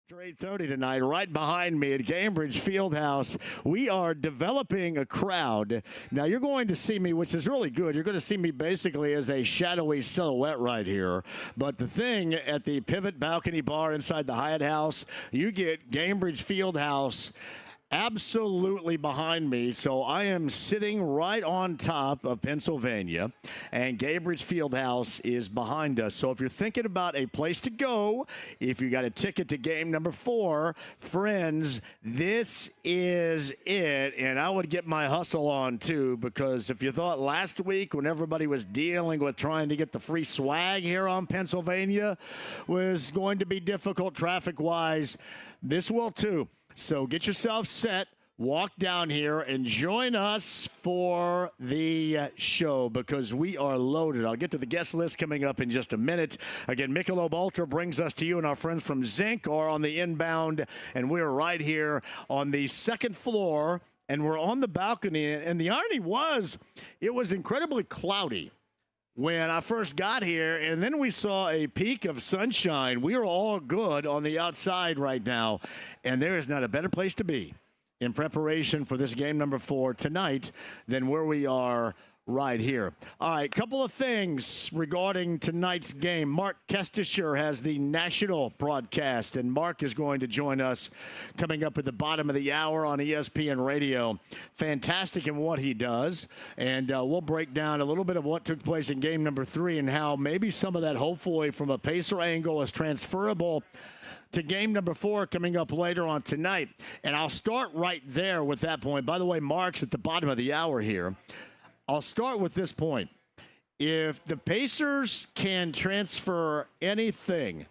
After 8:30 tonight, right behind me at Cambridge Fieldhouse, we are developing a crowd. Now, you're going to see me, which is really good. You're going to see me basically as a shadowy silhouette right here. But the thing at the Pivot Balcony Bar inside the Hyatt House, you get Cambridge Fieldhouse absolutely behind me. So I am sitting right on top of Pennsylvania, and Cambridge Fieldhouse is behind us. So if you're thinking about a place to go, if you got a ticket to game number 4, friends, this is it. And I would get my hustle on too, because if you thought last week when everybody was dealing with trying to get the free swag here on Pennsylvania was going to be difficult traffic-wise, this will too. So get yourself set, walk down here, and join us for the show because we are loaded. I'll get to the guest list coming up in just a minute. Again, Michelob Ultra brings us to you, and our friends from Zinc are on the inbound, and we're right here on the second floor, and we're on the balcony. And the irony was, it was incredibly cloudy when I first got here, and then we saw a peak of sunshine. We are all good on the outside right now, and there is not a better place to be in preparation for this game number 4 tonight than where we are right here. All right, couple of things regarding tonight's game. Mark Kestir has the national broadcast, and Mark is going to join us coming up at the bottom of the hour on ESPN Radio. Fantastic in what he does, and we'll break down a little bit of what took place in game number 3 and how maybe some of that, hopefully, from a Pacer angle is transferable to game number 4 coming up later on tonight. And I'll start right there with that point. By the way, Mark's at the bottom of the hour here. I'll start with this point. If the Pacers can transfer anything,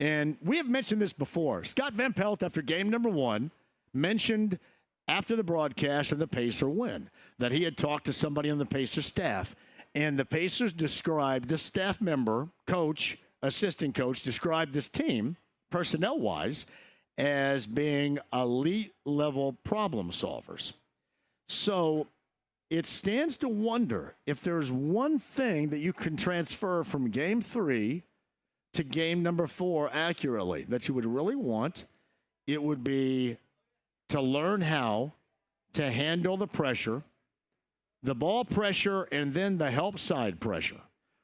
and we have mentioned this before, Scott Van Pelt, after game number 1, mentioned after the broadcast of the Pacer win that he had talked to somebody on the Pacers staff, and the Pacers described this staff member, coach, assistant coach, described this team, personnel-wise, as being elite-level problem solvers. So it stands to wonder if there's one thing that you can transfer from game 3 to game number 4 accurately that you would really want. It would be to learn how to handle the pressure, the ball pressure, and then the help side pressure.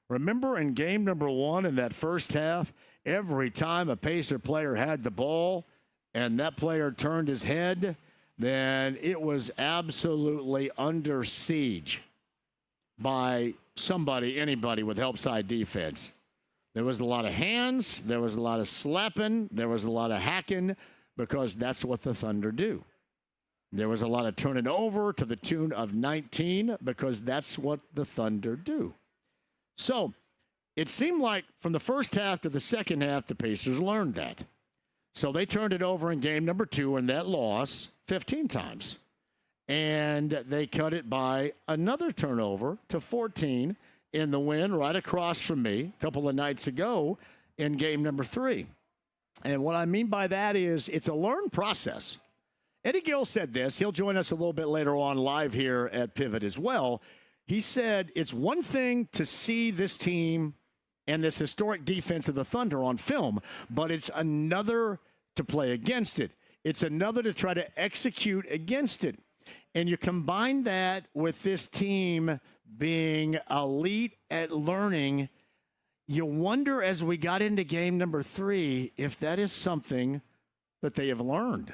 Remember in game number 1 in that first half, every time a Pacer player had the ball and that player turned his head, then it was absolutely under siege by somebody, anybody with help side defense. There was a lot of hands, there was a lot of slapping, there was a lot of hacking, because that's what the Thunder do. There was a lot of turning over to the tune of 19, because that's what the Thunder do. So it seemed like from the first half to the second half, the Pacers learned that. So they turned it over in game number 2 in that loss 15 times. And they cut it by another turnover to 14 in the win right across from me a couple of nights ago in game number 3. And what I mean by that is it's a learned process. Eddie Gill said this. He'll join us a little bit later on live here at Pivot as well. He said it's one thing to see this team and this historic defense of the Thunder on film, but it's another to play against it. It's another to try to execute against it. And you combine that with this team being elite at learning, you wonder as we got into game number 3 if that is something that they have learned.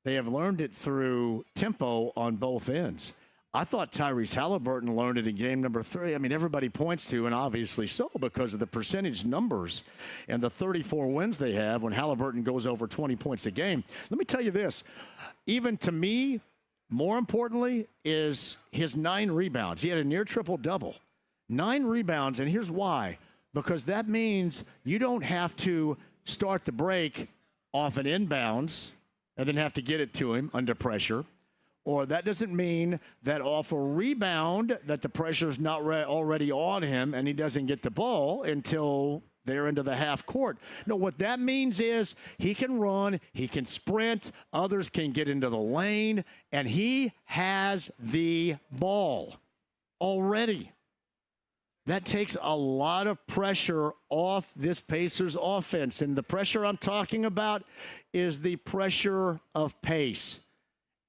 They have learned it through tempo on both ends. I thought Tyrese Halliburton learned it in game number 3. I mean, everybody points to, and obviously so, because of the percentage numbers and the 34 wins they have when Halliburton goes over 20 points a game. Let me tell you this. Even to me, more importantly, is his 9 rebounds. He had a near triple-double. 9 rebounds, and here's why. Because that means you don't have to start the break off an inbounds and then have to get it to him under pressure. Or that doesn't mean that off a rebound that the pressure's not already on him and he doesn't get the ball until they're into the half court. No, what that means is he can run, he can sprint, others can get into the lane, and he has the ball already. that takes a lot of pressure off this Pacers offense. And the pressure I'm talking about is the pressure of pace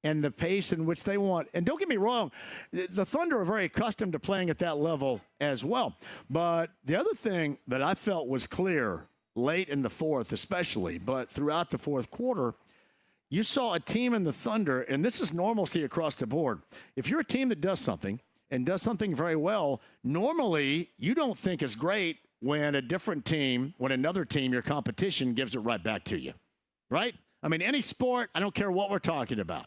and the pace in which they want. And don't get me wrong, the Thunder are very accustomed to playing at that level as well. But the other thing that I felt was clear late in the fourth especially, but throughout the fourth quarter, you saw a team in the Thunder, and this is normalcy across the board. If you're a team that does something and does something very well, normally you don't think it's great when a different team, when another team, your competition, gives it right back to you, right? I mean, any sport, I don't care what we're talking about.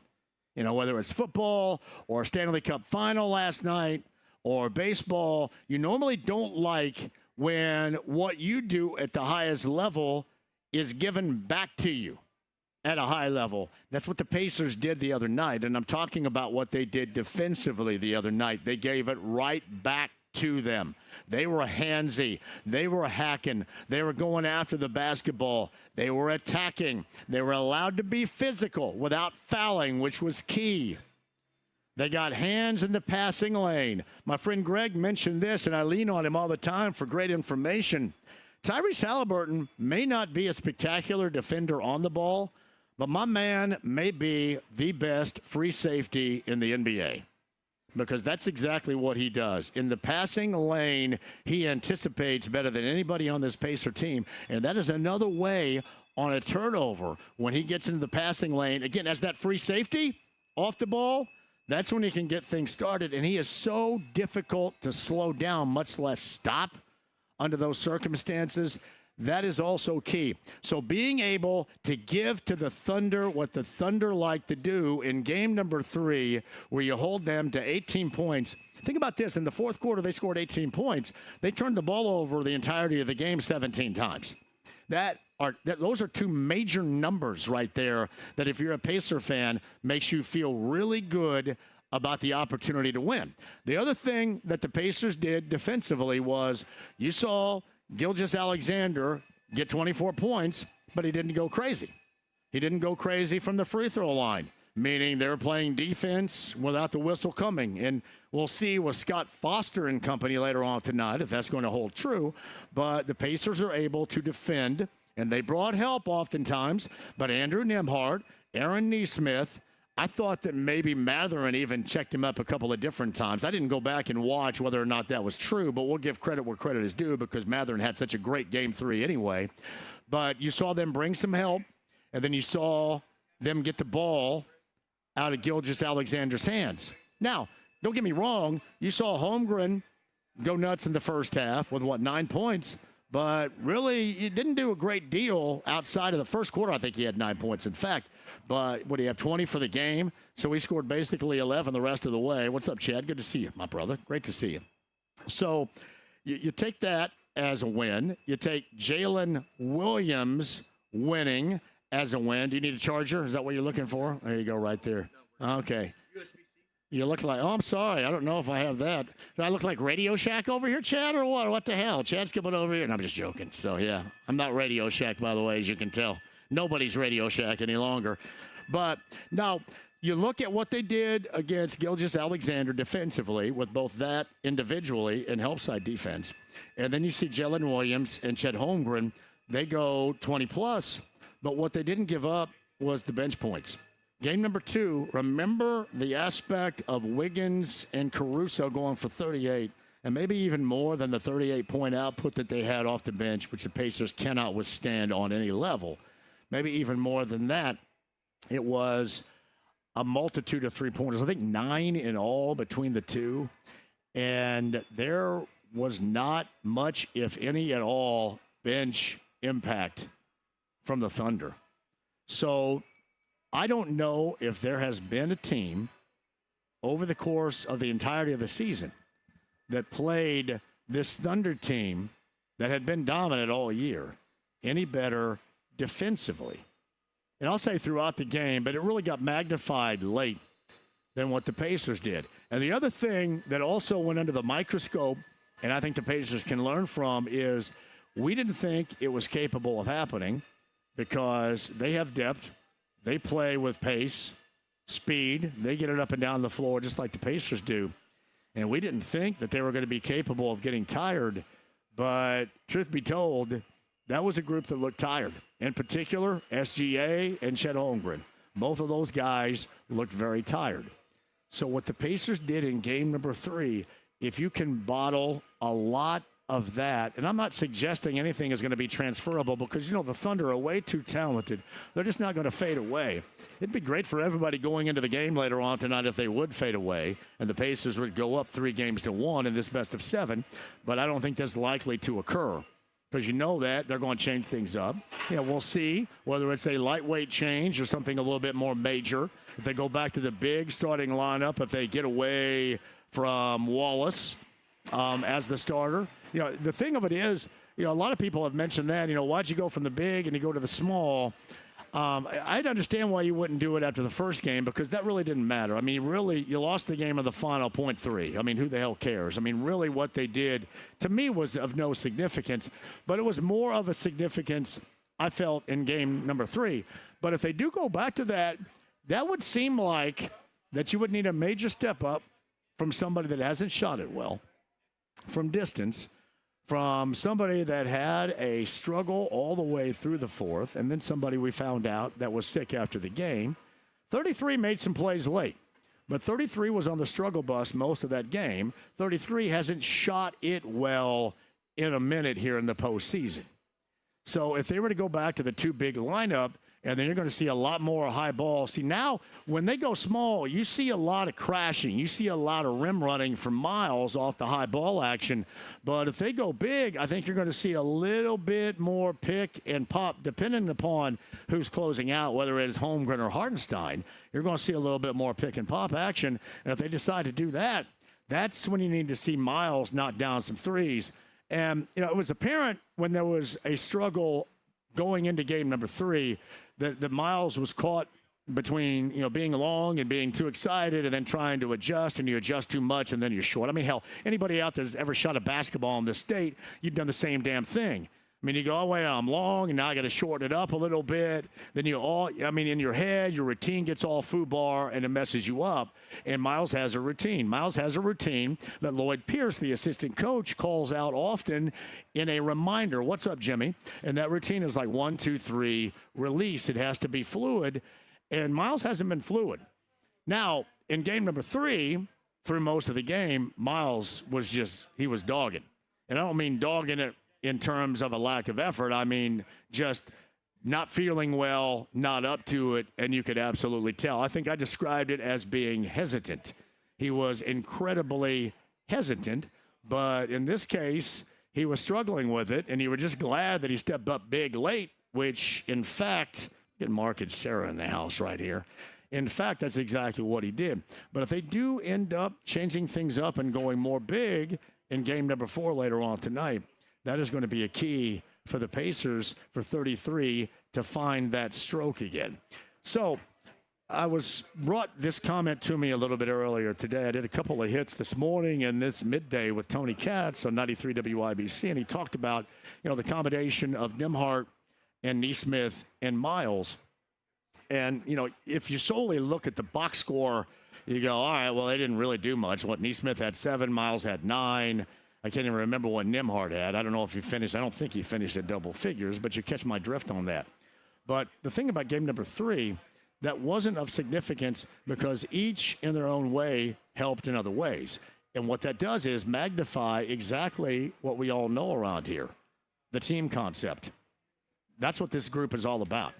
You know, whether it's football or Stanley Cup final last night or baseball, you normally don't like when what you do at the highest level is given back to you at a high level. That's what the Pacers did the other night, and I'm talking about what they did defensively the other night. They gave it right back to them. They were handsy. They were hacking. They were going after the basketball. They were attacking. They were allowed to be physical without fouling, which was key. They got hands in the passing lane. My friend Greg mentioned this, and I lean on him all the time for great information. Tyrese Halliburton may not be a spectacular defender on the ball, but my man may be the best free safety in the NBA, because that's exactly what he does. In the passing lane, he anticipates better than anybody on this Pacer team, and that is another way on a turnover when he gets into the passing lane. Again, as that free safety off the ball, that's when he can get things started, and he is so difficult to slow down, much less stop under those circumstances. That is also key. So being able to give to the Thunder what the Thunder like to do in game number 3, where you hold them to 18 points. Think about this. In the fourth quarter, they scored 18 points. They turned the ball over the entirety of the game 17 times. Those are two major numbers right there that, if you're a Pacer fan, makes you feel really good about the opportunity to win. The other thing that the Pacers did defensively was, you saw Gilgeous-Alexander get 24 points, but he didn't go crazy. He didn't go crazy from the free throw line, meaning they were playing defense without the whistle coming. And we'll see with Scott Foster and company later on tonight if that's going to hold true. But the Pacers are able to defend, and they brought help oftentimes. But Andrew Nembhard, Aaron Nesmith, I thought that maybe Mathurin even checked him up a couple of different times. I didn't go back and watch whether or not that was true, but we'll give credit where credit is due, because Mathurin had such a great game 3 anyway. But you saw them bring some help, and then you saw them get the ball out of Gilgeous-Alexander's hands. Now, don't get me wrong, you saw Holmgren go nuts in the first half with, 9 points? But really, he didn't do a great deal outside of the first quarter. I think he had 9 points, in fact. But would he have 20 for the game? So he scored basically 11 the rest of the way. What's up, Chad? Good to see you, my brother. Great to see you. So you take that as a win. You take Jalen Williams winning as a win. Do you need a charger? Is that what you're looking for? There you go, right there. Okay. You look like, I'm sorry, I don't know if I have that. Do I look like Radio Shack over here, Chad, or what? What the hell? Chad's coming over here, and I'm just joking. So, yeah, I'm not Radio Shack, by the way, as you can tell. Nobody's Radio Shack any longer. But now you look at what they did against Gilgeous-Alexander defensively, with both that individually and help side defense. And then you see Jalen Williams and Chet Holmgren. They go 20-plus. But what they didn't give up was the bench points. Game number 2, remember the aspect of Wiggins and Caruso going for 38, and maybe even more than the 38-point output that they had off the bench, which the Pacers cannot withstand on any level. Maybe even more than that, it was a multitude of three-pointers. I think 9 in all between the two. And there was not much, if any at all, bench impact from the Thunder. So I don't know if there has been a team over the course of the entirety of the season that played this Thunder team that had been dominant all year any better defensively. And I'll say throughout the game, but it really got magnified late than what the Pacers did. And the other thing that also went under the microscope, and I think the Pacers can learn from, is we didn't think it was capable of happening, because they have depth. They play with pace, speed. They get it up and down the floor just like the Pacers do. And we didn't think that they were going to be capable of getting tired. But truth be told, that was a group that looked tired. In particular, SGA and Chet Holmgren. Both of those guys looked very tired. So what the Pacers did in game number 3, if you can bottle a lot of that, and I'm not suggesting anything is going to be transferable because, the Thunder are way too talented. They're just not going to fade away. It'd be great for everybody going into the game later on tonight if they would fade away and the Pacers would go up 3-1 in this best of 7, but I don't think that's likely to occur because that they're going to change things up. We'll see whether it's a lightweight change or something a little bit more major. If they go back to the big starting lineup, if they get away from Wallace as the starter. The thing of it is, a lot of people have mentioned that, why'd you go from the big and you go to the small? I'd understand why you wouldn't do it after the first game because that really didn't matter. I mean, really, you lost the game of the final 0.3. I mean, who the hell cares? I mean, really what they did, to me, was of no significance. But it was more of a significance, I felt, in game number 3. But if they do go back to that, that would seem like that you would need a major step up from somebody that hasn't shot it well, from distance, from somebody that had a struggle all the way through the 4th, and then somebody we found out that was sick after the game. 33 made some plays late, but 33 was on the struggle bus most of that game. 33 hasn't shot it well in a minute here in the postseason. So if they were to go back to the 2 big lineup, and then you're going to see a lot more high ball. See, now when they go small, you see a lot of crashing. You see a lot of rim running from Miles off the high ball action. But if they go big, I think you're going to see a little bit more pick and pop, depending upon who's closing out, whether it is Holmgren or Hartenstein. You're going to see a little bit more pick and pop action. And if they decide to do that, that's when you need to see Miles knock down some threes. And, it was apparent when there was a struggle going into game number 3 that Miles was caught between, being long and being too excited and then trying to adjust, and you adjust too much and then you're short. I mean, hell, anybody out there that's ever shot a basketball in this state, you've done the same damn thing. I mean, you go, oh, wait, I'm long, and now I got to shorten it up a little bit. Then in your head, your routine gets all foobar, and it messes you up. And Miles has a routine. Miles has a routine that Lloyd Pierce, the assistant coach, calls out often in a reminder. What's up, Jimmy? And that routine is like 1, 2, 3, release. It has to be fluid. And Miles hasn't been fluid. Now, in game number 3, through most of the game, Miles was he was dogging. And I don't mean dogging it in terms of a lack of effort. I mean, just not feeling well, not up to it, and you could absolutely tell. I think I described it as being hesitant. He was incredibly hesitant, but in this case, he was struggling with it, and you were just glad that he stepped up big late, which, in fact, get Mark and Sarah in the house right here. In fact, that's exactly what he did. But if they do end up changing things up and going more big in game number 4 later on tonight, that is going to be a key for the Pacers for 33 to find that stroke again. So brought this comment to me a little bit earlier today. I did a couple of hits this morning and this midday with Tony Katz on 93 WIBC, and he talked about, the combination of Nembhard and Nesmith and Miles. And, if you solely look at the box score, you go, all right, well, they didn't really do much. Nesmith had 7, Miles had 9. I can't even remember what Nembhard had. I don't know if he finished. I don't think he finished at double figures, but you catch my drift on that. But the thing about game number 3, that wasn't of significance because each in their own way helped in other ways. And what that does is magnify exactly what we all know around here, the team concept. That's what this group is all about.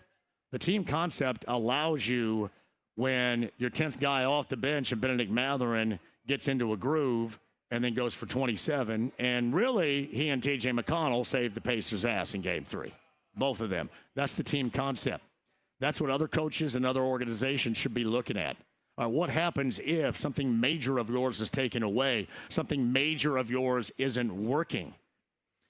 The team concept allows you, when your 10th guy off the bench and Benedict Mathurin gets into a groove and then goes for 27. And really, he and T.J. McConnell saved the Pacers' ass in game 3. Both of them. That's the team concept. That's what other coaches and other organizations should be looking at. What happens if something major of yours is taken away, something major of yours isn't working?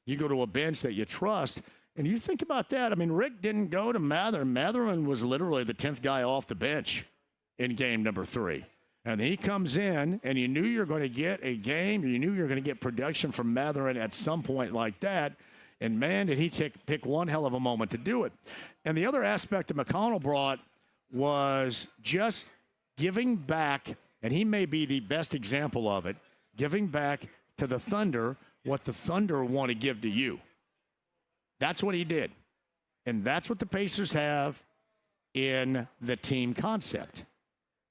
You go to a bench that you trust, and you think about that. I mean, Rick didn't go to Mathurin. Mathurin was literally the 10th guy off the bench in game number 3. And he comes in, and you knew you were going to get a game. You knew you were going to get production from Mathurin at some point like that. And, man, did he pick one hell of a moment to do it. And the other aspect that McConnell brought was just giving back, and he may be the best example of it, giving back to the Thunder what the Thunder want to give to you. That's what he did. And that's what the Pacers have in the team concept.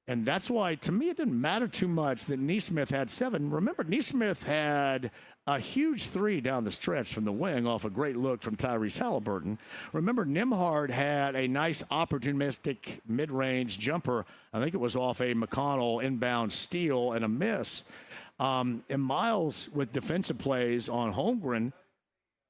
And that's why, to me, it didn't matter too much that Nesmith had 7. Remember, Nesmith had a huge 3 down the stretch from the wing off a great look from Tyrese Halliburton. Remember, Nembhard had a nice opportunistic mid-range jumper. I think it was off a McConnell inbound steal and a miss. And Miles, with defensive plays on Holmgren,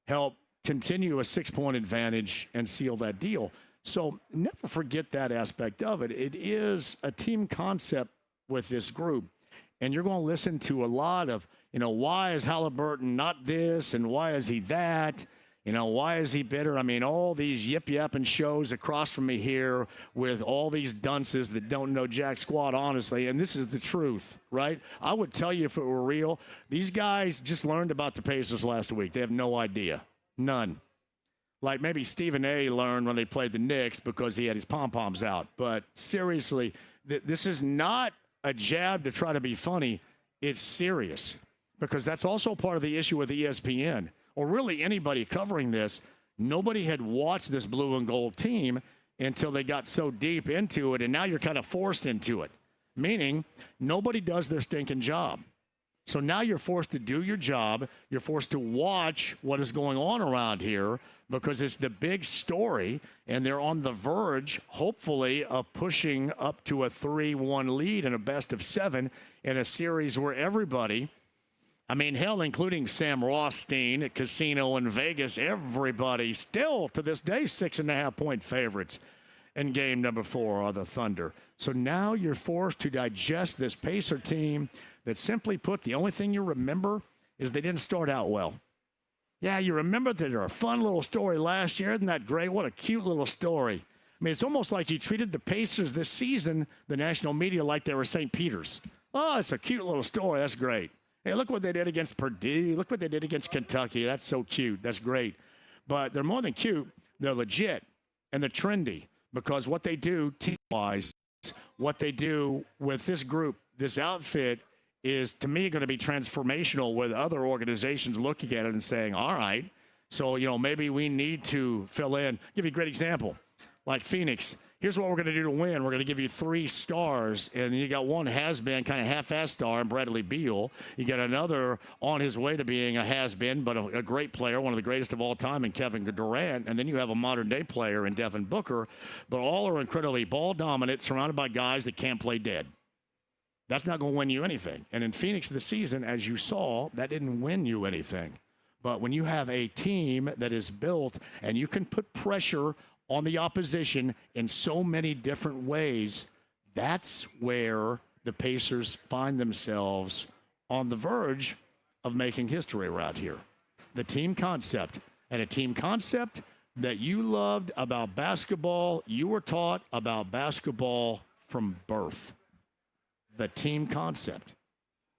helped continue a 6-point advantage and seal that deal. So never forget that aspect of it. It is a team concept with this group. And you're going to listen to a lot of, why is Halliburton not this and why is he that? Why is he bitter? I mean, all these yip-yapping shows across from me here with all these dunces that don't know jack squat, honestly. And this is the truth, right? I would tell you if it were real. These guys just learned about the Pacers last week. They have no idea. None. Like maybe Stephen A. learned when they played the Knicks because he had his pom-poms out. But seriously, this is not a jab to try to be funny. It's serious because that's also part of the issue with ESPN or really anybody covering this. Nobody had watched this blue and gold team until they got so deep into it, and now you're kind of forced into it, meaning nobody does their stinking job. So now you're forced to do your job. You're forced to watch what is going on around here because it's the big story, and they're on the verge, hopefully, of pushing up to a 3-1 lead in a best of 7 in a series where everybody, I mean, hell, including Sam Rothstein at Casino in Vegas, everybody still to this day 6.5-point favorites in game number 4 are the Thunder. So now you're forced to digest this Pacer team that, simply put, the only thing you remember is they didn't start out well. Yeah, you remember that they're a fun little story last year. Isn't that great? What a cute little story. I mean, it's almost like you treated the Pacers this season, the national media, like they were St. Peter's. Oh, it's a cute little story. That's great. Hey, look what they did against Purdue. Look what they did against Kentucky. That's so cute. That's great. But they're more than cute. They're legit, and they're trendy because what they do team-wise, what they do with this group, this outfit, is, to me, going to be transformational with other organizations looking at it and saying, all right, so, maybe we need to fill in. I'll give you a great example. Like Phoenix, here's what we're going to do to win. We're going to give you 3 stars, and then you got one has-been, kind of half-ass star in Bradley Beal. You got another on his way to being a has-been, but a great player, one of the greatest of all time in Kevin Durant. And then you have a modern-day player in Devin Booker, but all are incredibly ball-dominant, surrounded by guys that can't play dead. That's not going to win you anything. And in Phoenix this season, as you saw, that didn't win you anything. But when you have a team that is built and you can put pressure on the opposition in so many different ways, that's where the Pacers find themselves on the verge of making history around here. The team concept, and a team concept that you loved about basketball, you were taught about basketball from birth. The team concept.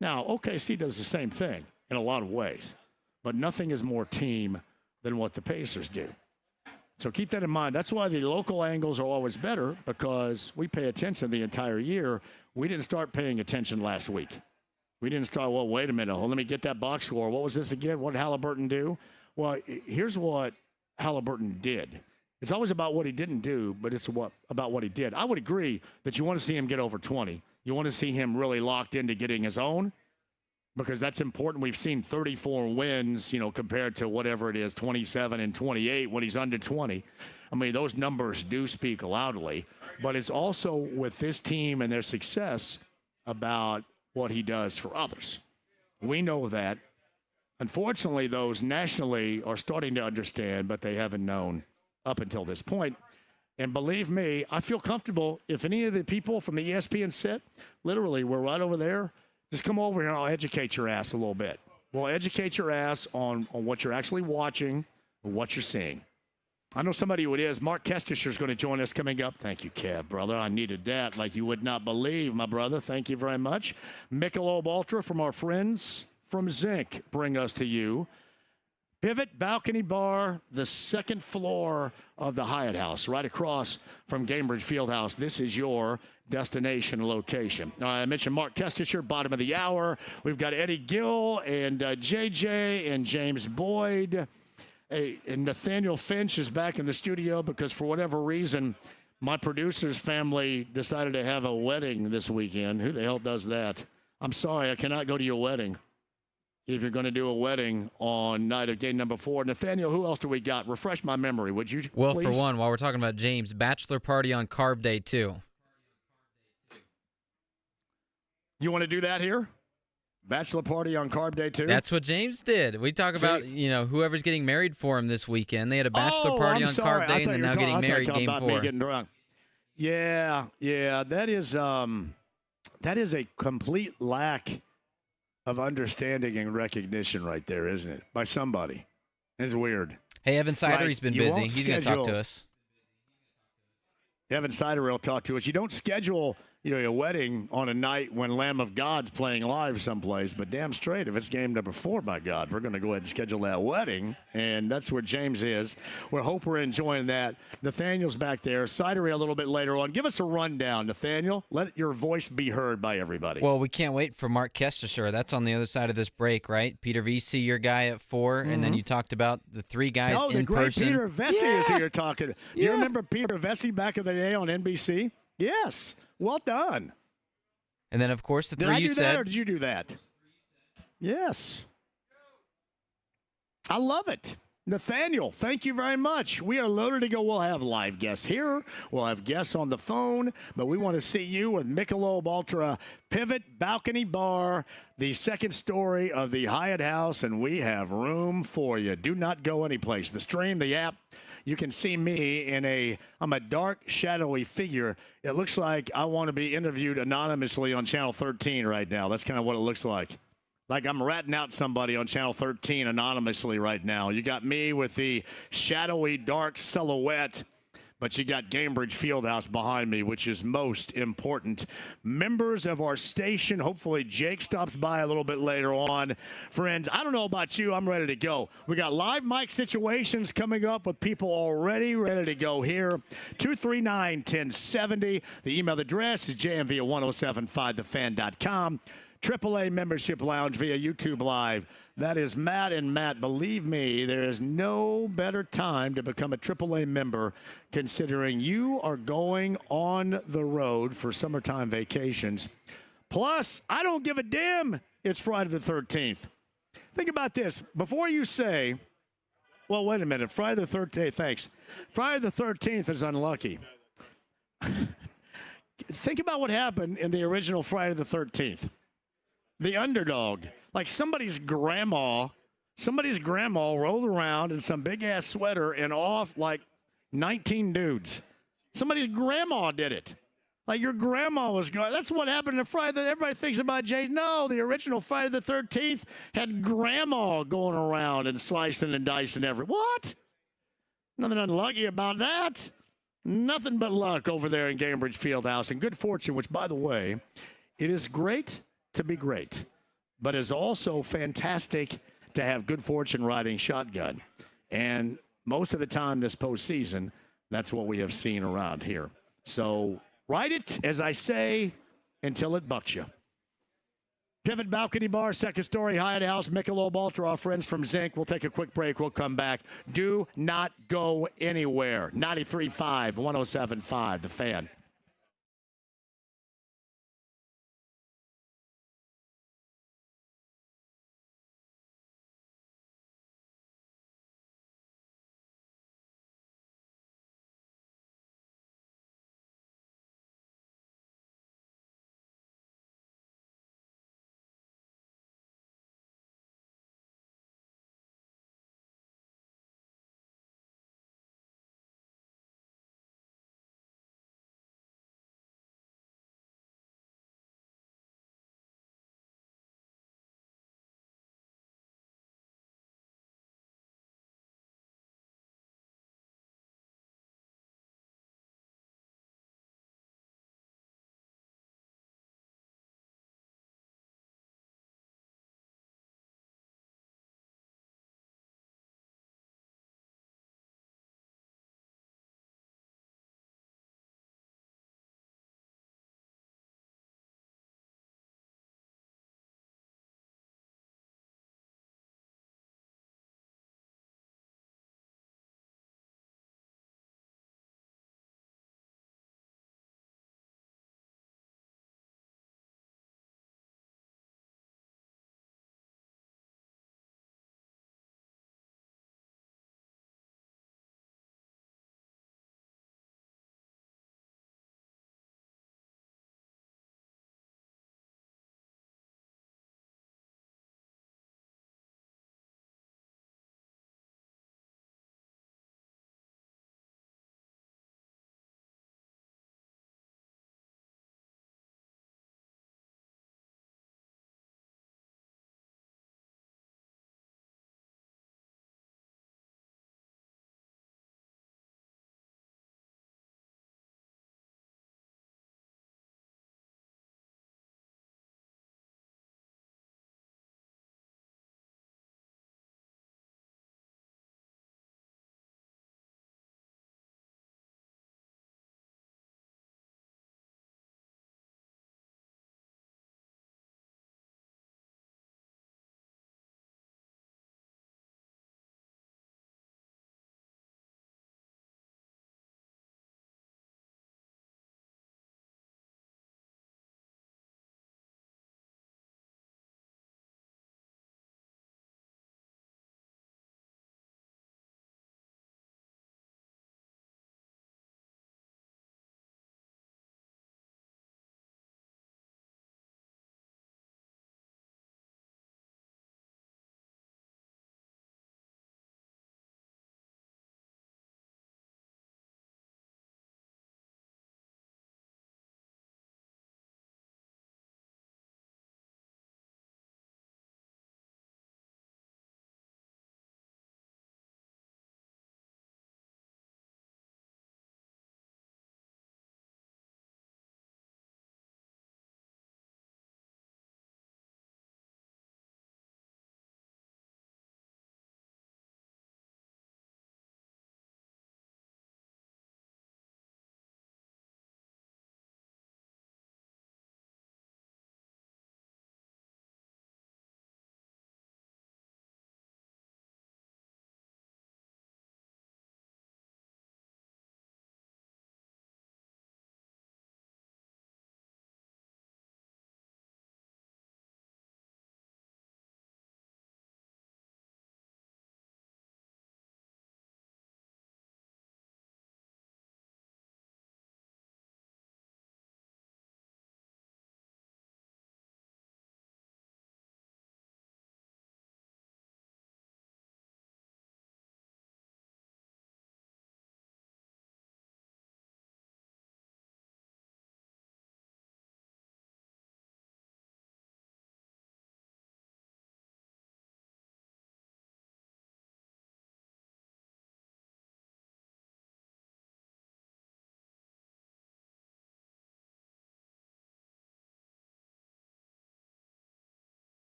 Now, OKC does the same thing in a lot of ways, but nothing is more team than what the Pacers do. So keep that in mind. That's why the local angles are always better, because we pay attention the entire year. We didn't start paying attention last week. We didn't start, well, wait a minute. Let me get that box score. What was this again? What did Halliburton do? Well, here's what Halliburton did. It's always about what he didn't do, but it's about what he did. I would agree that you want to see him get over 20. You want to see him really locked into getting his own, because that's important. We've seen 34 wins, compared to whatever it is, 27 and 28 when he's under 20. I mean, those numbers do speak loudly, but it's also with this team and their success about what he does for others. We know that. Unfortunately, those nationally are starting to understand, but they haven't known up until this point. And believe me, I feel comfortable if any of the people from the ESPN set, literally, we're right over there, just come over here and I'll educate your ass a little bit. We'll educate your ass on what you're actually watching and what you're seeing. I know somebody who it is. Mark Kestir is going to join us coming up. Thank you, Kev, brother. I needed that like you would not believe, my brother. Thank you very much. Michelob Ultra from our friends from Zinc bring us to you. Pivot Balcony Bar, the second floor of the Hyatt House, right across from Gamebridge Fieldhouse. This is your destination location. I mentioned Mark Kestir, bottom of the hour. We've got Eddie Gill and JJ and James Boyd. And Nathaniel Finch is back in the studio because for whatever reason, my producer's family decided to have a wedding this weekend. Who the hell does that? I'm sorry, I cannot go to your wedding. If you're going to do a wedding on night of game number 4. Nathaniel, who else do we got? Refresh my memory, would you, Well, please? for one, while we're talking about James, bachelor party on Carb Day 2. You want to do that here? Bachelor party on Carb Day 2? That's what James did. We talk about, whoever's getting married for him this weekend. They had a bachelor party on Carb Day, and they're now getting married game 4. Me getting drunk. Yeah, that is a complete lack of understanding and recognition right there, isn't it? By somebody. It's weird. Hey, Evan Sider, he's been busy. He's going to talk to us. Evan Sider will talk to us. You don't schedule a wedding on a night when Lamb of God's playing live someplace, but damn straight, if it's game number 4, by God, we're going to go ahead and schedule that wedding, and that's where James is. We hope we're enjoying that. Nathaniel's back there. Sider a little bit later on. Give us a rundown, Nathaniel. Let your voice be heard by everybody. Well, we can't wait for Mark Kestir. That's on the other side of this break, right? Peter Vessie, your guy at 4, and then you talked about the 3 guys in the great person. Peter Vessie is here talking. Do you remember Peter Vessie back in the day on NBC? Yes. Well done. And then, of course, the 3 you said. Did I do that or did you do that? Yes. I love it. Nathaniel, thank you very much. We are loaded to go. We'll have live guests here. We'll have guests on the phone. But we want to see you with Michelob Ultra Pivot Balcony Bar, the second story of the Hyatt House, and we have room for you. Do not go anyplace. The stream, the app. You can see me I'm a dark, shadowy figure. It looks like I want to be interviewed anonymously on Channel 13 right now. That's kind of what it looks like. Like I'm ratting out somebody on Channel 13 anonymously right now. You got me with the shadowy, dark silhouette, but you got Gamebridge Fieldhouse behind me, which is most important. Members of our station, hopefully Jake stops by a little bit later on. Friends, I don't know about you, I'm ready to go. We got live mic situations coming up with people already ready to go here. 239-1070. The email address is jmv1075thefan.com. AAA Membership Lounge via YouTube Live. That is Matt and Matt. Believe me, there is no better time to become a AAA member considering you are going on the road for summertime vacations. Plus, I don't give a damn. It's Friday the 13th. Think about this. Before you say, well, wait a minute, Friday the 13th, thanks. Friday the 13th is unlucky. Think about what happened in the original Friday the 13th. The underdog, like somebody's grandma rolled around in some big-ass sweater and off like 19 dudes. Somebody's grandma did it. Like your grandma was going. That's what happened to Friday. Everybody thinks about Jay. No, the original Friday the 13th had grandma going around and slicing and dicing What? Nothing unlucky about that. Nothing but luck over there in Gamebridge Fieldhouse and good fortune, which, by the way, it is great to be great, but is also fantastic to have good fortune riding shotgun. And most of the time this postseason, that's what we have seen around here. So ride it, as I say, until it bucks you. Pivot Balcony Bar, second story, Hyatt House, Michelob Ultra, our friends from Zinc. We'll take a quick break. We'll come back. Do not go anywhere. 93.5, 107.5, The Fan.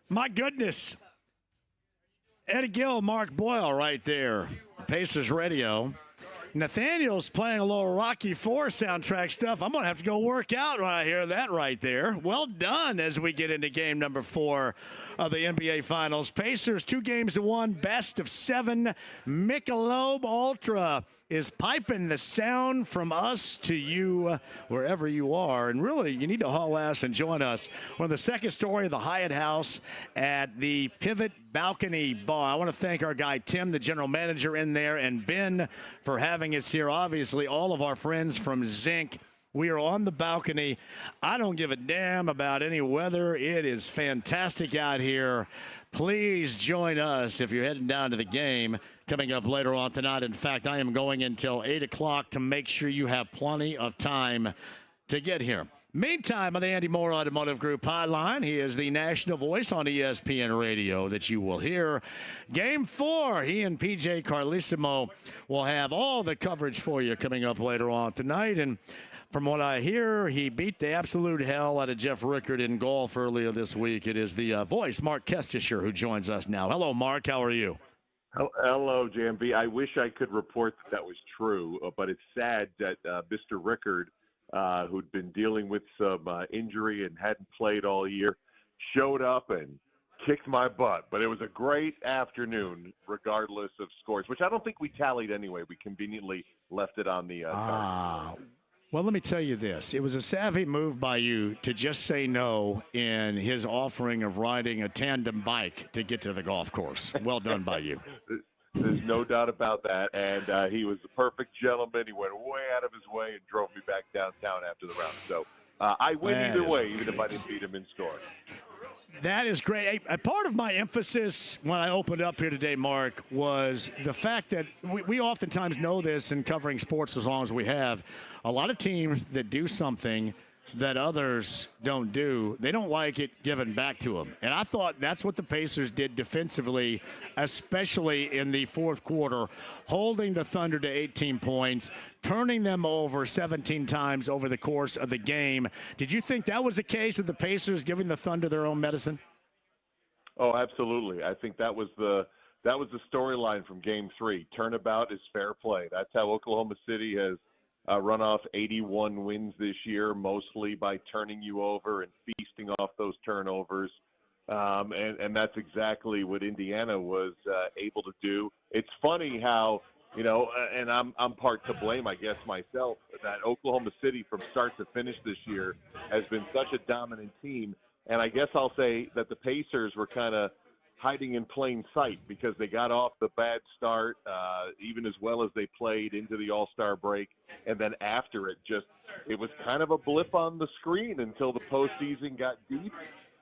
My goodness. Eddie Gill, Mark Boyle right there. Pacers Radio. Nathaniel's playing a little Rocky IV soundtrack stuff. I'm going to have to go work out when I hear that right there. Well done as we get into game number 4 of the NBA Finals. Pacers 2-1, best of 7. Michelob Ultra is piping the sound from us to you wherever you are. And really, you need to haul ass and join us. We're on the second story of the Hyatt House at the Pivot Balcony Bar. I want to thank our guy Tim, the general manager in there, and Ben for having us here. Obviously, all of our friends from Zinc. We are on the balcony. I don't give a damn about any weather. It is fantastic out here. Please join us if you're heading down to the game coming up later on tonight. In fact, I am going until 8 o'clock to make sure you have plenty of time to get here. Meantime, on the Andy Moore Automotive Group hotline, he is the national voice on ESPN Radio that you will hear. Game 4, he and PJ Carlissimo will have all the coverage for you coming up later on tonight. And from what I hear, he beat the absolute hell out of Jeff Rickard in golf earlier this week. It is the voice, Mark Kestir, who joins us now. Hello, Mark. How are you? Hello, JMV. I wish I could report that was true, but it's sad that Mr. Rickard, who'd been dealing with some injury and hadn't played all year, showed up and kicked my butt. But it was a great afternoon, regardless of scores, which I don't think we tallied anyway. We conveniently left it on the Well, let me tell you this. It was a savvy move by you to just say no in his offering of riding a tandem bike to get to the golf course. Well done by you. There's no doubt about that. And he was the perfect gentleman. He went way out of his way and drove me back downtown after the round. So I win either way, even if I didn't beat him in score. That is great. A part of my emphasis when I opened up here today, Mark, was the fact that we oftentimes know this in covering sports as long as we have. A lot of teams that do something that others don't do, they don't like it given back to them. And I thought that's what the Pacers did defensively, especially in the fourth quarter, holding the Thunder to 18 points, turning them over 17 times over the course of the game. Did you think that was a case of the Pacers giving the Thunder their own medicine? Oh, absolutely. I think that was the storyline from Game 3. Turnabout is fair play. That's how Oklahoma City has run off 81 wins this year, mostly by turning you over and feasting off those turnovers. And that's exactly what Indiana was able to do. It's funny how, and I'm part to blame, I guess, myself, that Oklahoma City from start to finish this year has been such a dominant team. And I guess I'll say that the Pacers were kind of hiding in plain sight because they got off the bad start, even as well as they played into the All-Star break. And then after it was kind of a blip on the screen until the postseason got deep.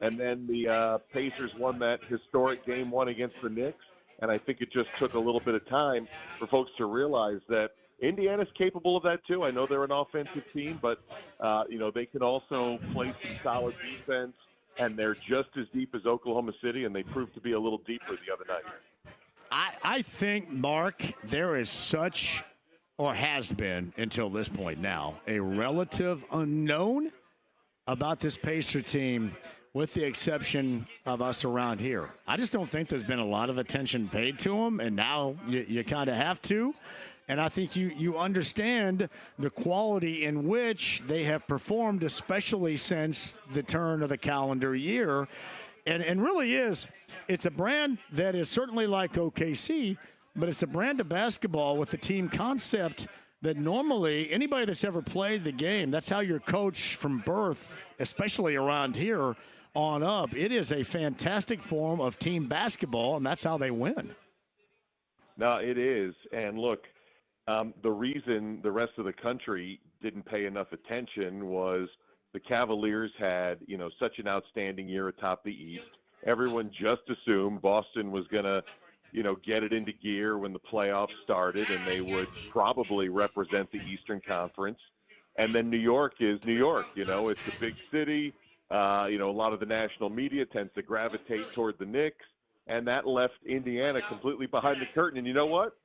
And then the Pacers won that historic Game 1 against the Knicks. And I think it just took a little bit of time for folks to realize that Indiana's capable of that too. I know they're an offensive team, but, they can also play some solid defense. And they're just as deep as Oklahoma City, and they proved to be a little deeper the other night. I think, Mark, there is such, or has been until this point now, a relative unknown about this Pacer team, with the exception of us around here. I just don't think there's been a lot of attention paid to them, and now you kind of have to. And I think you understand the quality in which they have performed, especially since the turn of the calendar year. And really it's a brand that is certainly like OKC, but it's a brand of basketball with a team concept that normally anybody that's ever played the game, that's how you're coached from birth, especially around here on up. It is a fantastic form of team basketball, and that's how they win. No, it is. And look, the reason the rest of the country didn't pay enough attention was the Cavaliers had, such an outstanding year atop the East. Everyone just assumed Boston was going to, get it into gear when the playoffs started, and they would probably represent the Eastern Conference. And then New York is New York. It's a big city. A lot of the national media tends to gravitate toward the Knicks, and that left Indiana completely behind the curtain. And you know what?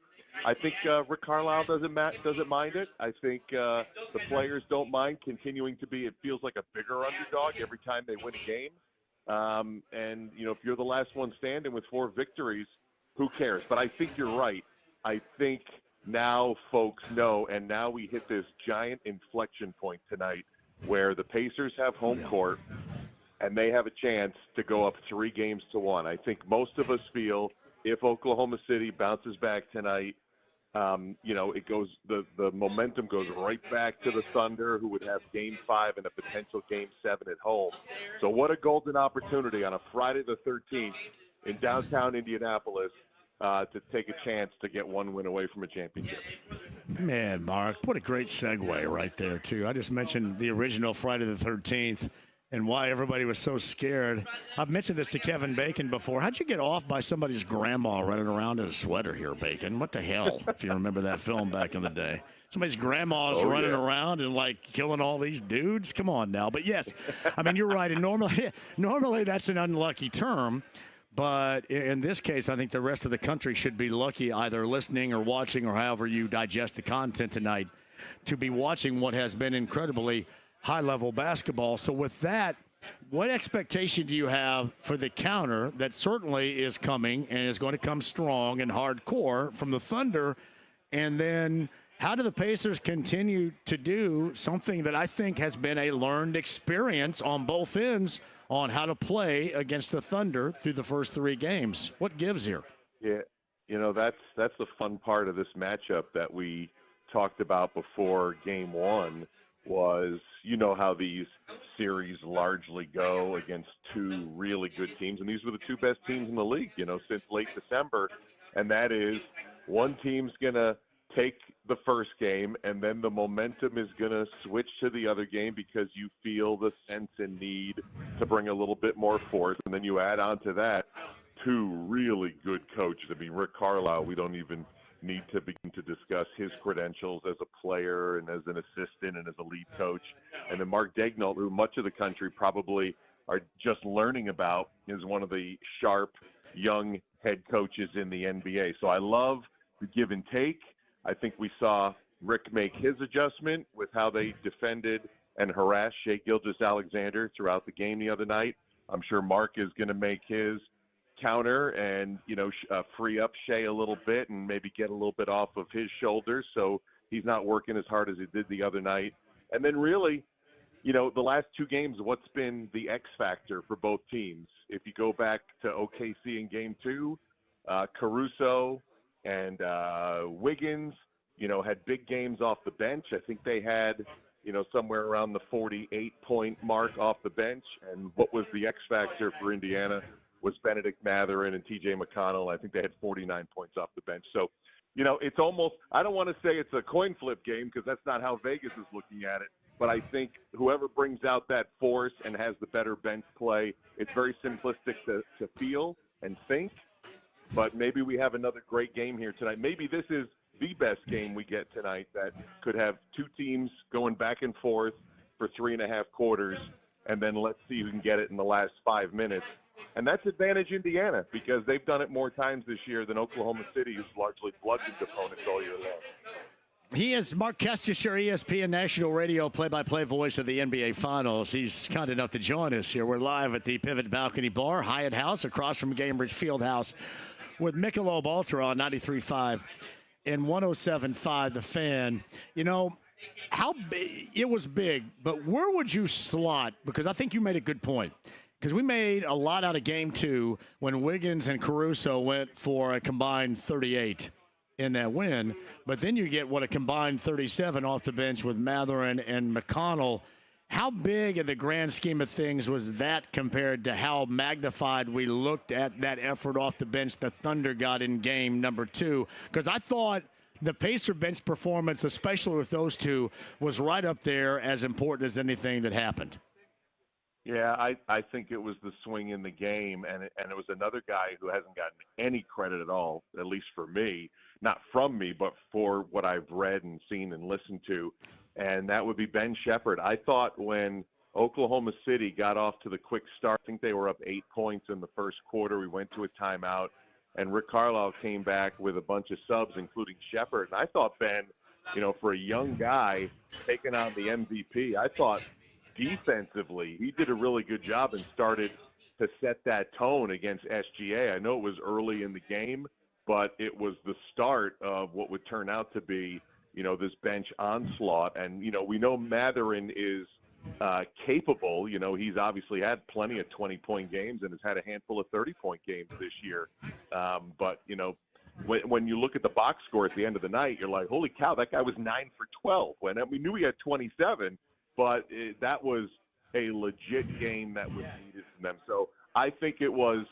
I think Rick Carlisle doesn't mind it. I think the players don't mind continuing to be, it feels like a bigger underdog every time they win a game. And, if you're the last one standing with 4 victories, who cares? But I think you're right. I think now folks know, and now we hit this giant inflection point tonight where the Pacers have home court and they have a chance to go up 3-1. I think most of us feel if Oklahoma City bounces back tonight, it goes the momentum goes right back to the Thunder, who would have Game 5 and a potential Game 7 at home. So what a golden opportunity on a Friday the 13th in downtown Indianapolis to take a chance to get one win away from a championship. Man, Mark, what a great segue right there, too. I just mentioned the original Friday the 13th and why everybody was so scared. I've mentioned this to Kevin Bacon before. How'd you get off by somebody's grandma running around in a sweater here, Bacon? What the hell, if you remember that film back in the day? Somebody's grandma's running around and, killing all these dudes? Come on now. But, yes, I mean, you're right. And normally that's an unlucky term. But in this case, I think the rest of the country should be lucky, either listening or watching or however you digest the content tonight, to be watching what has been incredibly high-level basketball. So with that, what expectation do you have for the counter that certainly is coming and is going to come strong and hardcore from the Thunder? And then how do the Pacers continue to do something that I think has been a learned experience on both ends on how to play against the Thunder through the first 3 games? What gives here? Yeah, that's the fun part of this matchup that we talked about before Game 1 was, how these series largely go against 2 really good teams. And these were the 2 best teams in the league, since late December. And that is one team's going to take the first game, and then the momentum is going to switch to the other game because you feel the sense and need to bring a little bit more force. And then you add on to that 2 really good coaches. I mean, Rick Carlisle, we don't even need to begin to discuss his credentials as a player and as an assistant and as a lead coach. And then Mark Daigneault, who much of the country probably are just learning about, is one of the sharp young head coaches in the NBA. So I love the give and take. I think we saw Rick make his adjustment with how they defended and harassed Shai Gilgeous-Alexander throughout the game the other night. I'm sure Mark is going to make his counter and, free up Shai a little bit and maybe get a little bit off of his shoulders so he's not working as hard as he did the other night. And then really, the last 2 games, what's been the X factor for both teams? If you go back to OKC in Game 2, Caruso and Wiggins, had big games off the bench. I think they had, somewhere around the 48-point mark off the bench. And what was the X factor for Indiana was Benedict Mathurin and T.J. McConnell. I think they had 49 points off the bench. So, it's almost – I don't want to say it's a coin flip game because that's not how Vegas is looking at it. But I think whoever brings out that force and has the better bench play, it's very simplistic to feel and think. But maybe we have another great game here tonight. Maybe this is the best game we get tonight that could have 2 teams going back and forth for 3.5 quarters, and then let's see who can get it in the last 5 minutes. And that's advantage Indiana because they've done it more times this year than Oklahoma City, who's largely bludgeoned opponents all year long. He is Mark Kestir, ESPN National Radio play-by-play voice of the NBA Finals. He's kind enough to join us here. We're live at the Pivot Balcony Bar, Hyatt House, across from Cambridge Fieldhouse, with Michelob Ultra on 93.5 and 107.5 The Fan. How big it was big, but where would you slot? Because I think you made a good point. Because we made a lot out of Game 2 when Wiggins and Caruso went for a combined 38 in that win. But then you get, a combined 37 off the bench with Mathurin and McConnell. How big in the grand scheme of things was that compared to how magnified we looked at that effort off the bench the Thunder got in game number 2? Because I thought the Pacer bench performance, especially with those 2, was right up there as important as anything that happened. Yeah, I think it was the swing in the game, and it was another guy who hasn't gotten any credit at all, at least for me, not from me, but for what I've read and seen and listened to, and that would be Ben Shepherd. I thought when Oklahoma City got off to the quick start, I think they were up 8 points in the first quarter. We went to a timeout, and Rick Carlisle came back with a bunch of subs, including Shepherd. And I thought Ben, for a young guy taking on the MVP, I thought defensively he did a really good job and started to set that tone against SGA. I know it was early in the game, but it was the start of what would turn out to be, this bench onslaught. And, we know Matherin is capable. He's obviously had plenty of 20-point games and has had a handful of 30-point games this year. But, when you look at the box score at the end of the night, you're like, holy cow, that guy was 9 for 12. When we knew he had 27, but that was a legit game that was needed from them. So I think it was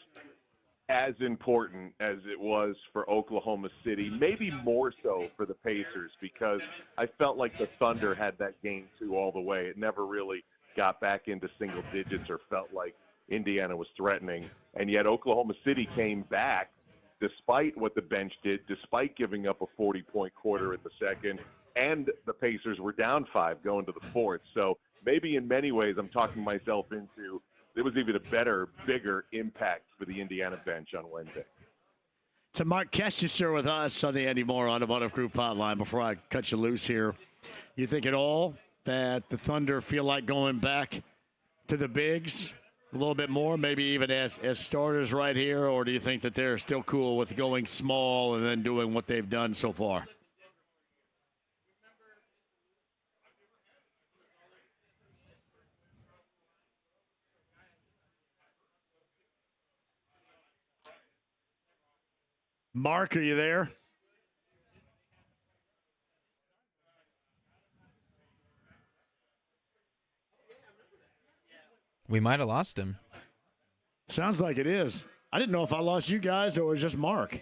as important as it was for Oklahoma City, maybe more so for the Pacers, because I felt like the Thunder had that game too all the way. It never really got back into single digits or felt like Indiana was threatening. And yet Oklahoma City came back despite what the bench did, despite giving up a 40-point quarter in the second, and the Pacers were down 5 going to the fourth. So maybe in many ways I'm talking myself into it was even a better, bigger impact for the Indiana bench on Wednesday. So Mark Kestir with us on the Andy Moore Automotive Group hotline. Before I cut you loose here, you think at all that the Thunder feel like going back to the bigs a little bit more, maybe even as starters right here, or do you think that they're still cool with going small and then doing what they've done so far? Mark, are you there? We might have lost him. Sounds like it is. I didn't know if I lost you guys or it was just Mark.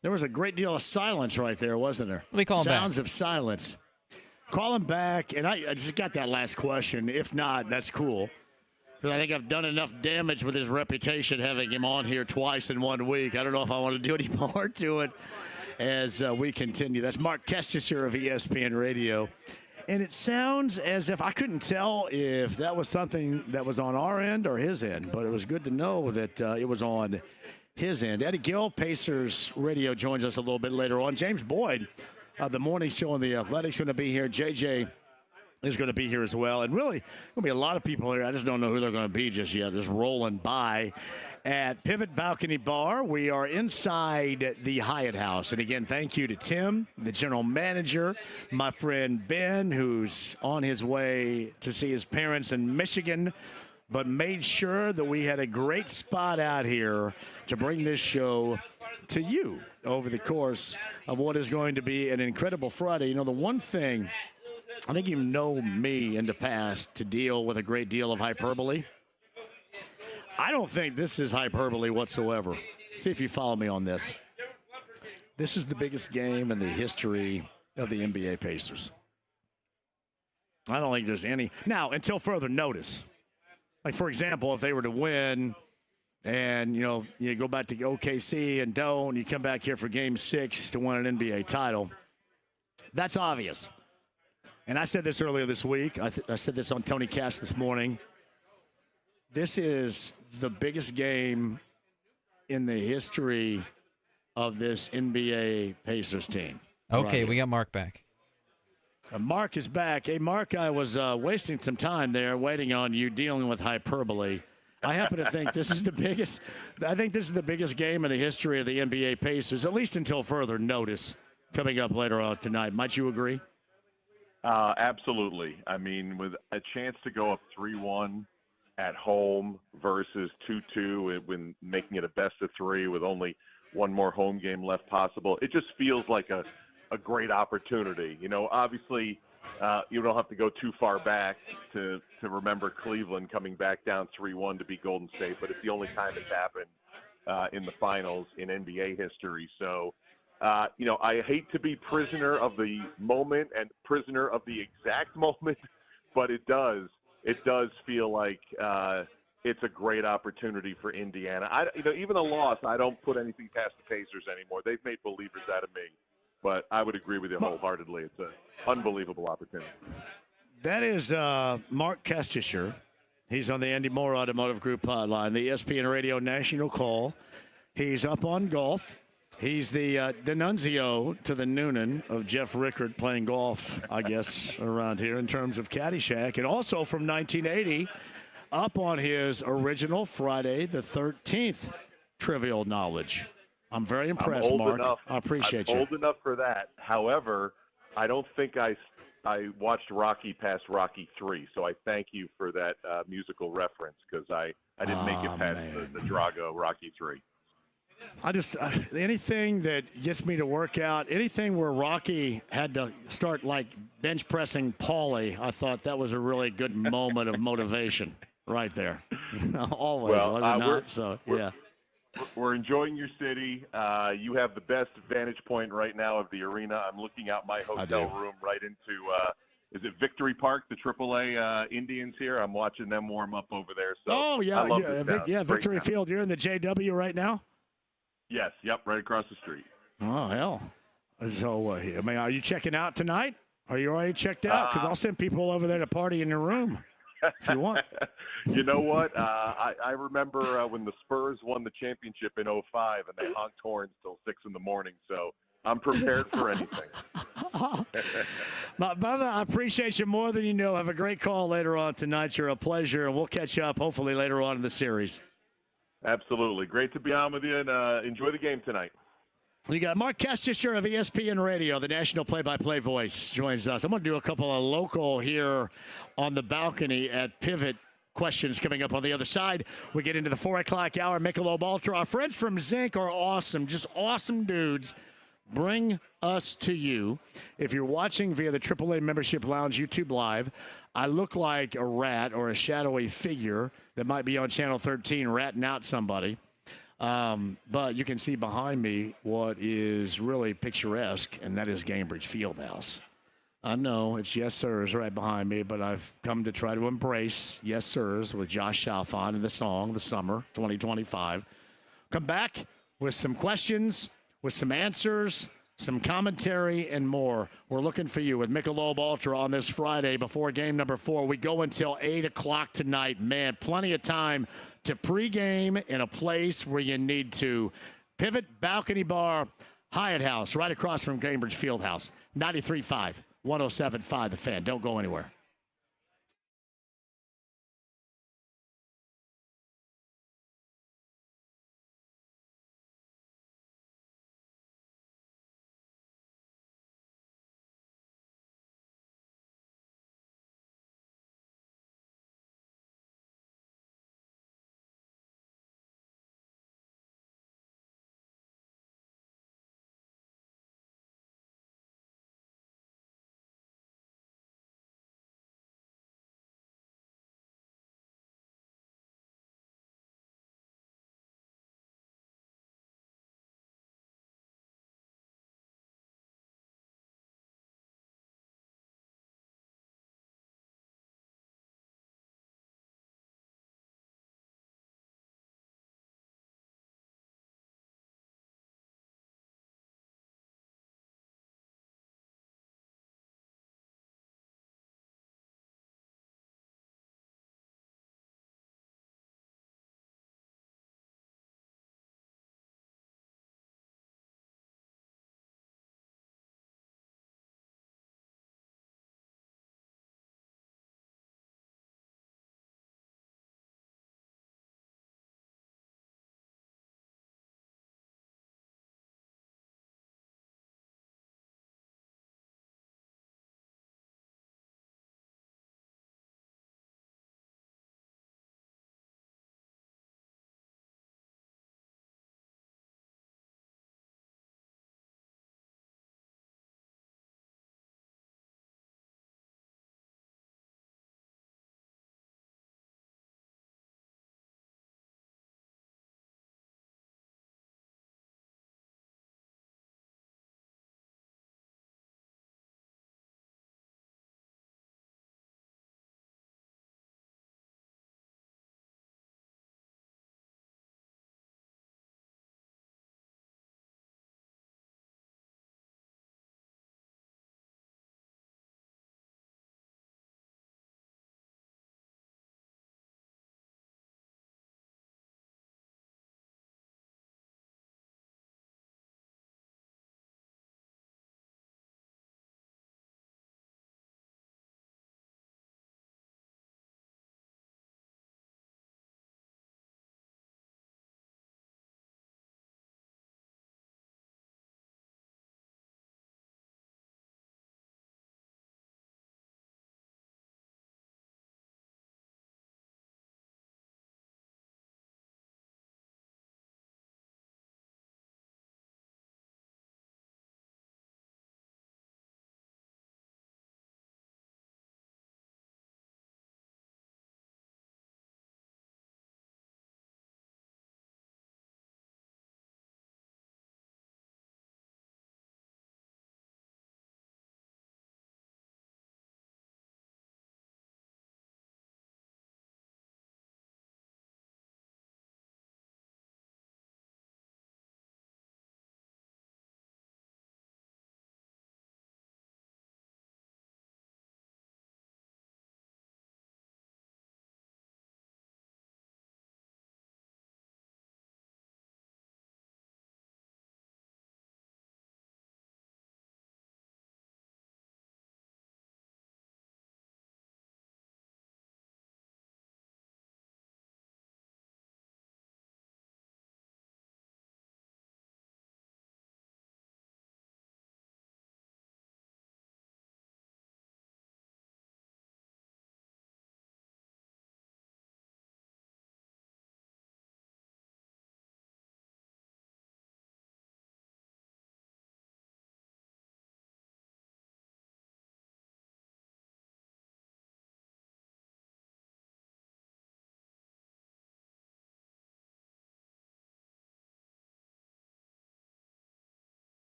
There was a great deal of silence right there, wasn't there? Let me call him back. Sounds of silence. Call him back, and I just got that last question. If not, that's cool. Because I think I've done enough damage with his reputation having him on here twice in 1 week. I don't know if I want to do any more to it as we continue. That's Mark Kestir of ESPN Radio. And it sounds as if I couldn't tell if that was something that was on our end or his end, but it was good to know that it was on his end. Eddie Gill, Pacers Radio, joins us a little bit later on. James Boyd, the morning show on the Athletics, going to be here. JJ is going to be here as well. And really, going to be a lot of people here. I just don't know who they're going to be just yet. Just rolling by at Pivot Balcony Bar. We are inside the Hyatt House. And again, thank you to Tim, the general manager, my friend Ben, who's on his way to see his parents in Michigan, but made sure that we had a great spot out here to bring this show to you over the course of what is going to be an incredible Friday. You know, the one thing, I think you know me in the past to deal with a great deal of hyperbole. I don't think this is hyperbole whatsoever. See if you follow me on this. This is the biggest game in the history of the NBA Pacers. I don't think there's any. Now, until further notice. Like, for example, if they were to win and, you go back to OKC and don't, you come back here for Game 6 to win an NBA title, that's obvious. And I said this earlier this week. I said this on Tony Cash this morning. This is the biggest game in the history of this NBA Pacers team. Okay, right, we got Mark back. Mark is back. Hey, Mark, I was wasting some time there waiting on you dealing with hyperbole. I happen to think this is the biggest. I think this is the biggest game in the history of the NBA Pacers, at least until further notice coming up later on tonight. Might you agree? Absolutely. I mean, with a chance to go up 3-1 at home versus 2-2 when making it a best of 3 with only one more home game left possible, it just feels like a great opportunity. Obviously, you don't have to go too far back to remember Cleveland coming back down 3-1 to beat Golden State, but it's the only time it's happened in the finals in NBA history. So, I hate to be prisoner of the moment and prisoner of the exact moment, but it does feel like it's a great opportunity for Indiana. Even a loss, I don't put anything past the Pacers anymore. They've made believers out of me, but I would agree with you wholeheartedly. It's an unbelievable opportunity. That is Mark Kestir. He's on the Andy Moore Automotive Group hotline, the ESPN Radio National Call. He's up on golf. He's the nuncio to the Noonan of Jeff Rickard playing golf, I guess, around here in terms of Caddyshack. And also from 1980, up on his original Friday the 13th trivial knowledge. I'm very impressed, Mark. I appreciate you. I'm old enough for that. However, I don't think I watched Rocky past Rocky 3, so I thank you for that musical reference because I didn't make it past the Drago Rocky 3. I just anything that gets me to work out, anything where Rocky had to start like bench pressing Paulie, I thought that was a really good moment of motivation right there. Always, well, was it not? So yeah. We're enjoying your city. You have the best vantage point right now of the arena. I'm looking out my hotel room right into, is it Victory Park, the AAA Indians here? I'm watching them warm up over there. So yeah, I love this town. Victory Great Field. You're in the JW right now? Yes, yep, right across the street. Oh, hell. So, I mean, are you checking out tonight? Are you already checked out? Because I'll send people over there to party in your room if you want. You know what? I remember when the Spurs won the championship in '05, and they honked horns till 6 in the morning. So I'm prepared for anything. My brother, I appreciate you more than you know. Have a great call later on tonight. You're a pleasure, and we'll catch up hopefully later on in the series. Absolutely. Great to be on with you, and enjoy the game tonight. You got Mark Kestir of ESPN Radio, the national play-by-play voice, joins us. I'm going to do a couple of local here on the balcony at Pivot questions coming up on the other side. We get into the 4 o'clock hour. Michelob Ultra. Our friends from Zinc are awesome, just awesome dudes. Bring us to you. If you're watching via the AAA Membership Lounge YouTube Live, I look like a rat or a shadowy figure that might be on Channel 13 ratting out somebody. But you can see behind me what is really picturesque, and that is Gainbridge Fieldhouse. I know it's yes, sirs right behind me, but I've come to try to embrace yes, sirs with Josh Chalfant and the song, The Summer 2025. Come back with some questions, with some answers, some commentary, and more. We're looking for you with Michelob Ultra on this Friday before game number 4. We go until 8 o'clock tonight. Man, plenty of time to pregame in a place where you need to. Pivot Balcony Bar, Hyatt House, right across from Cambridge Fieldhouse. 93.5, 107.5 The Fan. Don't go anywhere.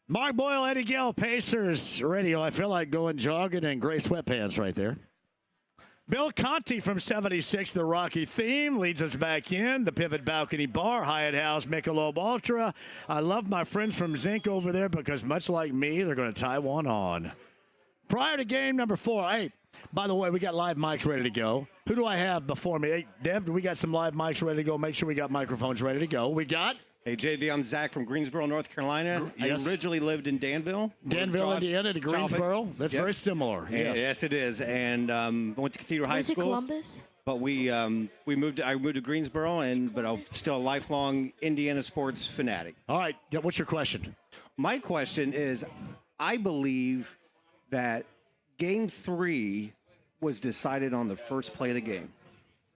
Mark Boyle, Eddie Gill, Pacers Radio. I feel like going jogging in gray sweatpants right there. Bill Conti from 76, the Rocky theme, leads us back in. The Pivot Balcony Bar, Hyatt House, Michelob Ultra. I love my friends from Zinc over there because much like me, they're going to tie one on. Prior to game number 4, hey, by the way, we got live mics ready to go. Who do I have before me? Hey, Dev, we got some live mics ready to go. Make sure we got microphones ready to go. We got... Hey, JV, I'm Zach from Greensboro, North Carolina. Yes. I originally lived in Danville. Indiana to Greensboro. That's very similar. Yes. Yes, it is. And went to Cathedral High School. Columbus? But I moved to Greensboro, but I'm still a lifelong Indiana sports fanatic. All right. What's your question? My question is, I believe that Game 3 was decided on the first play of the game.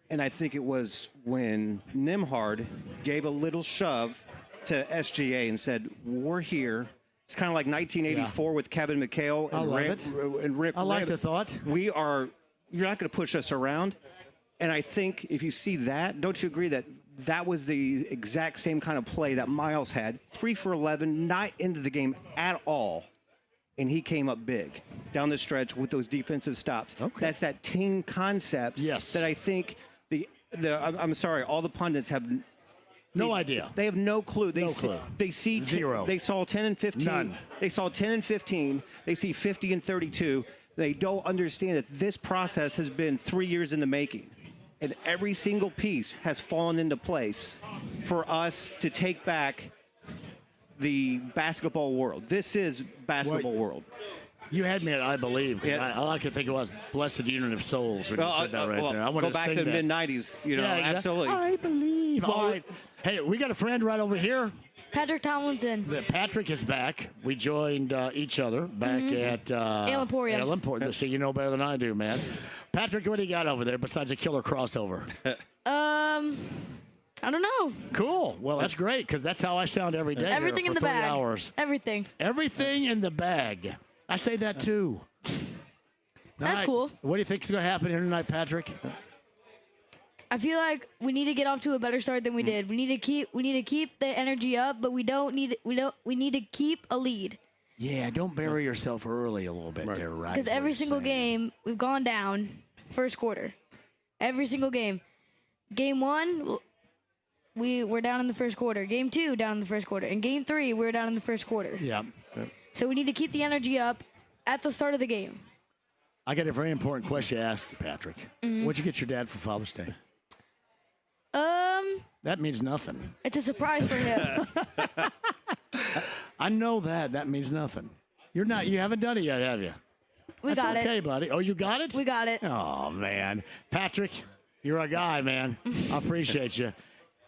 And I think it was when Nimhard gave a little shove to SGA and said, we're here. It's kind of like 1984 with Kevin McHale and Rick. I like the thought. You're not going to push us around. And I think if you see that, don't you agree that that was the exact same kind of play that Miles had? 3 for 11, not into the game at all. And he came up big down the stretch with those defensive stops. Okay. That's that team concept that I think I'm sorry, all the pundits have no idea. They have no clue. No clue. They see zero. They saw 10 and 15. None. They saw 10 and 15. They see 50 and 32. They don't understand that this process has been 3 years in the making. And every single piece has fallen into place for us to take back the basketball world. This is basketball world. You had me at I believe. Yeah. All I could think of was Blessed Union of Souls when you said that right there. I want go to back sing to the that. mid-'90s. Exactly. Absolutely. I believe. All right. Hey, we got a friend right over here. Patrick Tomlinson. Patrick is back. We joined each other back at Ale Emporium. Ale Emporium. See, you know better than I do, man. Patrick, what do you got over there besides a killer crossover? I don't know. Cool. Well, that's great because that's how I sound every day. Everything here in for the 3 bag. hours. Everything. Everything in the bag. I say that too. That's cool. What do you think is going to happen here tonight, Patrick? I feel like we need to get off to a better start than we did. We need to keep the energy up, but we need to keep a lead. Yeah, don't bury yourself early a little bit there, right? Because every single game we've gone down first quarter. Every single game. Game 1, we were down in the first quarter. Game 2, down in the first quarter. And Game 3, we were down in the first quarter. Yeah. So we need to keep the energy up at the start of the game. I got a very important question to ask you, Patrick. What'd you get your dad for Father's Day? That means nothing. It's a surprise for him. I know that. That means nothing. You haven't done it yet, have you? We got it. Okay, buddy. Oh, you got it? We got it. Oh, man. Patrick, you're a guy, man. I appreciate you.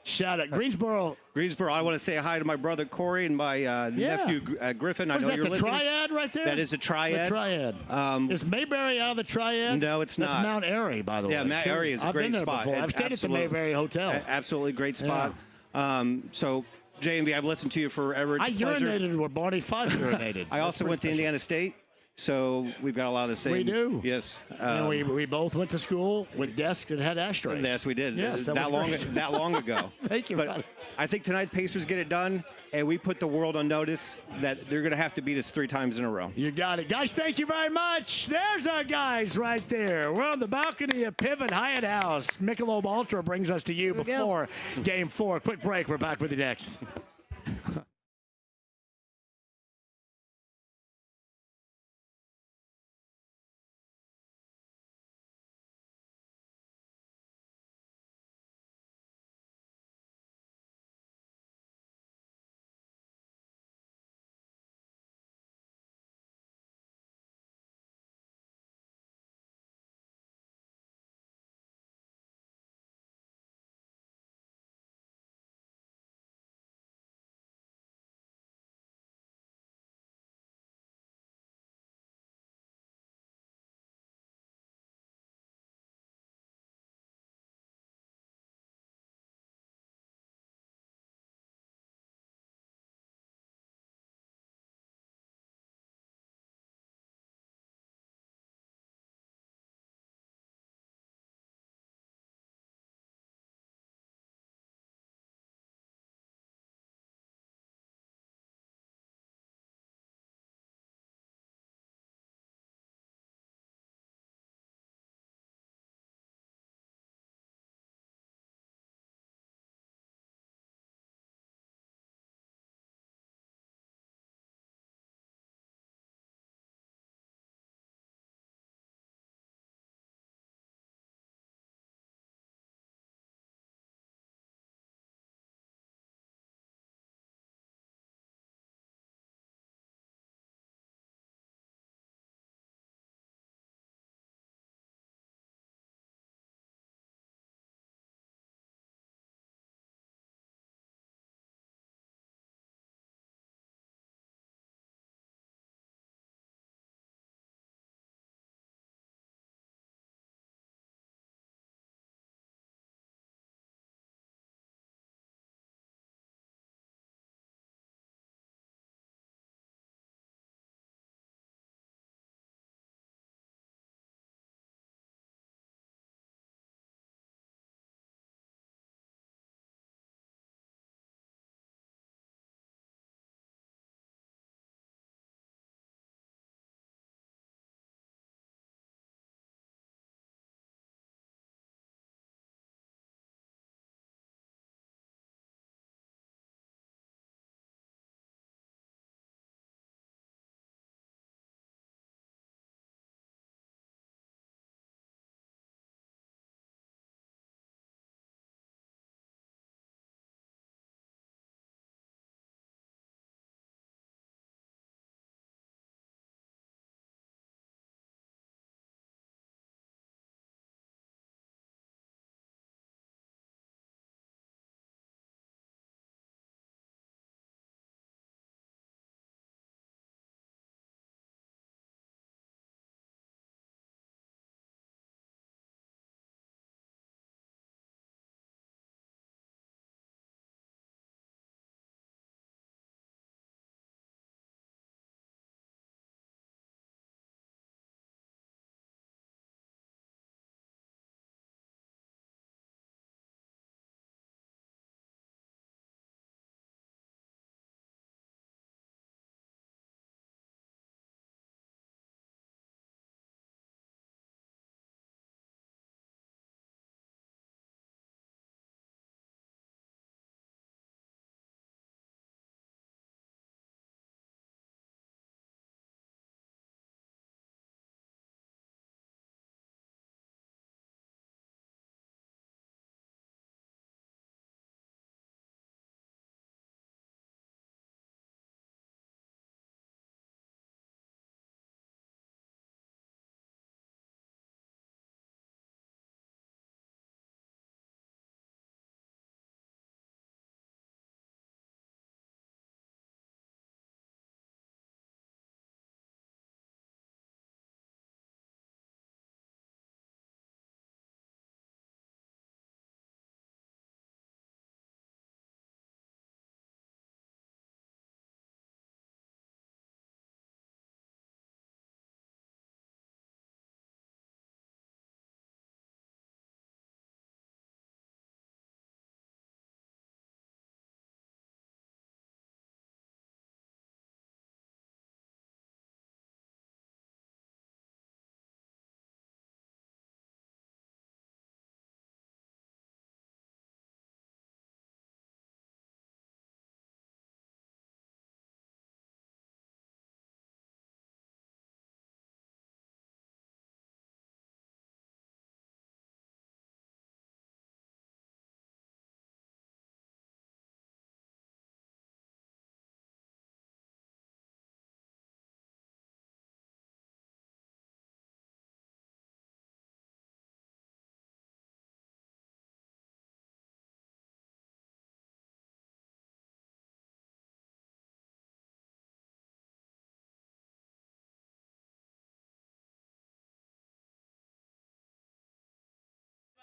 Shout out. Greensboro, I want to say hi to my brother Corey and my nephew Griffin. I know you're listening. Is that the triad right there? That is a triad. The triad. Is Mayberry out of the triad? No, it's not. That's Mount Airy, by the way. Yeah, Mount Airy is a great spot. I've been there before. I've stayed at the Mayberry Hotel. Absolutely great spot. So, JMV, I've listened to you forever. It's I a pleasure. urinated where Barney Fife urinated. I also went to Indiana State. So we've got a lot of the same. We do. Yes. And we both went to school with desks that had ashtrays. Yes, we did. Yes, that long ago. Thank you. But I think tonight Pacers get it done, and we put the world on notice that they're going to have to beat us 3 times in a row. You got it. Guys, thank you very much. There's our guys right there. We're on the balcony of Pivot Hyatt House. Michelob Ultra brings us to you before Game 4. Quick break. We're back with you next.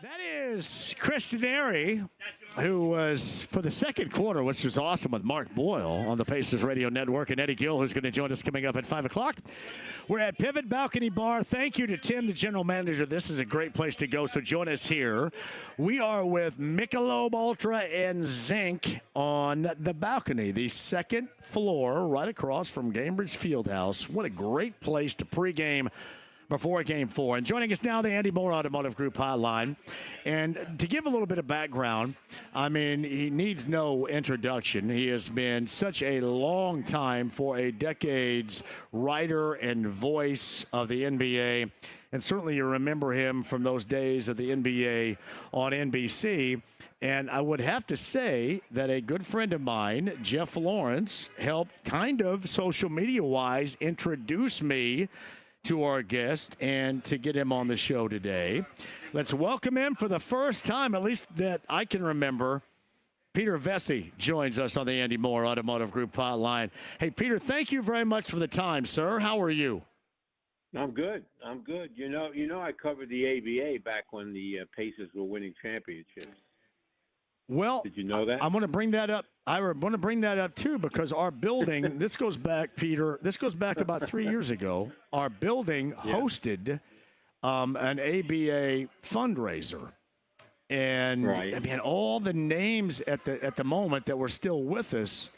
That is Chris Denary, who was for the second quarter, which was awesome, with Mark Boyle on the Pacers Radio Network, and Eddie Gill, who's going to join us coming up at 5 o'clock. We're at Pivot Balcony Bar. Thank you to Tim, the general manager. This is a great place to go, so join us here. We are with Michelob Ultra and Zinc on the balcony, the second floor right across from Cambridge Fieldhouse. What a great place to pregame before Game 4. And joining us now, the Andy Moore Automotive Group hotline. And to give a little bit of background, I mean, he needs no introduction. He has been such a long time, for a decades, writer and voice of the NBA. And certainly you remember him from those days of the NBA on NBC. And I would have to say that a good friend of mine, Jeff Lawrence, helped kind of social media-wise introduce me to our guest and to get him on the show today. Let's welcome him for the first time, at least that I can remember. Peter Vessie joins us on the Andy Moore Automotive Group hotline. Hey, Peter, thank you very much for the time, sir. How are you? I'm good. You know, I covered the ABA back when the Pacers were winning championships. Well, did you know that? I'm going to bring that up. I want to bring that up, too, because our building, this goes back, Peter, this goes back about 3 years ago. Our building hosted an ABA fundraiser. And, right. I mean, all the names at the moment that were still with us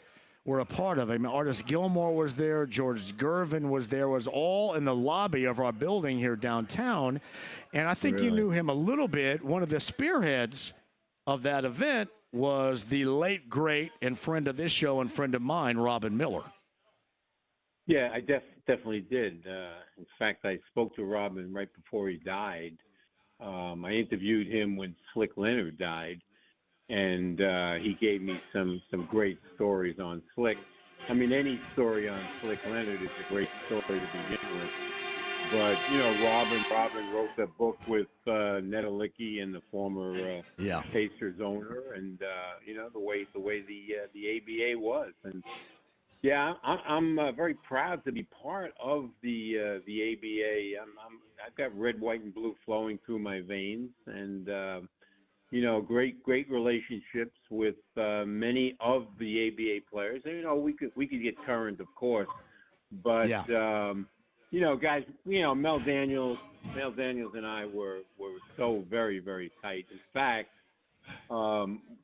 were a part of it. I mean, Artis Gilmore was there. George Gervin was there. Was all in the lobby of our building here downtown. And I think you knew him a little bit. One of the spearheads of that event was the late, great, and friend of this show and friend of mine, Robin Miller. Yeah, I definitely did. In fact, I spoke to Robin right before he died. I interviewed him when Slick Leonard died, and he gave me some great stories on Slick. I mean, any story on Slick Leonard is a great story to begin with. But, you know, Robin wrote that book with Ned Alicki and the former Pacers owner, and, you know, the way the ABA was. And, yeah, I'm very proud to be part of the ABA. I've got red, white, and blue flowing through my veins, and, you know, great relationships with many of the ABA players. And, you know, we could get current, of course, but you know, guys, you know, Mel Daniels and I were so very, very tight. In fact,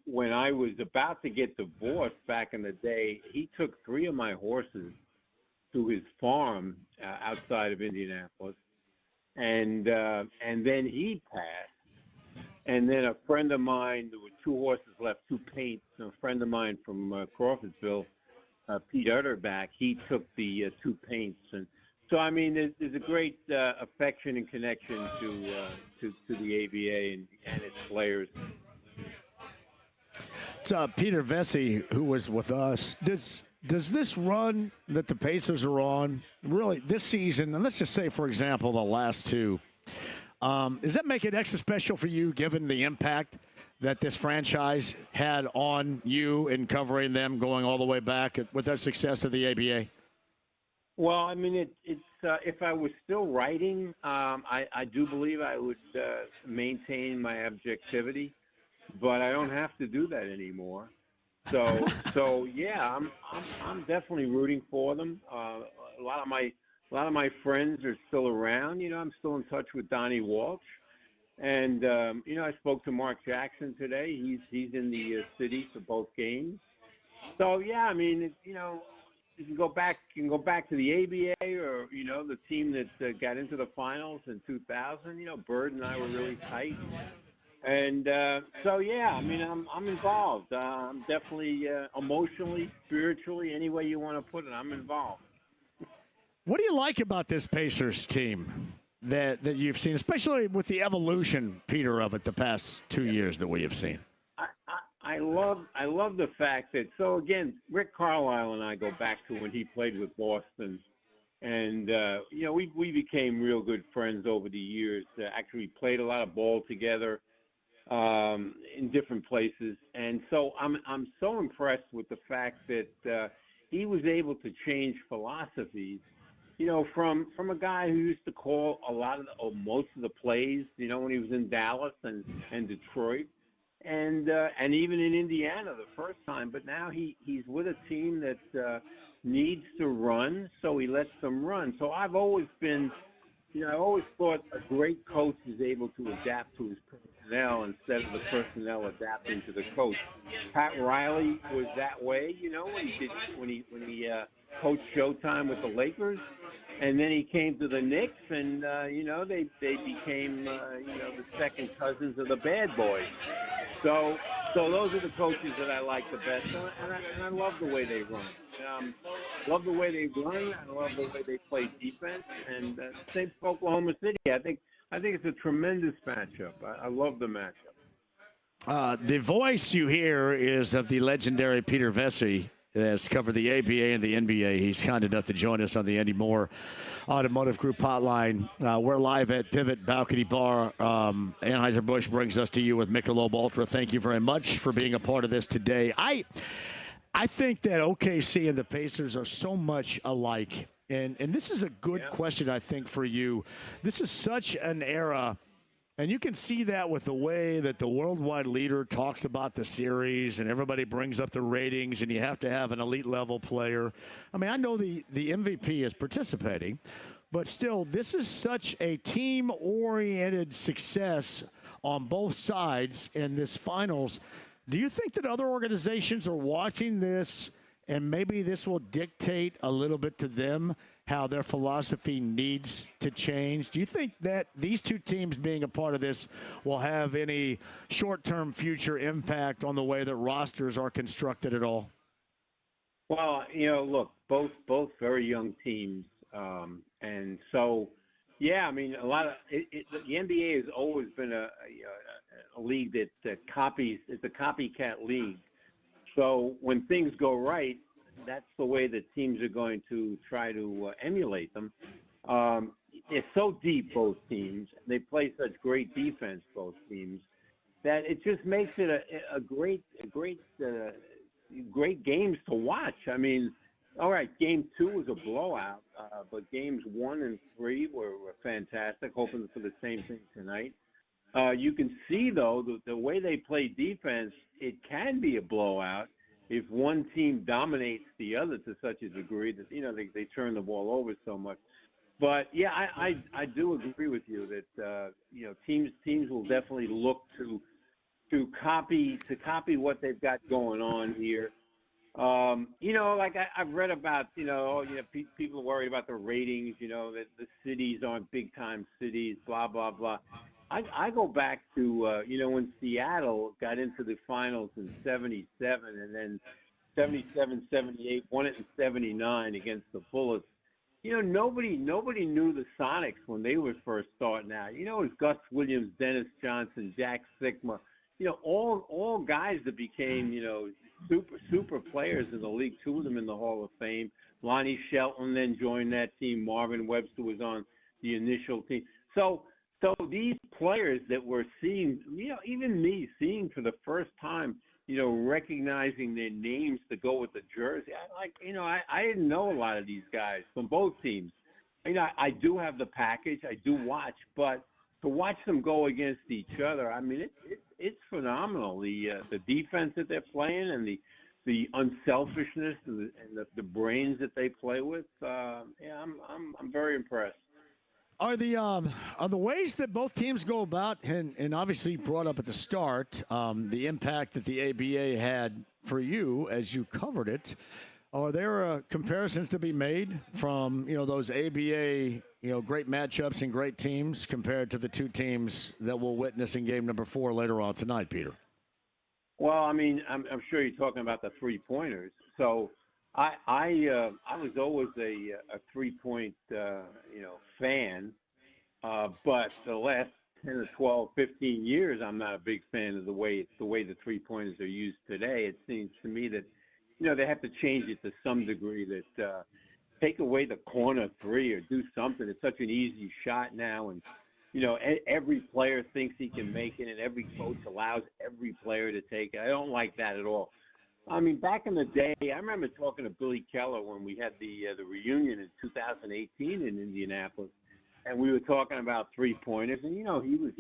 when I was about to get divorced back in the day, he took 3 of my horses to his farm outside of Indianapolis, and then he passed. And then a friend of mine, there were 2 horses left, 2 paints. A friend of mine from Crawfordsville, Pete Utterback, he took the 2 paints. And so, I mean, there's a great affection and connection to the ABA and its players. It's Peter Vessie, who was with us. Does this run that the Pacers are on, really, this season, and let's just say, for example, the last 2, does that make it extra special for you, given the impact that this franchise had on you in covering them going all the way back with their success of the ABA? Well, I mean, it's if I was still writing, I do believe I would maintain my objectivity, but I don't have to do that anymore. So yeah, I'm definitely rooting for them. A lot of my friends are still around. You know, I'm still in touch with Donnie Walsh, and you know, I spoke to Mark Jackson today. He's in the city for both games. So yeah, I mean, you know. You can go back to the ABA, or, you know, the team that got into the finals in 2000. You know, Bird and I were really tight, and so yeah, I mean, I'm involved. I'm definitely emotionally, spiritually, any way you want to put it, I'm involved. What do you like about this Pacers team that you've seen, especially with the evolution, Peter, of it the past 2 years that we have seen? I love the fact that, so again, Rick Carlisle and I go back to when he played with Boston, and you know, we became real good friends over the years. Actually played a lot of ball together in different places, and so I'm so impressed with the fact that he was able to change philosophies from a guy who used to call a lot of or most of the plays, when he was in Dallas and Detroit, and even in Indiana the first time. But now he's with a team that needs to run, so he lets them run. So I've always been, I always thought a great coach is able to adapt to his personnel instead of the personnel adapting to the coach. Pat Riley was that way, when he coached Showtime with the Lakers, and then he came to the Knicks, and they became the second cousins of the Bad Boys. So those are the coaches that I like the best, and I love the way they run. Love the way they run. I love the way they play defense. And same for Oklahoma City. I think it's a tremendous matchup. I love the matchup. The voice you hear is of the legendary Peter Vessie, that's covered the ABA and the NBA. He's kind enough to join us on the Andy Moore Automotive Group hotline. We're live at Pivot Balcony Bar. Anheuser-Busch brings us to you with Michelob Ultra. Thank you very much for being a part of this today. I think that OKC and the Pacers are so much alike. And this is a good question, I think, for you. This is such an era, and you can see that with the way that the worldwide leader talks about the series, and everybody brings up the ratings, and you have to have an elite-level player. I mean, I know the MVP is participating, but still, this is such a team-oriented success on both sides in this finals. Do you think that other organizations are watching this, and maybe this will dictate a little bit to them how their philosophy needs to change? Do you think that these two teams being a part of this will have any short-term future impact on the way that rosters are constructed at all? Well, look, both very young teams, and so, yeah, I mean, a lot of the NBA has always been a league that copies. It's a copycat league. So when things go right, that's the way that teams are going to try to emulate them. It's so deep, both teams. They play such great defense, both teams, that it just makes it a great games to watch. I mean, all right, Game 2 was a blowout, but Games 1 and 3 were fantastic. Hoping for the same thing tonight. You can see, though, the way they play defense, it can be a blowout if one team dominates the other to such a degree that, they turn the ball over so much. But, yeah, I do agree with you that, teams will definitely look to copy what they've got going on here. Like I've read about, people are worried about the ratings, that the cities aren't big-time cities, blah, blah, blah. I go back to, when Seattle got into the finals in 77 and then 77, 78, won it in 79 against the Bullets. Nobody knew the Sonics when they were first starting out. It was Gus Williams, Dennis Johnson, Jack Sikma, all guys that became, super players in the league, two of them in the Hall of Fame. Lonnie Shelton then joined that team. Marvin Webster was on the initial team. So these players that we're seeing, even me seeing for the first time, recognizing their names to go with the jersey. I didn't know a lot of these guys from both teams. I do have the package. I do watch, but to watch them go against each other, I mean, it's phenomenal. The defense that they're playing and the unselfishness and the brains that they play with. I'm very impressed. Are the ways that both teams go about, and obviously you brought up at the start the impact that the ABA had for you as you covered it, are there comparisons to be made from those ABA great matchups and great teams compared to the two teams that we'll witness in game number 4 later on tonight, Peter? Well, I mean, I'm sure you're talking about the 3-pointers. So I was always a 3-point fan, but the last 10 or 12, 15 years, I'm not a big fan of the way the 3-pointers are used today. It seems to me that they have to change it to some degree. That take away the corner 3 or do something. It's such an easy shot now, and every player thinks he can make it, and every coach allows every player to take it. I don't like that at all. I mean, back in the day, I remember talking to Billy Keller when we had the reunion in 2018 in Indianapolis, and we were talking about three-pointers. And he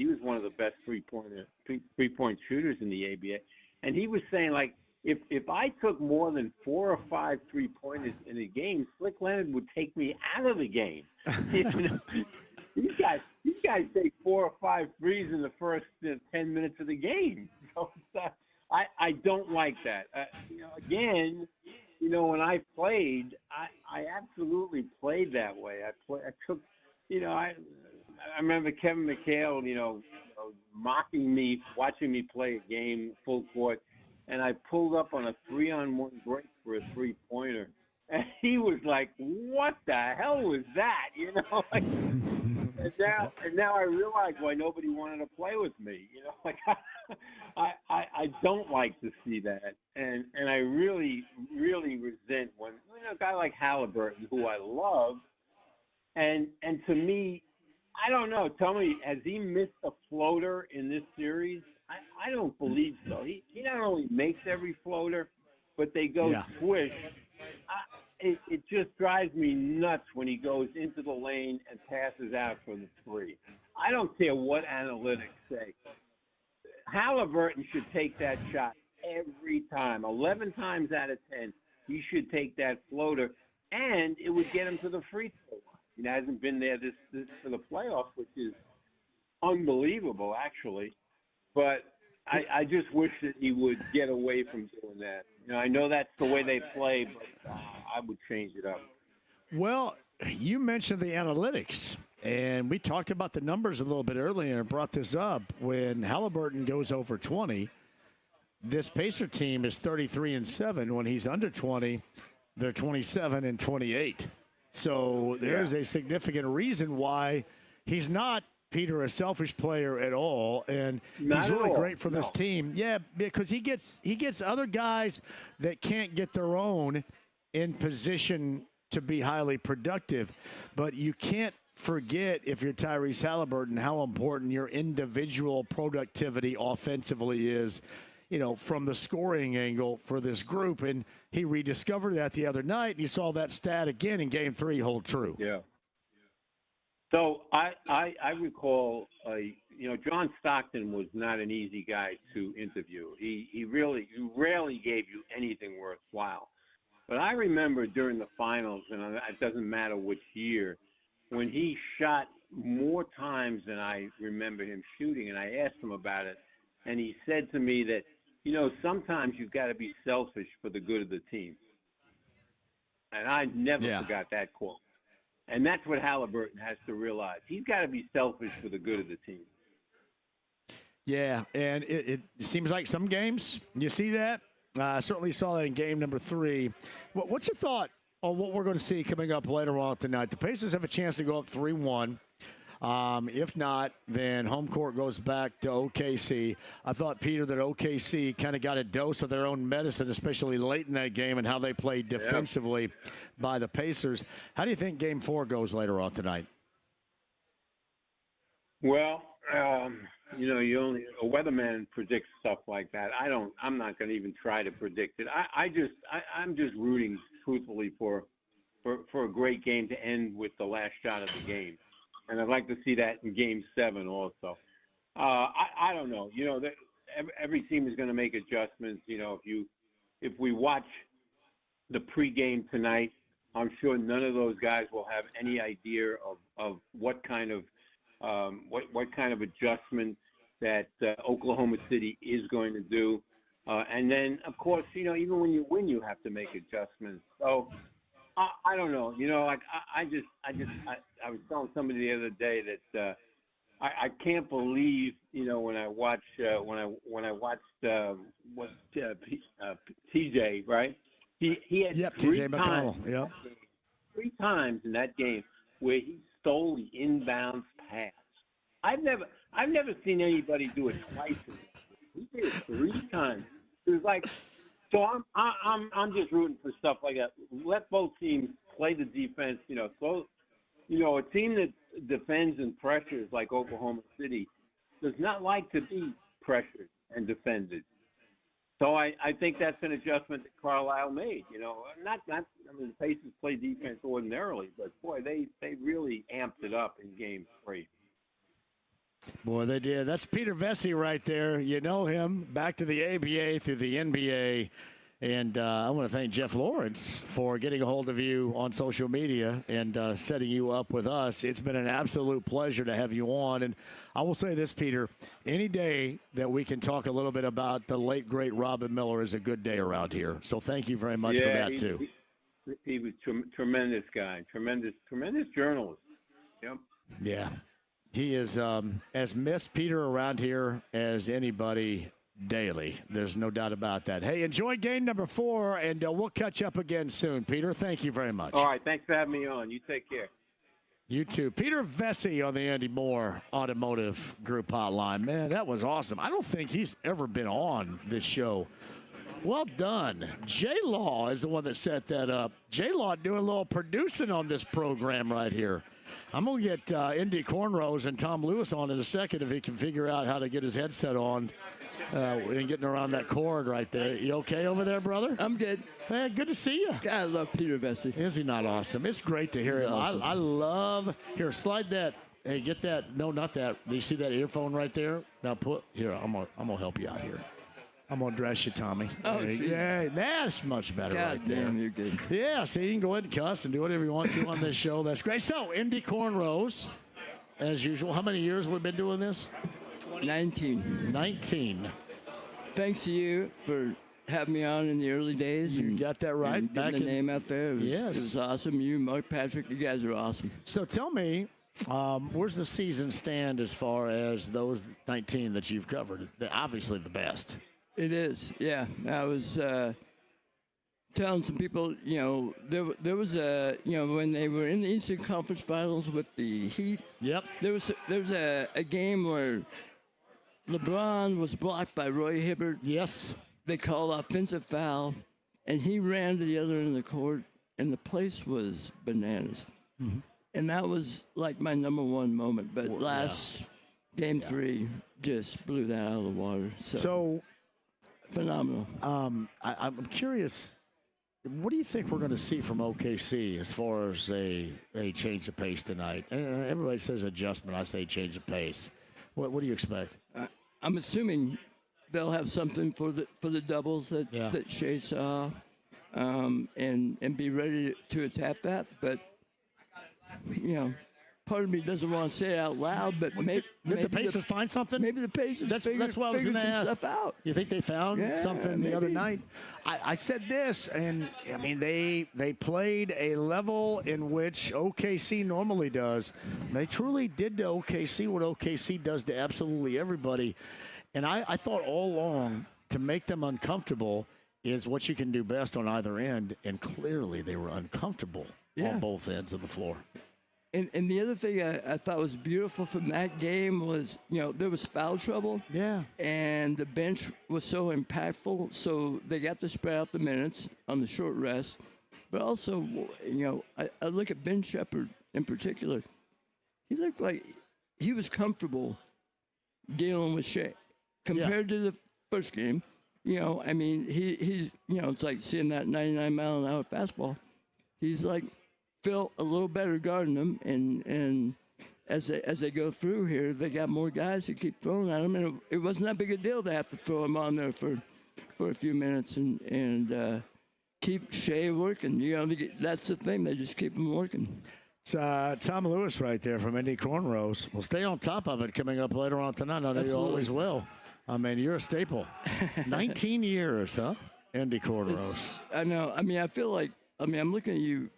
was one of the best three-point shooters in the ABA. And he was saying, like, if I took more than 4 or 5 three-pointers in a game, Slick Leonard would take me out of the game. These guys take 4 or 5 threes in the first 10 minutes of the game. So I don't like that. Again, when I played, I absolutely played that way. I took, I remember Kevin McHale, mocking me, watching me play a game full court, and I pulled up on a 3-on-1 break for a three-pointer, and he was like, "What the hell was that?" And now I realize why nobody wanted to play with me. I don't like to see that, and I really, really resent when a guy like Halliburton, who I love, and to me, I don't know. Tell me, has he missed a floater in this series? I don't believe so. He not only makes every floater, but they go swish. It just drives me nuts when he goes into the lane and passes out for the three. I don't care what analytics say. Halliburton should take that shot every time. 11 times out of 10, he should take that floater, and it would get him to the free throw line. He hasn't been there this for the playoffs, which is unbelievable, actually. But I just wish that he would get away from doing that. I know that's the way they play, but I would change it up. Well, you mentioned the analytics, and we talked about the numbers a little bit earlier and brought this up. When Halliburton goes over 20, this Pacer team is 33-7. When he's under 20, they're 27-28. So there's a significant reason why he's not, Peter, a selfish player at all, and he's really great for this team. Yeah, because he gets other guys that can't get their own in position to be highly productive. But you can't forget, if you're Tyrese Halliburton, how important your individual productivity offensively is, from the scoring angle for this group. And he rediscovered that the other night, and you saw that stat again in Game 3 hold true. Yeah. So I recall, John Stockton was not an easy guy to interview. He rarely gave you anything worthwhile. But I remember during the finals, and it doesn't matter which year, when he shot more times than I remember him shooting, and I asked him about it, and he said to me that, sometimes you've got to be selfish for the good of the team. And I never forgot that quote. And that's what Halliburton has to realize. He's got to be selfish for the good of the team. Yeah, and it seems like some games you see that. I certainly saw that in game number 3. What's your thought on what we're going to see coming up later on tonight? The Pacers have a chance to go up 3-1. If not, then home court goes back to OKC. I thought, Peter, that OKC kind of got a dose of their own medicine, especially late in that game, and how they played defensively by the Pacers. How do you think Game 4 goes later on tonight? Well, a weatherman predicts stuff like that. I'm not going to even try to predict it. I'm just rooting truthfully for a great game to end with the last shot of the game. And I'd like to see that in Game 7 also. I don't know. Every team is going to make adjustments. If we watch the pregame tonight, I'm sure none of those guys will have any idea of what kind of adjustment that Oklahoma City is going to do. And then, of course, even when you win, you have to make adjustments. So I don't know. I was telling somebody the other day that I can't believe, when I watched TJ, right? He had TJ McConnell. Yep. 3 times in that game where he stole the inbounds pass. I've never seen anybody do it twice. He did it 3 times. It was like, so I'm just rooting for stuff like that. Let both teams play the defense. A team that defends and pressures like Oklahoma City does not like to be pressured and defended. So I think that's an adjustment that Carlisle made. Not I mean, the Pacers play defense ordinarily, but boy, they really amped it up in Game 3. Boy, they did. That's Peter Vessie right there. You know him. Back to the ABA through the NBA. And I want to thank Jeff Lawrence for getting a hold of you on social media and setting you up with us. It's been an absolute pleasure to have you on. And I will say this, Peter, any day that we can talk a little bit about the late, great Robin Miller is a good day around here. So thank you very much for that, too. He was tremendous guy, tremendous journalist. Yep. Yeah. He is as missed Peter around here as anybody daily. There's no doubt about that. Hey, enjoy game number 4, and we'll catch up again soon. Peter, thank you very much. All right. Thanks for having me on. You take care. You too. Peter Vessie on the Andy Moore Automotive Group hotline. Man, that was awesome. I don't think he's ever been on this show. Well done. J-Law is the one that set that up. J-Law doing a little producing on this program right here. I'm going to get Indy Cornrows and Tom Lewis on in a second if he can figure out how to get his headset on and getting around that cord right there. You okay over there, brother? I'm good. Hey, good to see you. God, I love Peter Vessie. Is he not awesome? It's great to hear He's him. awesome. I love. Here, slide that. Hey, get that. No, not that. Do you see that earphone right there? Now put here. I'm gonna help you out here. I'm gonna dress you, Tommy. Oh, yeah, that's much better God right there. damn, you're good. Yeah, see, you can go ahead and cuss and do whatever you want to on this show. That's great. So, Indy Cornrows, as usual. How many years have we been doing this? 19. 19. Thanks to you for having me on in the early days. You got that right. And getting the name out there. It Yes. was awesome. You, Mark Patrick, you guys are awesome. So tell me, where's the season stand as far as those 19 that you've covered? They're obviously the best. It is, yeah. I was telling some people, there was when they were in the Eastern Conference Finals with the Heat. Yep. There was a game where LeBron was blocked by Roy Hibbert. Yes. They called offensive foul, and he ran to the other end of the court, and the place was bananas. Mm-hmm. And that was like my number one moment. But last game 3 just blew that out of the water. So phenomenal. I'm curious, what do you think we're going to see from OKC as far as a change of pace tonight? And everybody says adjustment. I say change of pace. What do you expect? I'm assuming they'll have something for the doubles that Shea saw, and be ready to attack that. But part of me doesn't want to say it out loud. But maybe the Pacers find something. Maybe the Pacers That's what I was figure going to some ask. stuff out. You think they found something the other maybe. night? I said this, and I mean they played a level in which OKC normally does. They truly did to OKC what OKC does to absolutely everybody. And I thought all along to make them uncomfortable is what you can do best on either end, and clearly they were uncomfortable on both ends of the floor. And the other thing I thought was beautiful from that game was, there was foul trouble. Yeah. And the bench was so impactful, so they got to spread out the minutes on the short rest. But also, I look at Ben Shepherd in particular. He looked like he was comfortable dealing with Shea compared to the first game. I mean, he's it's like seeing that 99-mile-an-hour fastball. He's like felt a little better guarding them, and as they go through here, they got more guys to keep throwing at them, and it wasn't that big a deal to have to throw them on there for a few minutes and keep Shea working. That's the thing; they just keep him working. It's Tom Lewis right there from Indy Cornrows. We'll stay on top of it coming up later on tonight. I know you always will. I mean, you're a staple. 19 years, huh? Indy Cornrows. I know. I mean, I feel like, I'm looking at you.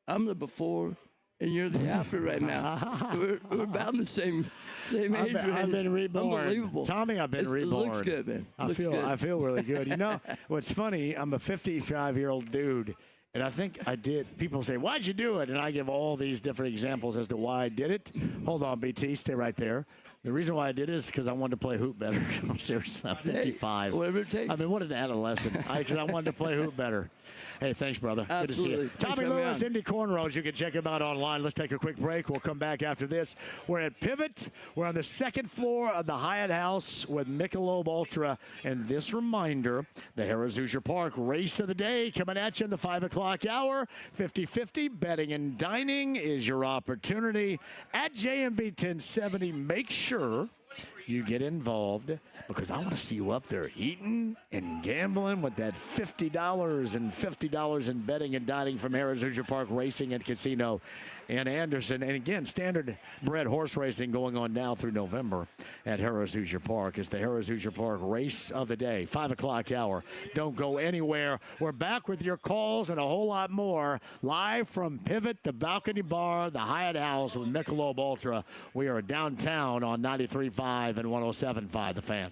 I'm the before, and you're the after right now. we're about the same age range. I've been reborn. Unbelievable. Tommy, I've been reborn. It looks good, man. I feel really good. What's funny, I'm a 55-year-old dude, and I think I did. People say, why'd you do it? And I give all these different examples as to why I did it. Hold on, BT, stay right there. The reason why I did it is because I wanted to play hoop better. I'm serious. I'm 55. Whatever it takes. I mean, what an adolescent. Because I wanted to play hoop better. Hey, thanks, brother. Good to see Absolutely. you. Thanks Tommy for having me Lewis, on. Indy Cornrows. You can check him out online. Let's take a quick break. We'll come back after this. We're at Pivot. We're on the second floor of the Hyatt House with Michelob Ultra. And this reminder, the Harrah's Hoosier Park Race of the Day coming at you in the 5 o'clock hour. 50-50 betting and dining is your opportunity. At JMV 1070, make sure you get involved because I want to see you up there eating and gambling with that $50 and $50 in betting and dining from Harrah's Hoosier Park Racing and Casino in Anderson. And again, standard bred horse racing going on now through November at Harrah's Hoosier Park. It's the Harrah's Hoosier Park Race of the Day, 5 o'clock hour. Don't go anywhere. We're back with your calls and a whole lot more live from Pivot, the Balcony Bar, the Hyatt House with Michelob Ultra. We are downtown on 93.5 and 107.5 The Fan.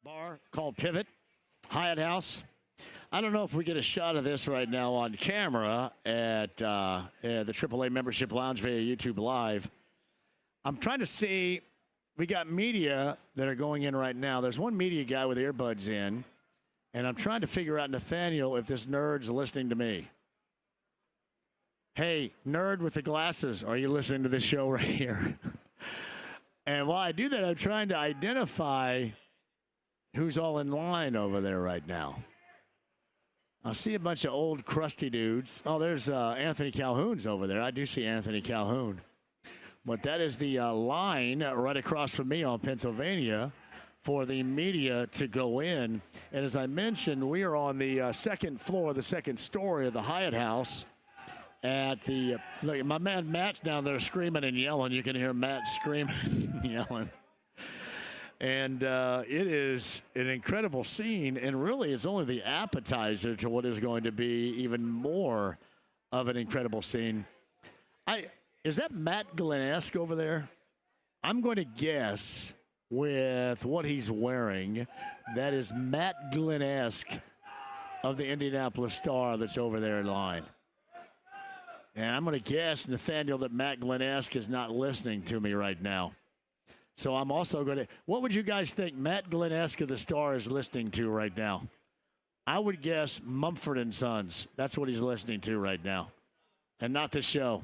bar called Pivot, Hyatt House. I don't know if we get a shot of this right now on camera at the AAA Membership Lounge via YouTube Live. I'm trying to see. We got media that are going in right now. There's one media guy with earbuds in, and I'm trying to figure out, Nathaniel, if this nerd's listening to me. Hey, nerd with the glasses, are you listening to this show right here? And while I do that, I'm trying to identify who's all in line over there right now. I see a bunch of old, crusty dudes. Oh, there's Anthony Calhoun's over there. I do see Anthony Calhoun. But that is the line right across from me on Pennsylvania for the media to go in. And as I mentioned, we are on the second floor, the second story of the Hyatt House. At the look, my man Matt's down there screaming and yelling. You can hear Matt screaming and yelling. And it is an incredible scene, and really it's only the appetizer to what is going to be even more of an incredible scene. Is that Matt Glennesk over there? I'm going to guess with what he's wearing, that is Matt Glennesk of the Indianapolis Star that's over there in line. And I'm going to guess, Nathaniel, that Matt Glennesk is not listening to me right now. So I'm also going to – what would you guys think Matt Glennesk of the Star is listening to right now? I would guess Mumford & Sons. That's what he's listening to right now. And not the show.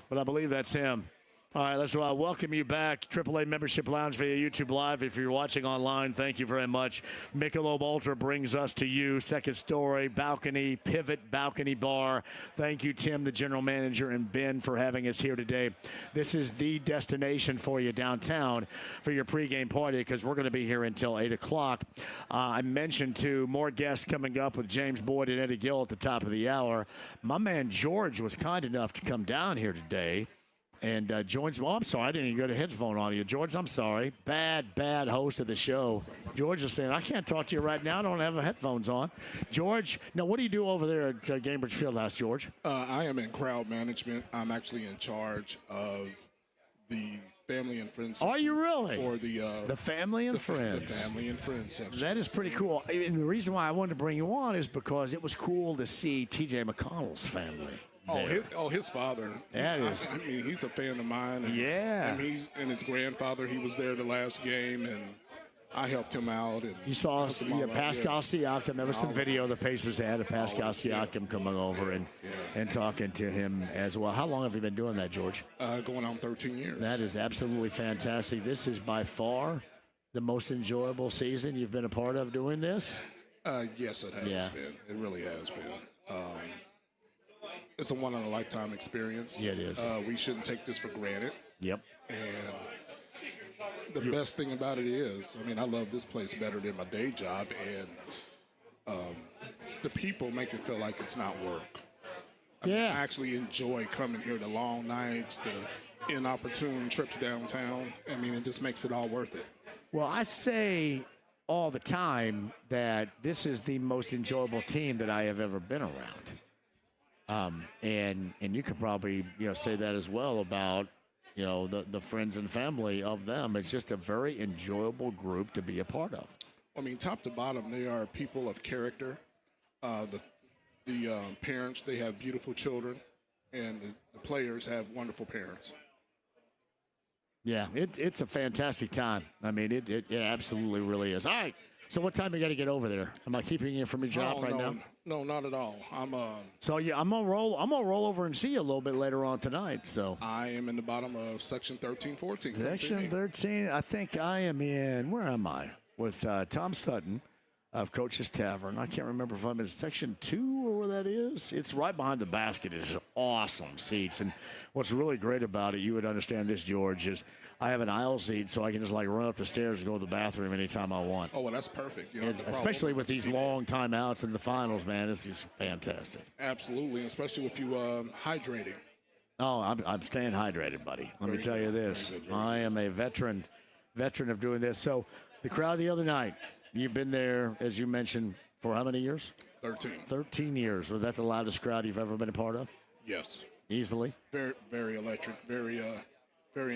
But I believe that's him. All right, let's welcome you back. AAA Membership Lounge via YouTube Live. If you're watching online, thank you very much. Michelob Ultra brings us to you. Second story, balcony, Pivot Balcony Bar. Thank you, Tim, the general manager, and Ben for having us here today. This is the destination for you downtown for your pregame party because we're going to be here until 8 o'clock. I mentioned more guests coming up with James Boyd and Eddie Gill at the top of the hour. My man George was kind enough to come down here today. And George, I'm sorry, I didn't even go to headphone audio. George, I'm sorry. Bad host of the show. George is saying, I can't talk to you right now. I don't have headphones on. George, now what do you do over there at Gamebridge Fieldhouse, George? I am in crowd management. I'm actually in charge of the family and friends section. Are you really? Or the family and friends. The family and friends section. That is pretty cool. And the reason why I wanted to bring you on is because it was cool to see T.J. McConnell's family. His father. That is. I mean, he's a fan of mine. And, yeah. And his grandfather, he was there the last game, and I helped him out. And you saw Pascal Siakam. There was some video the Pacers had of Pascal Siakam coming over and talking to him as well. How long have you been doing that, George? Going on 13 years. That is absolutely fantastic. This is by far the most enjoyable season you've been a part of doing this? Yes, it has been. It really has been. It's a one-in-a-lifetime experience. Yeah, it is. We shouldn't take this for granted. Yep. And the best thing about it is, I mean, I love this place better than my day job, and the people make it feel like it's not work. I actually enjoy coming here, the long nights, the inopportune trips downtown. I mean, it just makes it all worth it. Well, I say all the time that this is the most enjoyable team that I have ever been around. And you could probably, say that as well about, the friends and family of them. It's just a very enjoyable group to be a part of. I mean, top to bottom, they are people of character. The parents, they have beautiful children, and the players have wonderful parents. Yeah, it's a fantastic time. I mean, it absolutely really is. All right. So what time you got to get over there? Am I keeping you from your job now? No, not at all. I'm gonna roll. I'm gonna roll over and see you a little bit later on tonight. So I am in the bottom of section 1314. Section 13. I think I am in. Where am I? With Tom Sutton of Coach's Tavern. I can't remember if I'm in section 2 or where that is. It's right behind the basket. It's awesome seats. And what's really great about it, you would understand this, George, is I have an aisle seat, so I can just run up the stairs and go to the bathroom anytime I want. Oh, well, that's perfect. Especially with these long timeouts in the finals, man, it's just fantastic. Absolutely, especially with you hydrating. Oh, I'm staying hydrated, buddy. Let me tell you this. I am a veteran of doing this. So the crowd the other night, you've been there, as you mentioned, for how many years? 13. 13 years. Was that the loudest crowd you've ever been a part of? Yes. Easily? Very, very electric, very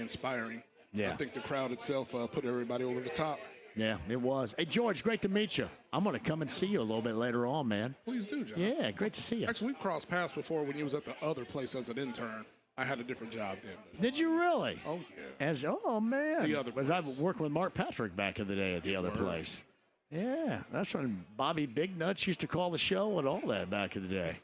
inspiring. Yeah. I think the crowd itself put everybody over the top. Yeah, it was. Hey, George, great to meet you. I'm going to come and see you a little bit later on, man. Please do, John. Yeah, great to see you. Actually, we crossed paths before when you was at the other place as an intern. I had a different job then. Did you really? Oh, yeah. Oh, man. The other Was I place. working with Mark Patrick back in the day at the other place? Yeah, that's when Bobby Big Nuts used to call the show and all that back in the day.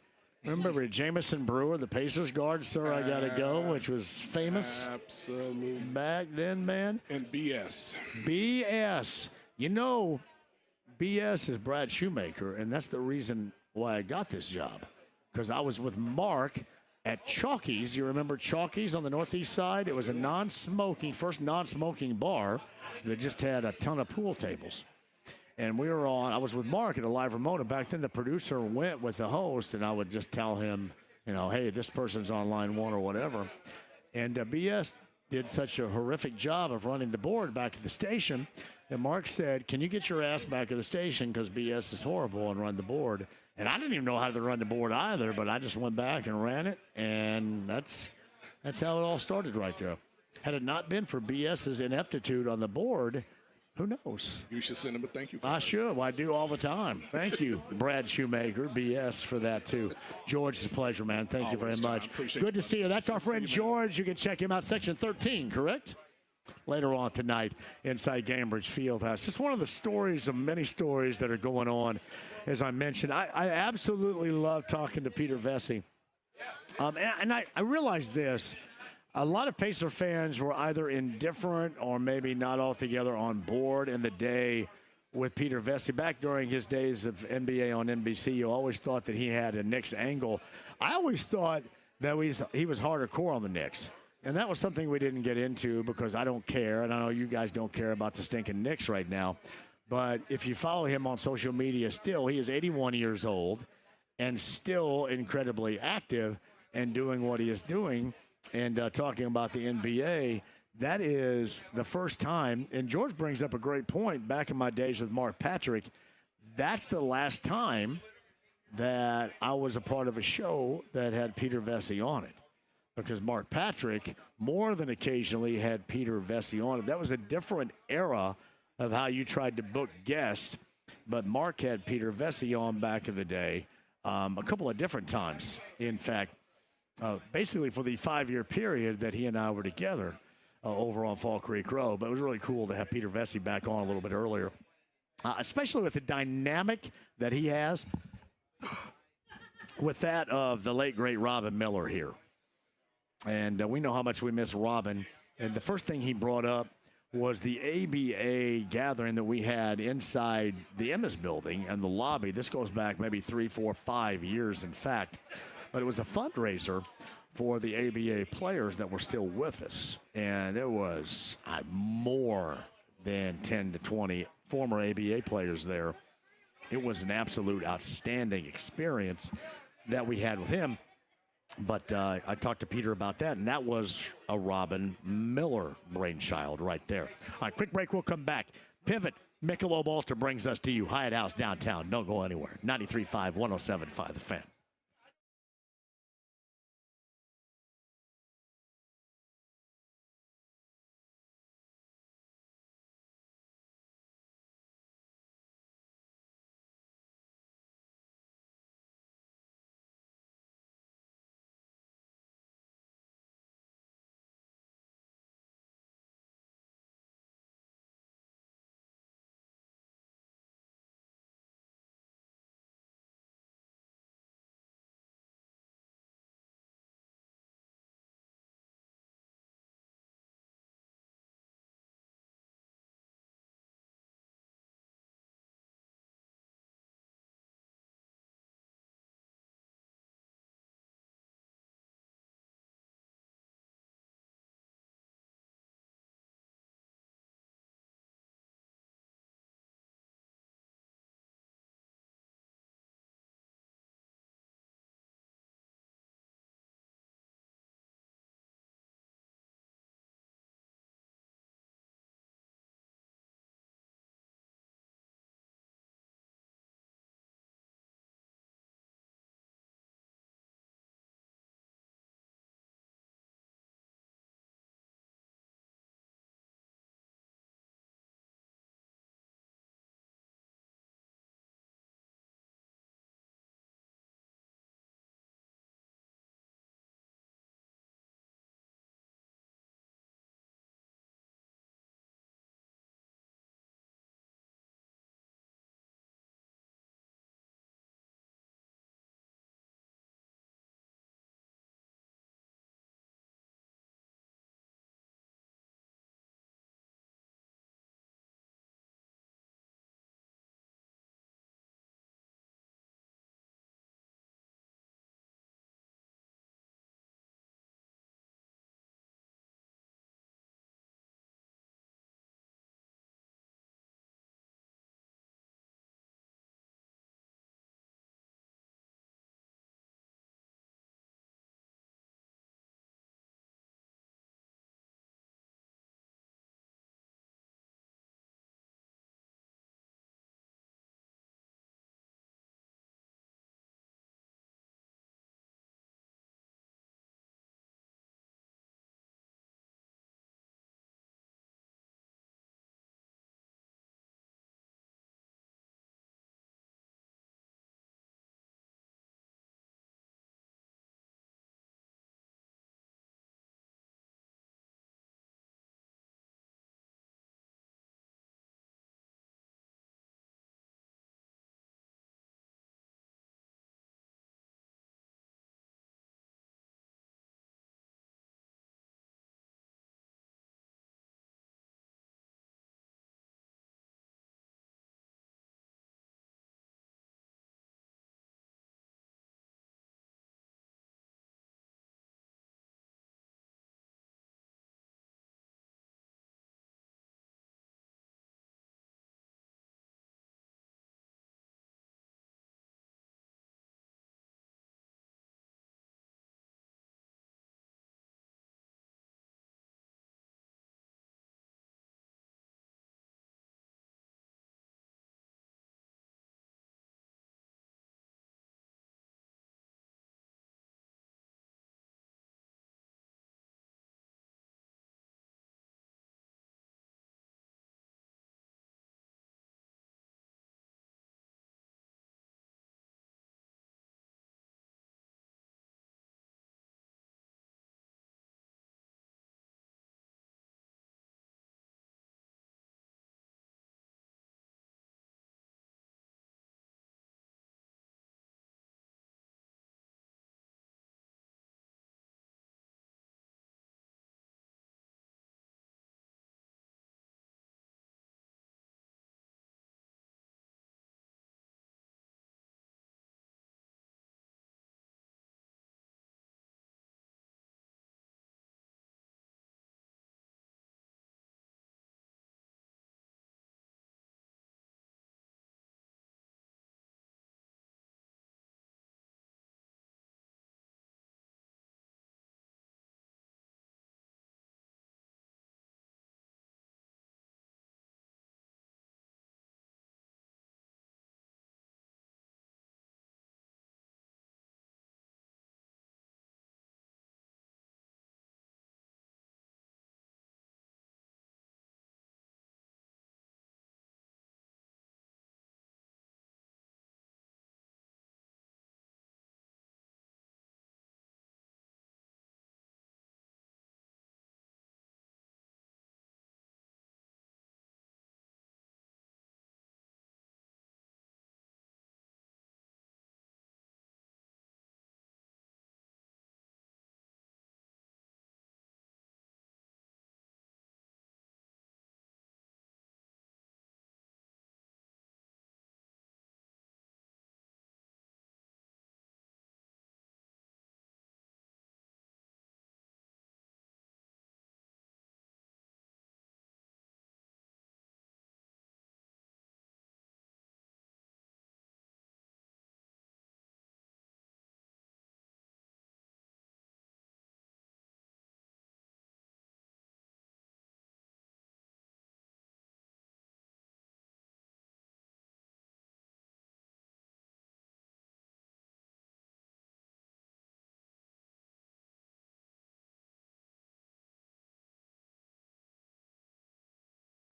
Remember Jamison Brewer, the Pacers guard, Sir, I Gotta Go, which was famous Absolutely. back then, man. And BS. BS. You know, BS is Brad Shoemaker, and that's the reason why I got this job. Because I was with Mark at Chalky's. You remember Chalky's on the northeast side? It was a first non-smoking bar that just had a ton of pool tables. And I was with Mark at a live remote, and back then the producer went with the host, and I would just tell him, hey, this person's on line 1 or whatever. And BS did such a horrific job of running the board back at the station that Mark said, can you get your ass back at the station because BS is horrible and run the board. And I didn't even know how to run the board either, but I just went back and ran it, and that's how it all started right there. Had it not been for BS's ineptitude on the board, who knows? You should send him a thank you I card. should. Well, I do all the time. Thank you, Brad Shoemaker, BS, for that, too. George, it's a pleasure, man. Thank you very Always, John. much. Appreciate Good you, to see you. That's our friend see you, man. George. You can check him out, section 13, correct? Later on tonight inside Cambridge Fieldhouse. Just one of the stories of many stories that are going on, as I mentioned. I absolutely love talking to Peter Vessie. And I realized this. A lot of Pacer fans were either indifferent or maybe not altogether on board in the day with Peter Vessie. Back during his days of NBA on NBC, you always thought that he had a Knicks angle. I always thought that he was hardcore on the Knicks. And that was something we didn't get into because I don't care, and I know you guys don't care about the stinking Knicks right now. But if you follow him on social media still, he is 81 years old and still incredibly active and doing what he is doing. And talking about the NBA, that is the first time, and George brings up a great point, back in my days with Mark Patrick, that's the last time that I was a part of a show that had Peter Vessie on it. Because Mark Patrick, more than occasionally, had Peter Vessie on it. That was a different era of how you tried to book guests, but Mark had Peter Vessie on back in the day a couple of different times, in fact. Basically for the 5-year period that he and I were together over on Fall Creek Road. But it was really cool to have Peter Vessie back on a little bit earlier, especially with the dynamic that he has with that of the late, great Robin Miller here. And we know how much we miss Robin. And the first thing he brought up was the ABA gathering that we had inside the Emmis building and the lobby. This goes back maybe 3, 4, 5 years, in fact. But it was a fundraiser for the ABA players that were still with us. And there was more than 10 to 20 former ABA players there. It was an absolute outstanding experience that we had with him. But I talked to Peter about that, and that was a Robin Miller brainchild right there. All right, quick break. We'll come back. Pivot. Michelob Ultra brings us to you. Hyatt House downtown. Don't go anywhere. 93.5, 107.5 The Fan.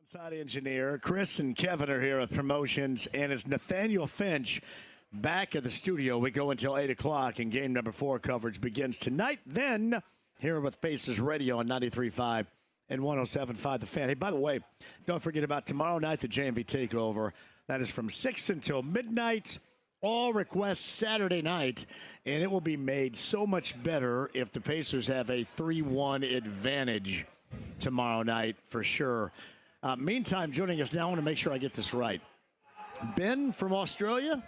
Side engineer Chris and Kevin are here with promotions, and it's Nathaniel Finch back at the studio. We go until 8 o'clock, and game number 4 coverage begins tonight. Then here with Pacers Radio on 93.5 and 107.5 The Fan. Hey, by the way, don't forget about tomorrow night, the JMV Takeover. That is from 6 until midnight. All requests Saturday night, and it will be made so much better if the Pacers have a 3-1 advantage tomorrow night for sure. Meantime, joining us now, I want to make sure I get this right. Ben from Australia?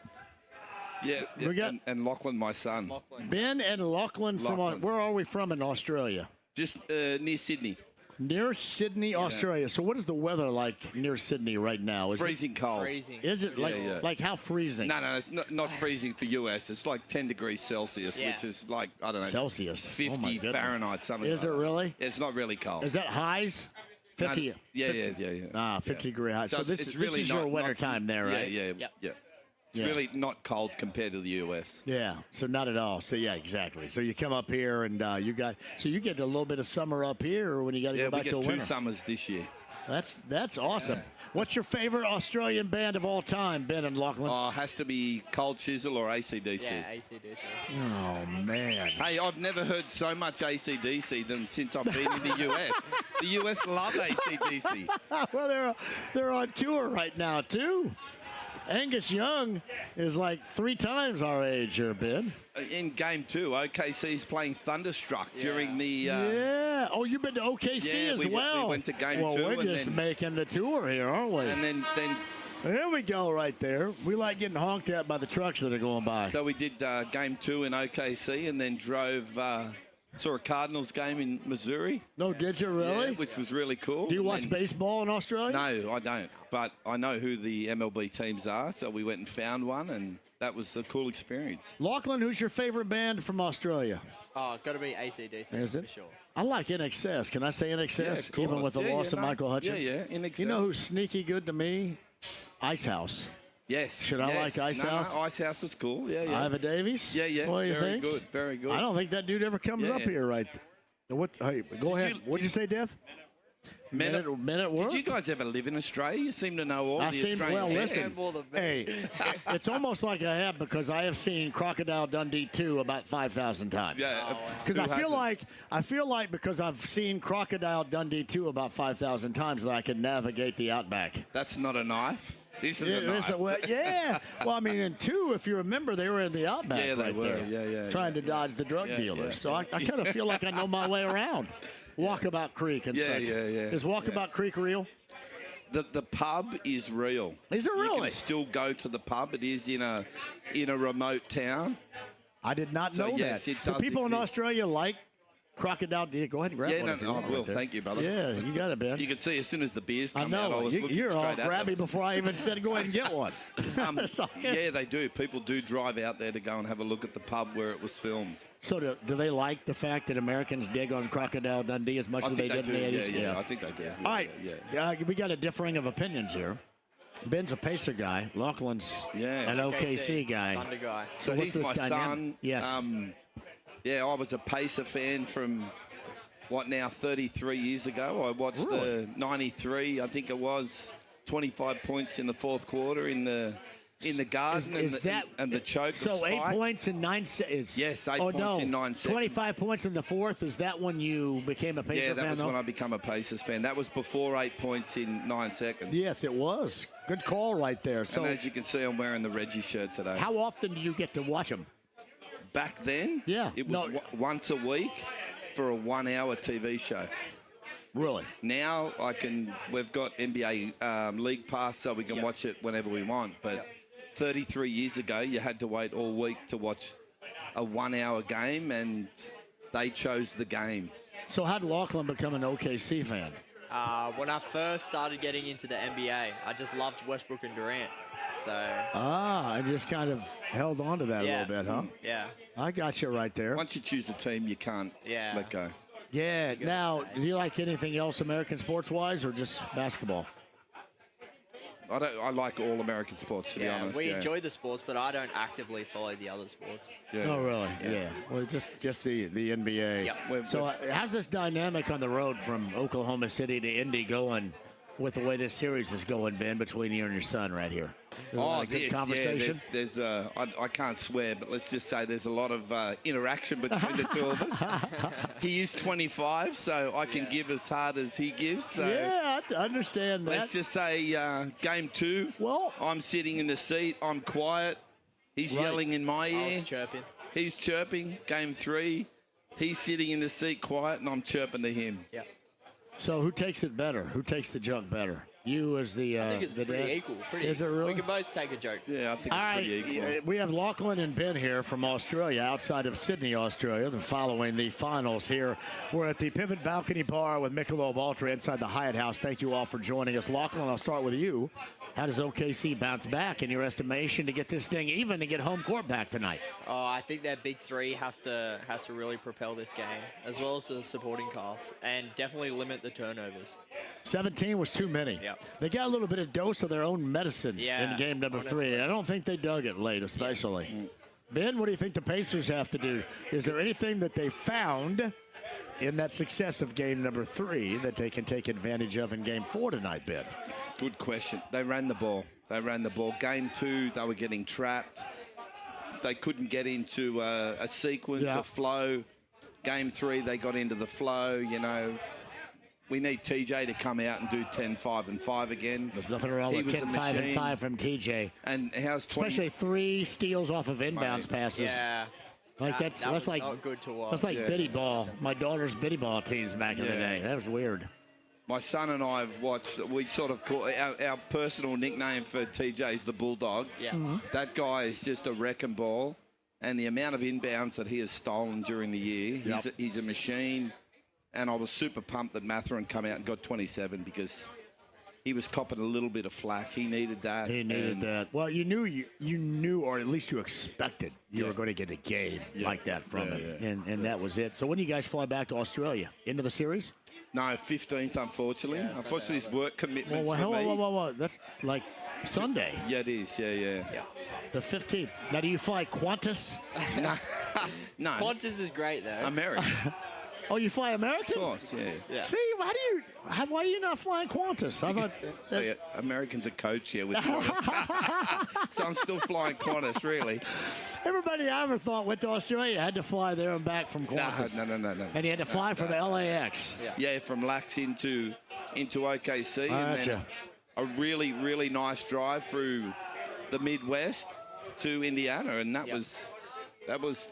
Yeah, We got- and Lachlan, my son. Ben and Lachlan from, where are we from in Australia? Just near Sydney. Near Sydney, Australia. So what is the weather like near Sydney right now? Is Freezing cold. Freezing. Is it like, Yeah. like how freezing? No, it's not freezing for US. It's like 10 degrees Celsius, Yeah. which is like, I don't know, Celsius. Oh, 50 my goodness. Fahrenheit, something Is like it that. really? It's not really cold. Is that highs? 50. No, yeah. 50 degree highs. So, it's this really is your not- winter not- time there, right? Yeah. Yep. It's Yeah. really not cold compared to the US. Yeah, so not at all. So yeah, exactly. So you come up here and you get a little bit of summer up here, or when you got to Yeah, go we back get to 2 winter. summers this year. That's awesome. What's your favorite Australian band of all time, Ben and Lachlan? Oh, has to be Cold Chisel or AC/DC. Yeah, AC/DC. Oh man. Hey, I've never heard so much AC/DC than since I've been in the US. The US love AC/DC. Well, they're on tour right now too. Angus Young is like 3 times our age here, Ben. In game 2, OKC's playing Thunderstruck during the. Yeah. Oh, you've been to OKC Yeah, as we well. went to game well, 2 we're and just then- making the tour here, aren't we? And then There we go, right there. We like getting honked at by the trucks that are going by. so we did game 2 in OKC, and then drove. Saw a Cardinals game in Missouri. No, did you really? Yeah, which was really cool. Do you And watch then- baseball in Australia? No, I don't. But I know who the MLB teams are, so we went and found one, and that was a cool experience. Lachlan, who's your favorite band from Australia? Oh, got to be AC/DC Is it? for sure. I like NXS. Can I say NXS? Yeah, of Even course. with the Yeah, loss yeah, of no. Michael Hutchins? Yeah, NXS. You know who's sneaky good to me? Icehouse. Yes. Should I like Ice House? No, Ice House was cool. Yeah. Iva Davies? Yeah. What do you very think? good. Very good. I don't think that dude ever comes Yeah. up here, right? What? Hey, go ahead. What'd you say, Dev? Men at work? Did you guys ever live in Australia? You seem to know all the Australian well, bands. listen. Hey, it's almost like I have because I have seen Crocodile Dundee 2 about 5,000 times. Yeah. Because Who I feel like because I've seen Crocodile Dundee 2 about 5,000 times that I can navigate the outback. That's not a knife. This is Yeah, a knife. Well, I mean, in 2, if you remember, they were in the outback Yeah, they right were. there, Yeah, trying to dodge the drug Yeah, dealers. yeah. So I kind of feel like I know my way around. Walkabout Creek and Yeah, such. yeah. Is Walkabout Creek real? The pub is real. Is it You really? can still go to the pub. It is in a remote town. I did not So, know yes, that. it Do does people in exist. Australia like Crocodile Dundee? Go ahead and grab Yeah, one no, if you I want will. right there. Thank you, brother. Yeah, you got it, Ben. You can see as soon as the beers I come out, I know. was looking You're all straight at grabby them. before I even said go ahead and get one. So- Yeah, they do. People do drive out there to go and have a look at the pub where it was filmed. So do they like the fact that Americans dig on Crocodile Dundee as much I as they think did they in do. the 80s? Yeah, I think they do. All right. Yeah. We got a differing of opinions here. Ben's a Pacer guy. Lachlan's Yeah. an OKC guy. Thunder guy. So So what's he's this my dynamic? son. Yes. Yeah, I was a Pacer fan from, 33 years ago. I watched Really? the 93, I think it was, 25 points in the fourth quarter in the garden and the choke of so 8 Spike. points in 9 seconds? Yes, 8 oh, points no. in 9 seconds. 25 points in the fourth. Is that when you became a Pacer Yeah, fan? that was though? when I became a Pacers fan. That was before 8 points in 9 seconds. Yes, it was. Good call right there. So And as you can see, I'm wearing the Reggie shirt today. how often do you get to watch them? Back then, Yeah, it was no. once a week for a 1 hour TV show. Really? Now we've got NBA League Pass, so we can watch it whenever we want. But 33 years ago, you had to wait all week to watch a 1 hour game, and they chose the game. So how did Lachlan become an OKC fan? When I first started getting into the NBA, I just loved Westbrook and Durant. So I just kind of held on to that a yeah, little bit, huh? Yeah. I got you right there. Once you choose a team, you can't Yeah. let go. Yeah. Now, do you like anything else American sports-wise or just basketball? I like all American sports, to be Yeah, honest. we yeah. enjoy the sports, but I don't actively follow the other sports. Yeah. Oh, really? Yeah. Well, just the NBA. Yep. So how's this dynamic on the road from Oklahoma City to Indy going with the way this series is going, Ben, between you and your son right here? Is Oh, that a good yes, conversation? yeah. There's I can't swear, but let's just say there's a lot of interaction between the two of us. He is 25, so I can give as hard as he gives. So Yeah, I understand that. let's just say game 2. Well- I'm sitting in the seat. I'm quiet. He's Right. yelling in my I ear. was chirping. He's chirping. Game 3. He's sitting in the seat quiet, and I'm chirping to him. Yeah. So who takes it better? Who takes the junk better? You as the I think it's the pretty dad? equal. Pretty Is it equal. really? We can both take a joke. Yeah, I think All it's right, pretty equal. we have Lachlan and Ben here from Australia, outside of Sydney, Australia. They're following the finals here. We're at the Pivot Balcony Bar with Michelob Ultra inside the Hyatt House. Thank you all for joining us. Lachlan, I'll start with you. How does OKC bounce back, in your estimation, to get this thing even and get home court back tonight? Oh, I think their big three has to really propel this game, as well as the supporting cast, and definitely limit the turnovers. 17 was too many. Yep. They got a little bit of dose of their own medicine Yeah, in game number 3. honestly. I don't think they dug it late, especially. Ben, what do you think the Pacers have to do? Is there anything that they found in that success of game number 3 that they can take advantage of in game 4 tonight, Ben? Good question. They ran the ball. Game 2, they were getting trapped. They couldn't get into a sequence, Yeah. a flow. Game 3, they got into the flow. You know, we need TJ to come out and do 10, 5, and 5 again. There's nothing wrong He with was 10, the 5, and machine. 5 from TJ. And how's 20? Especially 3 steals off of inbounds Mate. passes. Yeah. Like that that's was like not good to watch. That's like Yeah. biddy ball. My daughter's biddy ball teams back in the Yeah. day. That was weird. My son and I have watched, we sort of call our personal nickname for TJ is the Bulldog. Yeah. That guy is just a wrecking ball. And the amount of inbounds that he has stolen during the year, Yep. he's a machine. And I was super pumped that Matherin come out and got 27 because he was copping a little bit of flack. He needed that. He needed and that. Well, you knew, or at least you expected you were going to get a game like that from him, and that was it. So when do you guys fly back to Australia? Into the series? No, 15th, unfortunately. Yeah, Unfortunately, it's work commitment Well, for me. whoa. That's like Sunday, Yeah, it is. Yeah. the 15th. Now, do you fly Qantas? No, Qantas is great though. American, Oh, you fly American? of course, yeah. Yeah. See, why are you not flying Qantas? I thought. Oh, yeah. Americans are coach here with Qantas. So I'm still flying Qantas, really. Everybody I ever thought went to Australia had to fly there and back from Qantas. No. And you had to fly from LAX. Yeah, from Lax into OKC. And then Gotcha. a really, really nice drive through the Midwest to Indiana. And that was,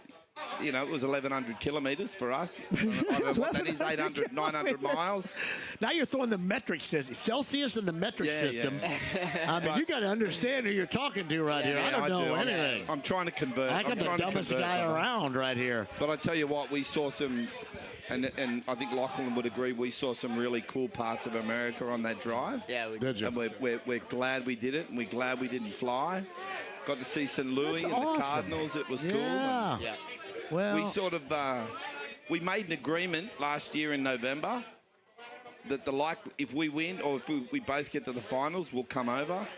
you know, it was 1,100 kilometres for us. I don't know what that is, 800, 900 miles. Now you're throwing the metric system, Celsius and the metric Yeah, system. I mean, But- you got to understand who you're talking to right here. I don't know do. anything. I'm trying to convert. I'm the trying to dumbest convert, guy brother. around right here. But I tell you what, we saw some, and I think Lachlan would agree, we saw some really cool parts of America on that drive. Yeah, we Did you? And we're glad we did it, and we're glad we didn't fly. Got to see St. Louis That's and awesome. the Cardinals. It was cool. Yeah. Yeah. Well, We sort of, we made an agreement last year in November that if we win or if we both get to the finals, we'll come over.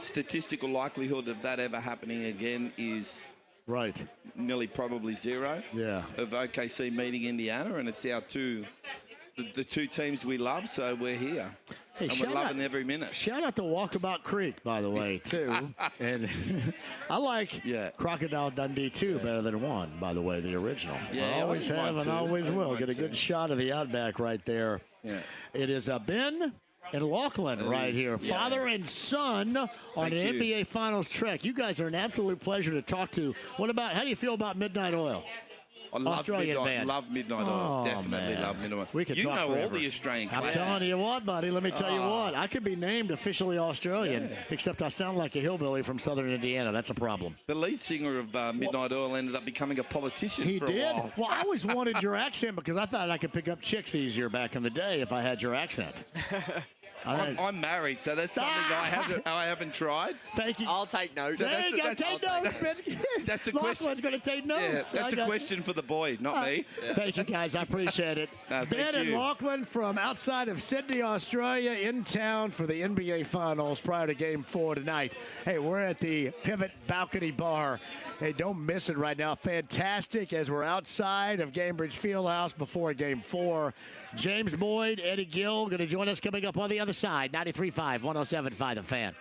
Statistical likelihood of that ever happening again is right. nearly probably zero. Yeah. Of OKC meeting Indiana, and it's the two teams we love, so we're here. Hey, And we're loving every minute. Shout out to Walkabout Creek, by the way, too. And I like Crocodile Dundee 2 better than 1, by the way, the original. Yeah, I always I like have mine and too. always I like will. mine Get a good too. shot of the Outback right there. Yeah. It is Ben and Lachlan right here, father and son on Thank an you. NBA Finals trek. You guys are an absolute pleasure to talk to. How do you feel about Midnight Oil? I love Australian Midnight, band. love Midnight Oil. Oh, Definitely man. love Midnight Oil. We could you talk know forever. all the Australian I'm classics. telling you what, buddy. Let me tell you what. I could be named officially Australian, except I sound like a hillbilly from southern Indiana. That's a problem. The lead singer of Midnight Oil ended up becoming a politician He for did? a while. Well, I always wanted your accent because I thought I could pick up chicks easier back in the day if I had your accent. I'm married, so that's something I haven't tried. Thank you. I'll take notes. There you go. that's- Take I'll notes, Ben. That's a question. Lachlan's going to take notes. Yeah, that's a question for the boy, not me. Thank you, guys. I appreciate it. Thank Ben and you. Lachlan from outside of Sydney, Australia, in town for the NBA Finals prior to Game 4 tonight. Hey, we're at the Pivot Balcony Bar. Hey, don't miss it right now. Fantastic as we're outside of Gamebridge Fieldhouse before Game 4. James Boyd, Eddie Gill going to join us coming up on the other side. 93.5, 107.5 The Fan.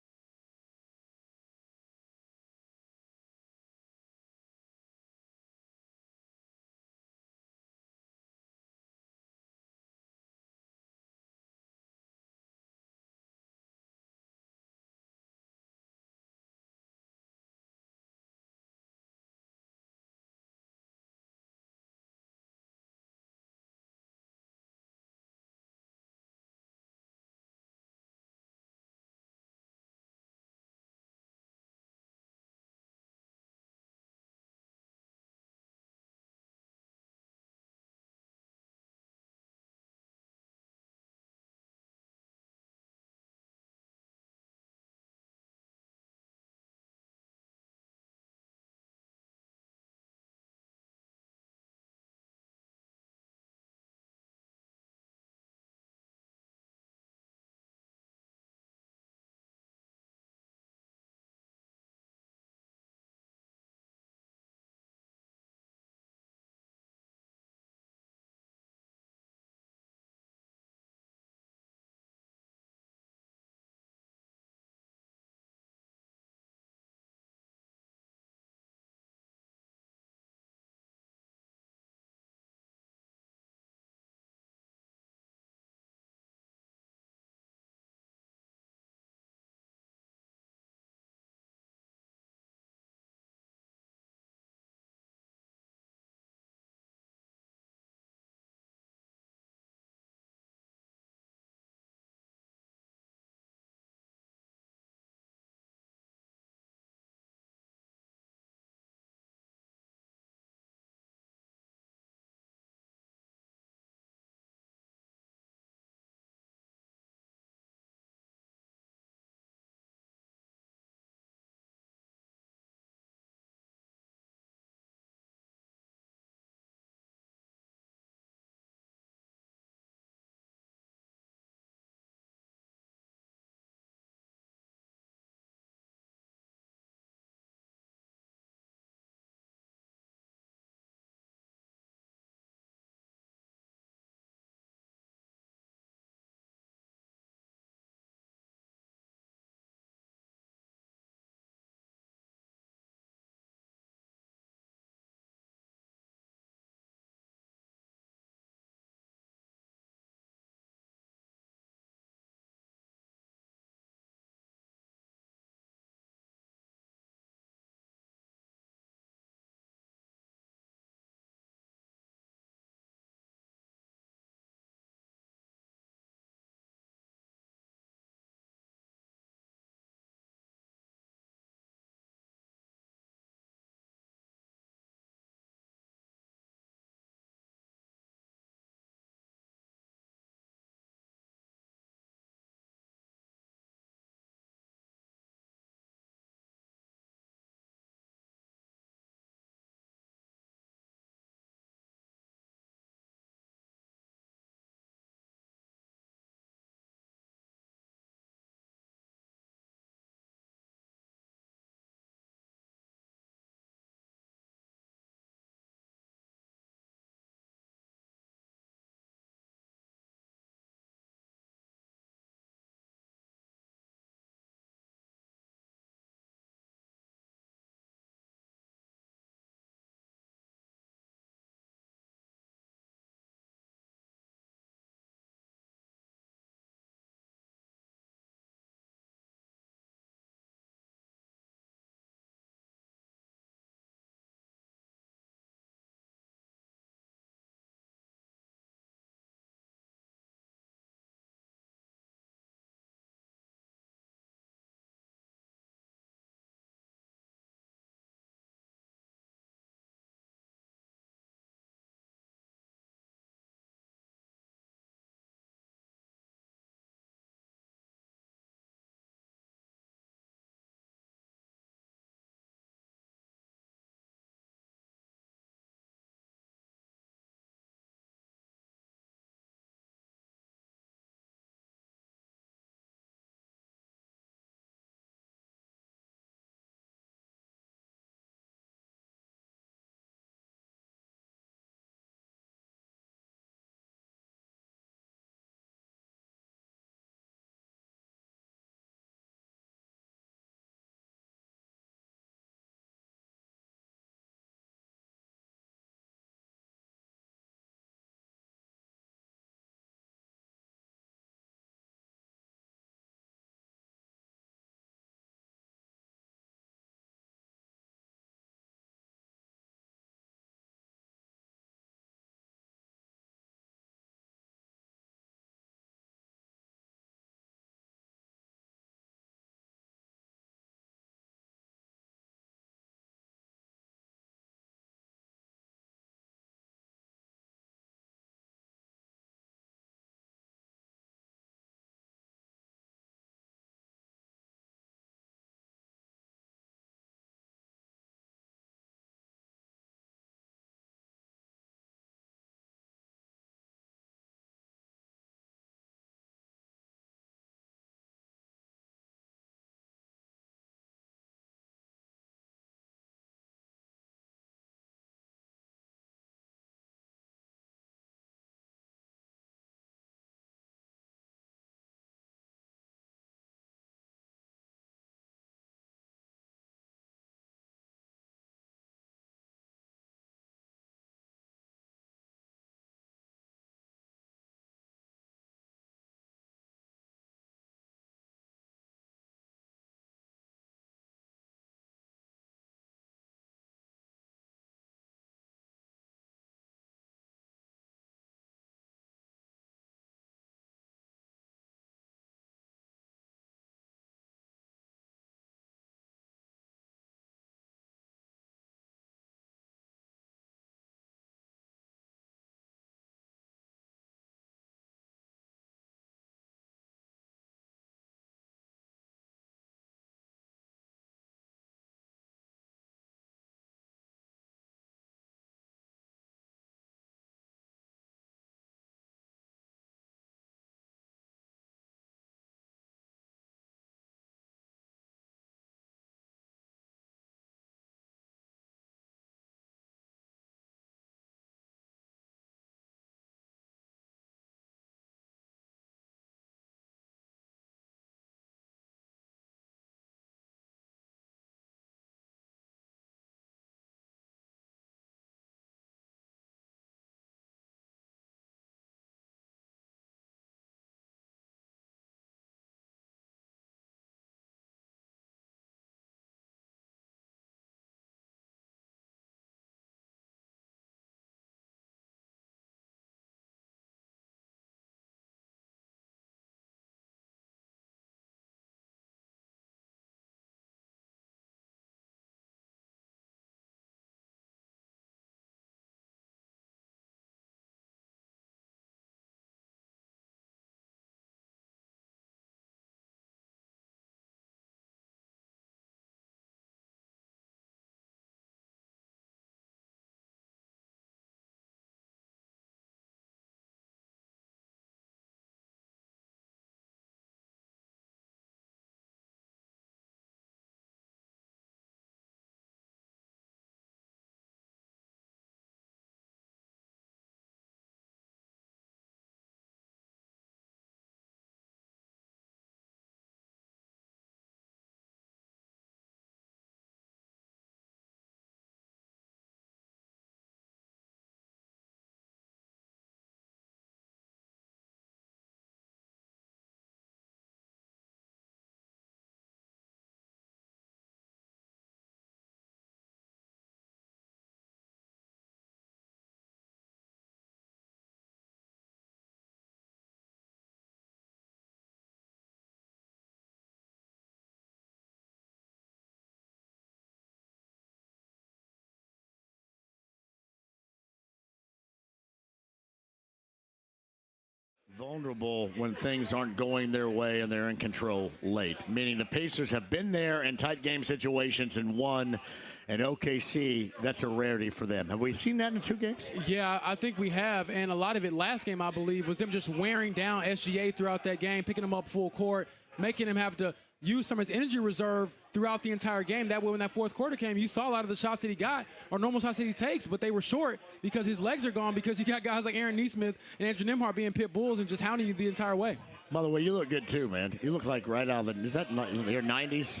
vulnerable when things aren't going their way and they're in control late, meaning the Pacers have been there in tight game situations and won. And OKC, that's a rarity for them. Have we seen that in 2 games? Yeah, I think we have. And a lot of it last game, I believe, was them just wearing down SGA throughout that game, picking him up full court, making him have to use some of his energy reserve throughout the entire game. That way, when that fourth quarter came, you saw a lot of the shots that he got are normal shots that he takes, but they were short because his legs are gone, because you got guys like Aaron Nesmith and Andrew Nembhard being pit bulls and just hounding you the entire way. By the way, you look good too, man. You look like right out of the, is that your 90s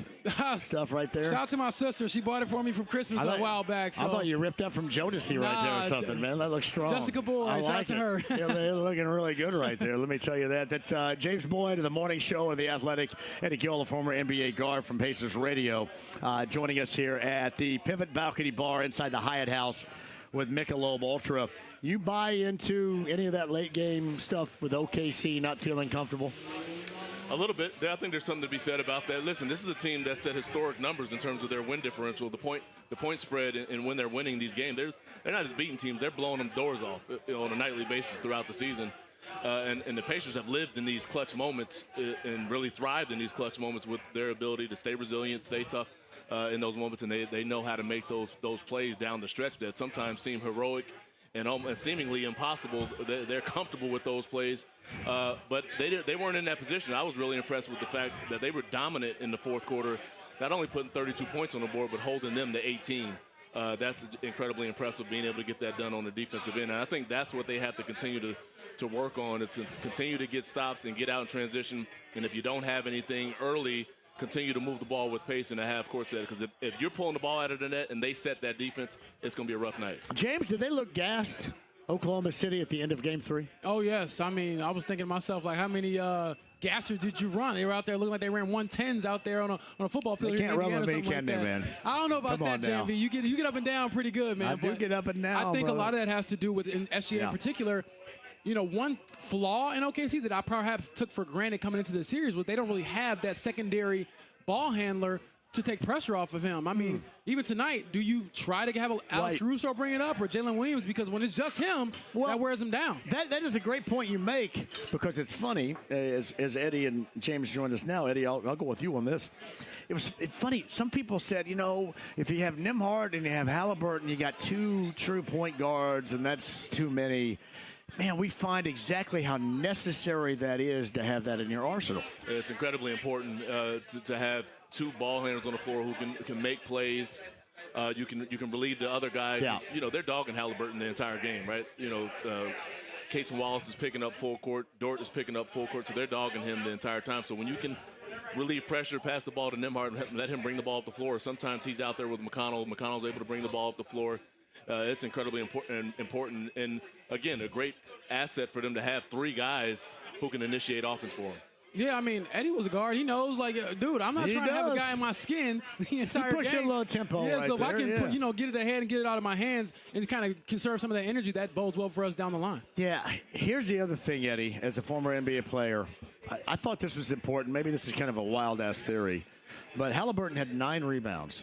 stuff right there? Shout out to my sister. She bought it for me from Christmas a while back. So. I thought you ripped up from Jodeci right there or something, man. That looks strong. Jessica Boyd, shout out to her. Yeah, they're looking really good right there. Let me tell you that. That's James Boyd of the Morning Show and The Athletic. Eddie Gill, the former NBA guard from Pacers Radio, joining us here at the Pivot Balcony Bar inside the Hyatt House with Michelob Ultra. You buy into any of that late game stuff with OKC not feeling comfortable? A little bit. I think there's something to be said about that. Listen, this is a team that set historic numbers in terms of their win differential, the point spread, and when they're winning these games. They're not just beating teams; they're blowing them doors off on a nightly basis throughout the season. And the Pacers have lived in these clutch moments and really thrived in these clutch moments with their ability to stay resilient, stay tough in those moments, and they know how to make those plays down the stretch that sometimes seem heroic and seemingly impossible. They're comfortable with those plays, but they weren't in that position. I was really impressed with the fact that they were dominant in the fourth quarter, not only putting 32 points on the board, but holding them to 18. That's incredibly impressive, being able to get that done on the defensive end. And I think that's what they have to continue to work on, is to continue to get stops and get out in transition. And if you don't have anything early, continue to move the ball with pace in the half-court set, because if you're pulling the ball out of the net and they set that defense, it's going to be a rough night. James, did they look gassed, Oklahoma City, at the end of Game 3? Oh, yes. I mean, I was thinking to myself, like, how many gassers did you run? They were out there looking like they ran 110s out there on a football field. They can't run with me, can they, man? I don't know about that, JMV. You get up and down pretty good, man. I do get up and down, I think brother. a lot of that has to do with SGA in particular. You know, one flaw in OKC that I perhaps took for granted coming into the series was they don't really have that secondary ball handler to take pressure off of him. I mean, even tonight, do you try to have Alex Caruso bring it up or Jalen Williams? Because when it's just him, that wears him down. That is a great point you make, because it's funny, as Eddie and James join us now. Eddie, I'll go with you on this. It's funny. Some people said, you know, if you have Nembhard and you have Halliburton, you got 2 true point guards, and that's too many. Man, we find exactly how necessary that is to have that in your arsenal. It's incredibly important to have 2 ball handlers on the floor who can make plays. You can relieve the other guys. Yeah. You know, they're dogging Halliburton the entire game, right? You know, Casey Wallace is picking up full court. Dort is picking up full court, so they're dogging him the entire time. So when you can relieve pressure, pass the ball to Nembhard, and let him bring the ball up the floor. Sometimes he's out there with McConnell. McConnell's able to bring the ball up the floor. It's incredibly important, and again, a great asset for them to have 3 guys who can initiate offense for them. Yeah, I mean, Eddie was a guard. He knows, like, dude, I'm not trying to have a guy in my skin the entire game. Push a little tempo right so if there, I can, get it ahead and get it out of my hands and kind of conserve some of that energy, that bodes well for us down the line. Yeah, here's the other thing, Eddie, as a former NBA player. I thought this was important. Maybe this is kind of a wild-ass theory, but Halliburton had 9 rebounds.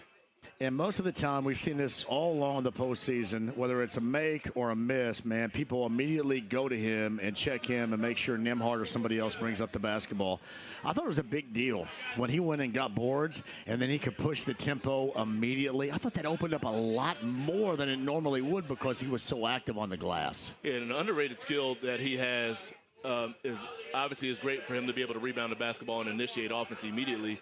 And most of the time, we've seen this all along the postseason, whether it's a make or a miss, man, people immediately go to him and check him and make sure Nembhard or somebody else brings up the basketball. I thought it was a big deal when he went and got boards, and then he could push the tempo immediately. I thought that opened up a lot more than it normally would, because he was so active on the glass. Yeah, and an underrated skill that he has is great for him to be able to rebound the basketball and initiate offense immediately.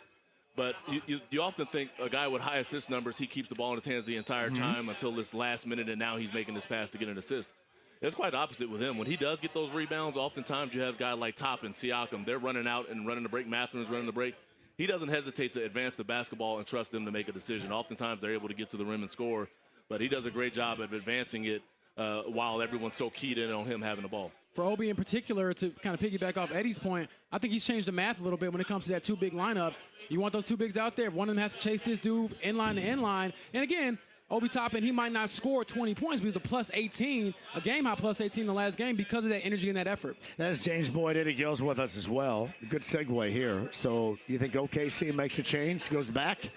But you often think a guy with high assist numbers, he keeps the ball in his hands the entire time until this last minute, and now he's making this pass to get an assist. It's quite opposite with him. When he does get those rebounds, oftentimes you have guys like Toppin, Siakam. They're running out and running the break. Mathurin's running the break. He doesn't hesitate to advance the basketball and trust them to make a decision. Oftentimes they're able to get to the rim and score, but he does a great job of advancing it while everyone's so keyed in on him having the ball. For Obi in particular, to kind of piggyback off Eddie's point, I think he's changed the math a little bit when it comes to that 2 big lineup. You want those 2 bigs out there. If one of them has to chase this dude inline to inline, and again, Obi Toppin, he might not score 20 points, but he's a plus 18, a game high plus 18 in the last game because of that energy and that effort. That's James Boyd. Eddie Gill's with us as well. Good segue here. So you think OKC makes a change, goes back?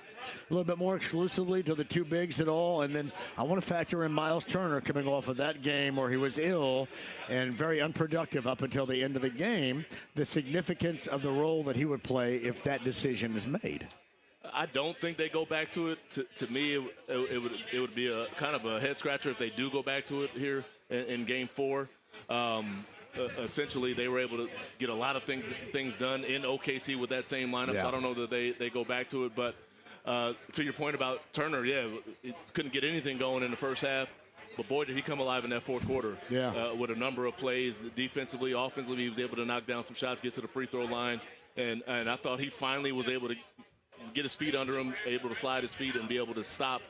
a little bit more exclusively to the two bigs at all. And then I want to factor in Miles Turner coming off of that game where he was ill and very unproductive up until the end of the game, the significance of the role that he would play if that decision is made. I don't think they go back to it. To me, it would be a kind of a head scratcher if they do go back to it here in Game 4. Essentially, they were able to get a lot of things done in OKC with that same lineup. Yeah. So I don't know that they go back to it. But to your point about Turner, yeah, couldn't get anything going in the first half. But boy, did he come alive in that fourth quarter. Yeah. With a number of plays, defensively, offensively, he was able to knock down some shots, get to the free throw line, and I thought he finally was able to get his feet under him, able to slide his feet and be able to stop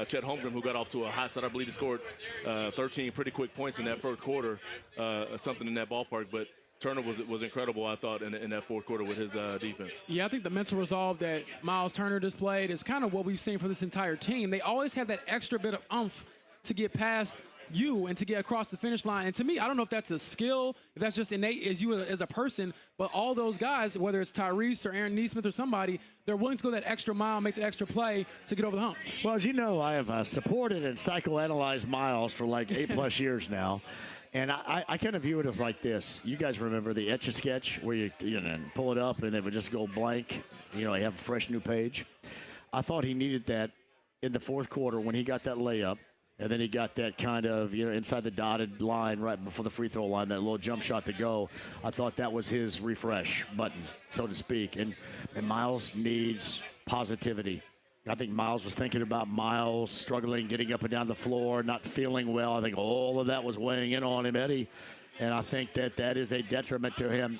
Chet Holmgren, who got off to a hot start. I believe he scored 13 pretty quick points in that first quarter, something in that ballpark. But Turner was incredible, I thought, in that fourth quarter with his defense. Yeah, I think the mental resolve that Miles Turner displayed is kind of what we've seen for this entire team. They always have that extra bit of oomph to get past you and to get across the finish line. And to me, I don't know if that's a skill, if that's just innate as you as a person, but all those guys, whether it's Tyrese or Aaron Nesmith or somebody, they're willing to go that extra mile, make that extra play to get over the hump. Well, as you know, I have supported and psychoanalyzed Miles for like 8+ years now. And I kind of view it as like this. You guys remember the Etch-a-Sketch where you pull it up and it would just go blank. You know, you have a fresh new page. I thought he needed that in the fourth quarter when he got that layup. And then he got that kind of, inside the dotted line right before the free throw line, that little jump shot to go. I thought that was his refresh button, so to speak. And Miles needs positivity. I think Miles was thinking about Miles struggling, getting up and down the floor, not feeling well. I think all of that was weighing in on him, Eddie. And I think that is a detriment to him.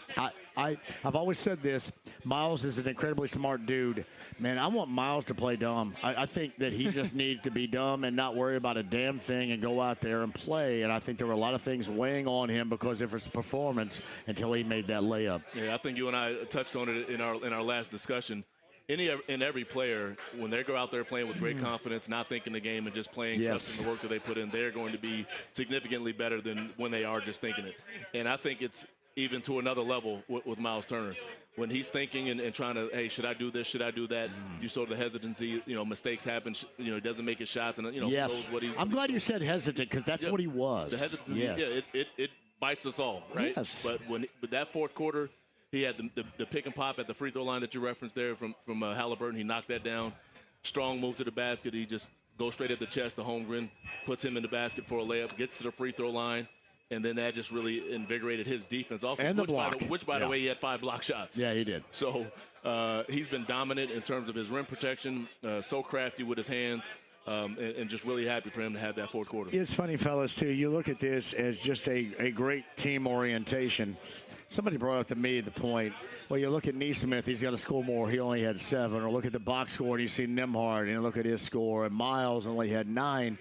I've always said this. Miles is an incredibly smart dude. Man, I want Miles to play dumb. I think that he just needs to be dumb and not worry about a damn thing and go out there and play. And I think there were a lot of things weighing on him because of his performance until he made that layup. Yeah, I think you and I touched on it in our last discussion. Every player, when they go out there playing with great confidence, not thinking the game and just playing, trusting the work that they put in, they're going to be significantly better than when they are just thinking it. And I think it's even to another level with Miles Turner. When he's thinking and trying to, hey, should I do this? Should I do that? You saw the hesitancy. mistakes happen. He doesn't make his shots, and yes. knows what I'm glad you said hesitant because that's what he was. The hesitancy, yes. it bites us all, right? Yes. But with that fourth quarter, he had the pick and pop at the free throw line that you referenced there from Halliburton. He knocked that down. Strong move to the basket. He just goes straight at the chest to Holmgren, puts him in the basket for a layup, gets to the free throw line, and then that just really invigorated his defense. Also, and the block. Which, by the way, he had 5 block shots. Yeah, he did. So he's been dominant in terms of his rim protection, so crafty with his hands. And just really happy for him to have that fourth quarter. It's funny, fellas, too. You look at this as just a great team orientation. Somebody brought up to me the point, well, you look at Nesmith, he's got to score more. He only had 7. Or look at the box score, and you see Nembhard, and you look at his score, and Miles only had 9.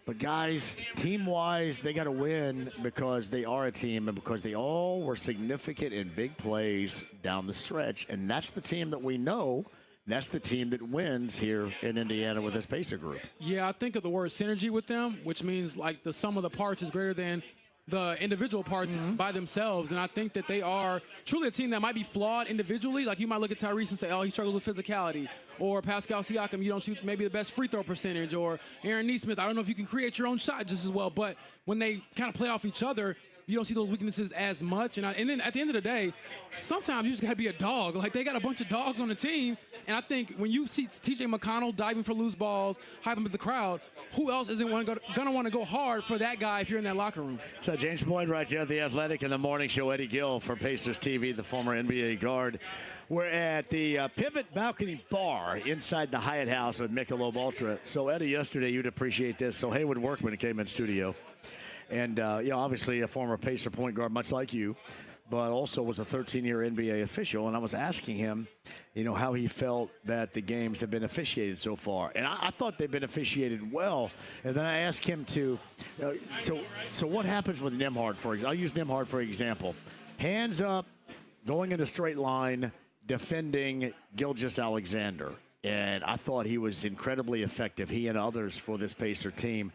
But, guys, team-wise, they got to win because they are a team and because they all were significant in big plays down the stretch. And that's the team that we know. That's the team that wins here in Indiana with this Pacer group. Yeah, I think of the word synergy with them, which means like the sum of the parts is greater than the individual parts by themselves. And I think that they are truly a team that might be flawed individually. Like you might look at Tyrese and say, oh, he struggles with physicality. Or Pascal Siakam, you don't shoot maybe the best free throw percentage. Or Aaron Nesmith, I don't know if you can create your own shot just as well. But when they kind of play off each other, you don't see those weaknesses as much. And then at the end of the day, sometimes you just got to be a dog. Like, they got a bunch of dogs on the team. And I think when you see T.J. McConnell diving for loose balls, hyping with the crowd, who else isn't going to want to go hard for that guy if you're in that locker room? So James Boyd right here at The Athletic in the morning show. Eddie Gill for Pacers TV, the former NBA guard. We're at the Pivot Balcony Bar inside the Hyatt House with Michelob Ultra. So, Eddie, yesterday you'd appreciate this. So Haywood Workman came in studio. And, obviously a former Pacer point guard, much like you, but also was a 13-year NBA official. And I was asking him, how he felt that the games have been officiated so far. And I thought they've been officiated well. And then I asked him to, so what happens with Nembhard, for example? I'll use Nembhard for example. Hands up, going in a straight line, defending Gilgeous-Alexander. And I thought he was incredibly effective, he and others, for this Pacer team.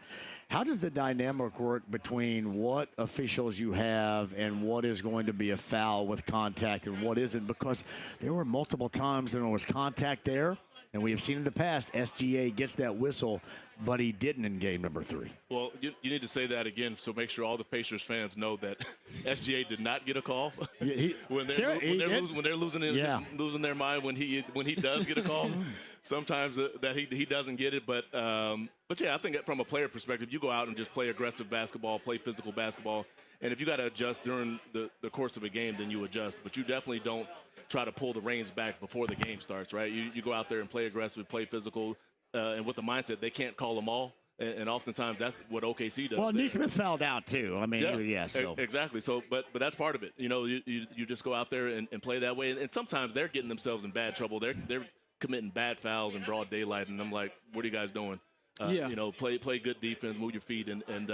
How does the dynamic work between what officials you have and what is going to be a foul with contact and what isn't? Because there were multiple times when there was contact there And we have seen in the past, SGA gets that whistle, but he didn't in game number 3. Well, you need to say that again, so make sure all the Pacers fans know that SGA did not get a call when they're losing their mind when he does get a call. Sometimes that he doesn't get it, but yeah, I think from a player perspective, you go out and just play aggressive basketball, play physical basketball, and if you got to adjust during the course of a game, then you adjust. But you definitely don't try to pull the reins back before the game starts, right? You go out there and play aggressive, play physical, and with the mindset they can't call them all. And oftentimes that's what OKC does. Well, Nesmith fouled out too. I mean, so. Exactly. So, but that's part of it. You just go out there and play that way. And sometimes they're getting themselves in bad trouble. They're committing bad fouls in broad daylight, and I'm like, what are you guys doing? Play good defense, move your feet, and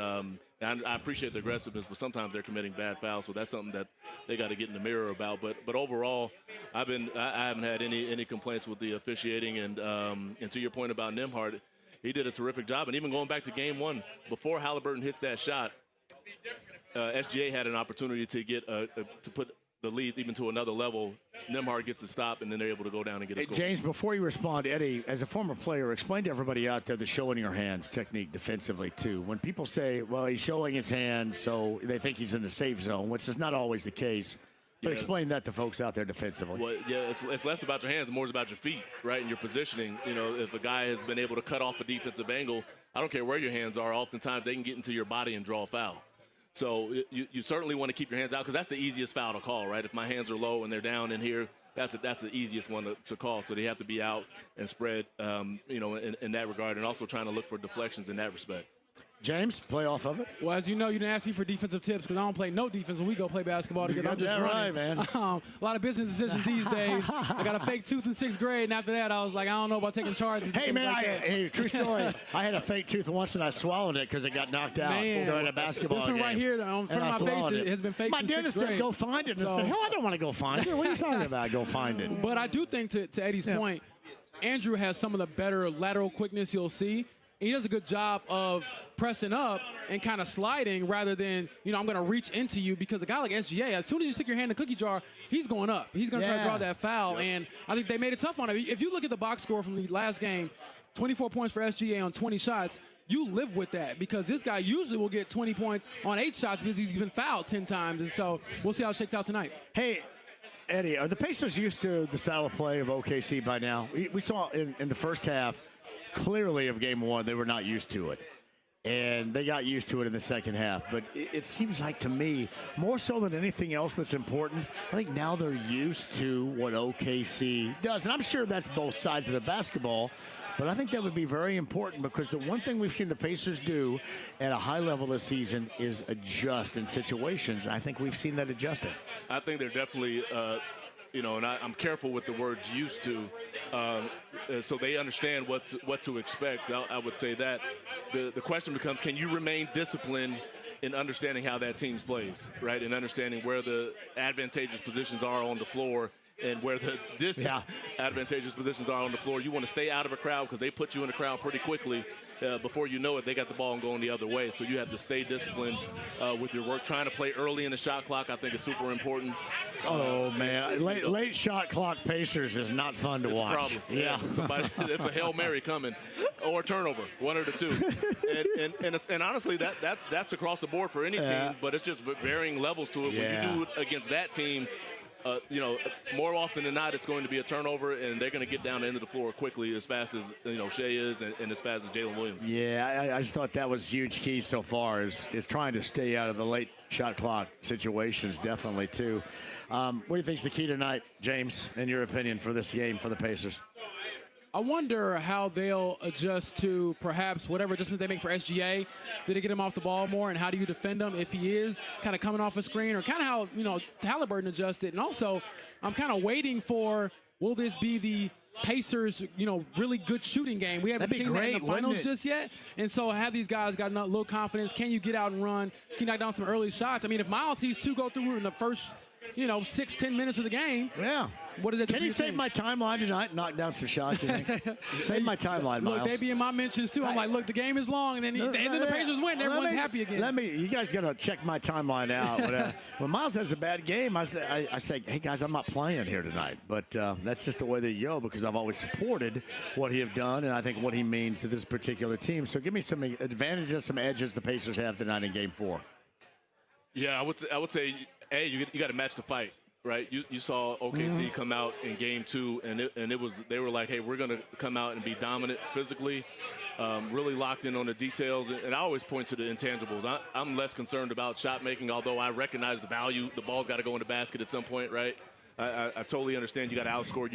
I appreciate the aggressiveness, but sometimes they're committing bad fouls, so that's something that they got to get in the mirror about. But overall, I haven't had any complaints with the officiating, and to your point about Nembhard, he did a terrific job. And even going back to game 1, before Halliburton hits that shot, SGA had an opportunity to get to put the lead even to another level. Nembhard gets a stop, and then they're able to go down and get a score. James, before you respond, Eddie, as a former player, explain to everybody out there the showing your hands technique defensively, too. When people say, well, he's showing his hands, so they think he's in the safe zone, which is not always the case. But explain that to folks out there defensively. Well, yeah, it's less about your hands, more about your feet, right, and your positioning. If a guy has been able to cut off a defensive angle, I don't care where your hands are, oftentimes they can get into your body and draw a foul. So you certainly want to keep your hands out because that's the easiest foul to call, right? If my hands are low and they're down in here, that's the easiest one to call. So they have to be out and spread, in that regard, and also trying to look for deflections in that respect. James, play off of it. Well, as you know, you didn't ask me for defensive tips because I don't play no defense when we go play basketball together. I'm just running. Right, man. A lot of business decisions these days. I got a fake tooth in 6th grade, and after that, I was like, I don't know about taking charge. Hey, man, true story. I had a fake tooth once, and I swallowed it because it got knocked out during a basketball this game. one right here in front of my face has been fake My since 6th dentist grade. said, go find it. And I said, hell, I don't want to go find it. What are you talking about? Go find it. But I do think, to Eddie's point, Andrew has some of the better lateral quickness you'll see. He does a good job of pressing up and kind of sliding rather than, I'm going to reach into you, because a guy like SGA, as soon as you stick your hand in the cookie jar, he's going up. He's going to try to draw that foul, and I think they made it tough on him. If you look at the box score from the last game, 24 points for SGA on 20 shots, you live with that because this guy usually will get 20 points on 8 shots because he's been fouled 10 times, and so we'll see how it shakes out tonight. Hey, Eddie, are the Pacers used to the style of play of OKC by now? We saw in the first half, clearly of game 1, they were not used to it. And they got used to it in the second half. But it seems like, to me, more so than anything else that's important, I think now they're used to what OKC does. And I'm sure that's both sides of the basketball. But I think that would be very important because the one thing we've seen the Pacers do at a high level this season is adjust in situations. And I think we've seen that adjusting. I think they're definitely and I'm careful with the words used to, so they understand what to expect. I would say that. The question becomes, can you remain disciplined in understanding how that team plays, right, and understanding where the advantageous positions are on the floor and where the disadvantageous positions are on the floor. You want to stay out of a crowd because they put you in a crowd pretty quickly. Before you know it, they got the ball and going the other way. So you have to stay disciplined with your work. Trying to play early in the shot clock, I think, is super important. Oh, man. Late shot clock Pacers is not fun to watch. It's a problem. Yeah. It's a Hail Mary coming or a turnover, one of the two. And honestly, that's across the board for any team, but it's just varying levels to it. Yeah. When you do it against that team, more often than not, it's going to be a turnover, and they're going to get down the end of the floor quickly as fast as, Shea is and as fast as Jalen Williams. Yeah, I just thought that was huge key so far is trying to stay out of the late shot clock situations, definitely, too. What do you think is the key tonight, James, in your opinion, for this game for the Pacers? I wonder how they'll adjust to perhaps whatever adjustments they make for SGA. Did they get him off the ball more, and how do you defend him if he is kind of coming off a screen, or kind of how, Halliburton adjusted? And also, I'm kind of waiting for, will this be the Pacers, really good shooting game? We haven't seen that in the finals just yet. And so have these guys got a little confidence? Can you get out and run? Can you knock down some early shots? I mean, if Miles sees 2 go through in the first 6-10 minutes of the game. Yeah. What did that do Can for he your save team? my timeline tonight? Knock down some shots, you think? Save my timeline, Miles. Look, they be in my mentions too. I'm like, look, the game is long, and then the Pacers win. Everyone's happy again. You guys got to check my timeline out. When Miles has a bad game, I say, hey, guys, I'm not playing here tonight. But that's just the way they go because I've always supported what he have done and I think what he means to this particular team. So give me some advantages, some edges the Pacers have tonight in Game 4. Yeah, I would say, you got to match the fight. Right, you saw OKC come out in Game 2, and they were like, hey, we're going to come out and be dominant physically, really locked in on the details. And I always point to the intangibles. I'm less concerned about shot making, although I recognize the value. The ball's got to go in the basket at some point, right? I totally understand you got to outscore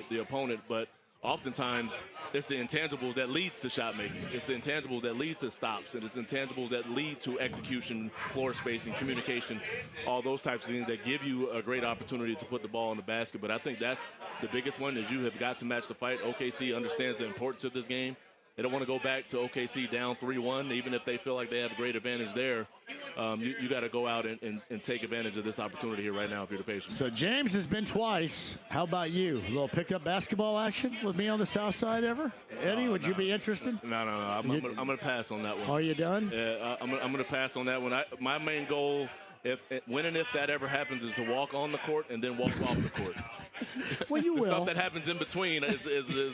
the opponent, but oftentimes it's the intangibles that leads to shot making. It's the intangibles that leads to stops, and it's intangibles that lead to execution, floor spacing, communication, all those types of things that give you a great opportunity to put the ball in the basket. But I think that's the biggest one is you have got to match the fight. OKC understands the importance of this game. They don't want to go back to OKC down 3-1, even if they feel like they have a great advantage there. You got to go out and take advantage of this opportunity here right now if you're the Pacers. So James has been twice. How about you? A little pickup basketball action with me on the south side ever? Eddie, would you be interested? No. I'm going to pass on that one. Are you done? Yeah, I'm going to pass on that one. My main goal, if that ever happens, is to walk on the court and then walk off the court. Well, you will. Stuff that happens in between is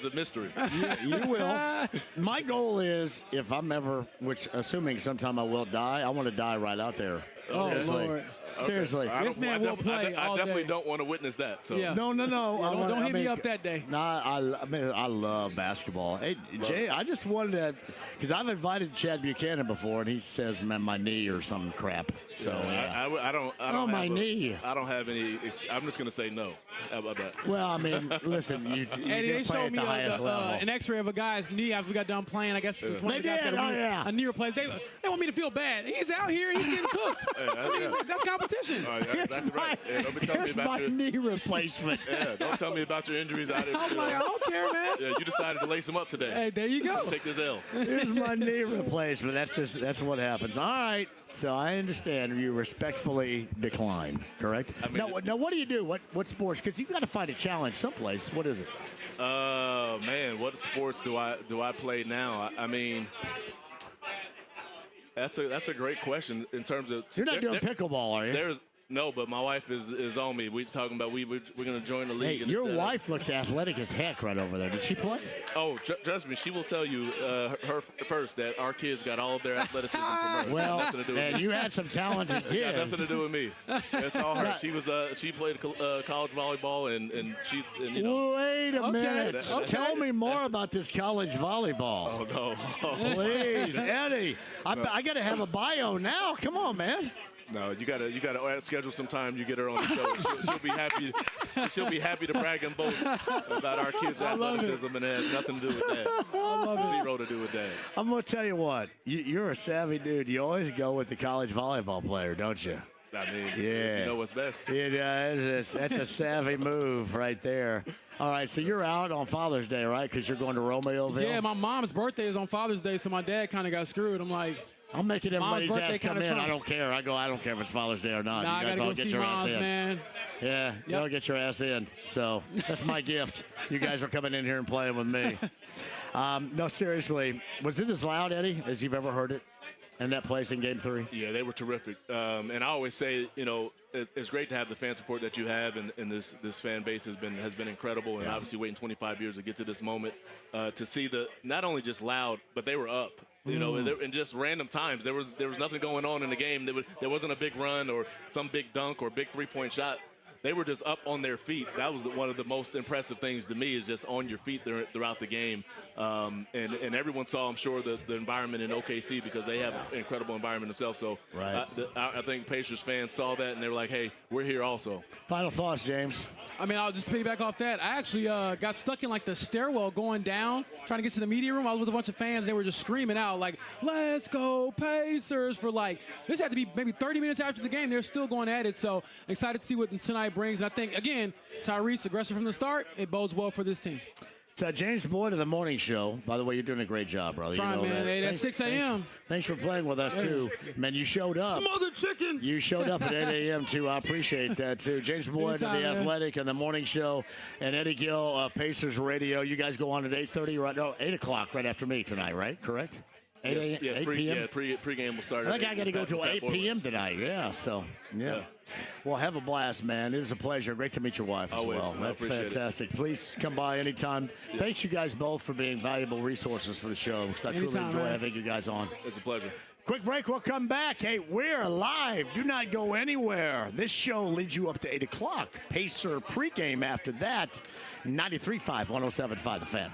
a mystery. You will. My goal is, if I'm ever, which assuming sometime I will die, I want to die right out there. Oh, Seriously. Lord. Seriously. This man will play I all definitely day. don't want to witness that. So. Yeah. No. Don't hit me up that day. I love basketball. Hey, Jay, I just wanted to, because I've invited Chad Buchanan before, and he says, man, my knee or some crap. So I don't my have knee. I don't have any. I'm just going to say no. How about that? Well, I mean, listen, you Eddie, they play showed at me the highest level. an X-ray of a guy's knee after we got done playing. I guess this one They of the guys did? got a knee replacement. They want me to feel bad. He's out here. He's getting cooked. Look, that's competition. That's exactly right. Yeah, don't be telling me Here's about my your knee replacement. Yeah, don't tell me about your injuries. I'm like, I don't care, man. Yeah, you decided to lace them up today. Hey, there you go. Take this L. Here's my knee replacement. That's what happens. All right. So I understand you respectfully decline, correct? I mean, now, what do you do? What sports? Because you got to find a challenge someplace. What is it? Man, what sports do I play now? I mean, that's a great question in terms of. You're not doing pickleball, are you? No, but my wife is on me. We're talking about we're going to join the league. Hey, your wife looks athletic as heck right over there. Did she play? Oh, trust me, she will tell you her first that our kids got all of their athleticism from her. Well, nothing to do with and me. you had some talented kids. Got nothing to do with me. It's all her. She played college volleyball and she. And, you know, Wait a minute. Tell me more about this college volleyball. Oh no! Please, Eddie. I got to have a bio now. Come on, man. No, you gotta schedule some time. You get her on the show. She'll be happy. She'll be happy to brag them both about our kids' athleticism, and it has nothing to do with that. I love it. Zero to do with that. I'm gonna tell you what. You're a savvy dude. You always go with the college volleyball player, don't you? I mean, Yeah. you know what's best. That's a savvy move right there. All right, so you're out on Father's Day, right? Because you're going to Romeoville. Yeah, my mom's birthday is on Father's Day, so my dad kind of got screwed. I'm like, I'm making everybody's Mom's birthday ass come in. kinda I don't care. I don't care if it's Father's Day or not. nah, I you guys gotta all go get see your ass Mom's, in. man. Yeah, y'all get your ass in. So that's my gift. You guys are coming in here and playing with me. No, seriously, was it as loud, Eddie, as you've ever heard it in that place in Game 3? Yeah, they were terrific. And I always say, you know, it's great to have the fan support that you have, and this fan base has been incredible. And obviously, waiting 25 years to get to this moment, to see not only just loud, but they were up. You know, and just random times. There was nothing going on in the game. There wasn't a big run or some big dunk or big three-point shot. They were just up on their feet. That was one of the most impressive things to me, is just on your feet throughout the game. And everyone saw, I'm sure, the environment in OKC, because they have an incredible environment themselves. So right. I think Pacers fans saw that, and they were like, hey, we're here also. Final thoughts, James. I mean, I'll just piggyback off that. I actually got stuck in like the stairwell going down, trying to get to the media room. I was with a bunch of fans, and they were just screaming out like, "Let's go Pacers!" for like, this had to be maybe 30 minutes after the game. They're still going at it. So excited to see what tonight brings. And I think, again, Tyrese, aggressive from the start, it bodes well for this team. It's James Boyd of the morning show. By the way, you're doing a great job, brother. Trying, you know man. that. Hey, that's 6 a.m. Thanks for playing with us, too. Man, you showed up. Smothered chicken. You showed up at 8 a.m., too. I appreciate that, too. James Boyd of Anytime, The man. Athletic and the morning show, and Eddie Gill, Pacers Radio. You guys go on at 8:30, right? No, 8 o'clock right after me tonight, right? Correct? 8 a.m. Yes, 8 p.m.? pregame will start. I think I got to go Pat- till Pat 8 Boyd. p.m. tonight. Yeah, so, yeah. Well, have a blast, man. It is a pleasure. Great to meet your wife Always. as well. I That's appreciate it. fantastic. Please come by anytime. Thanks, you guys both, for being valuable resources for the show. I truly Anytime, enjoy man. having you guys on. It's a pleasure. Quick break. We'll come back. Hey, we're live. Do not go anywhere. This show leads you up to 8 o'clock. Pacer pregame after that. 93.5, 107.5 The Fan.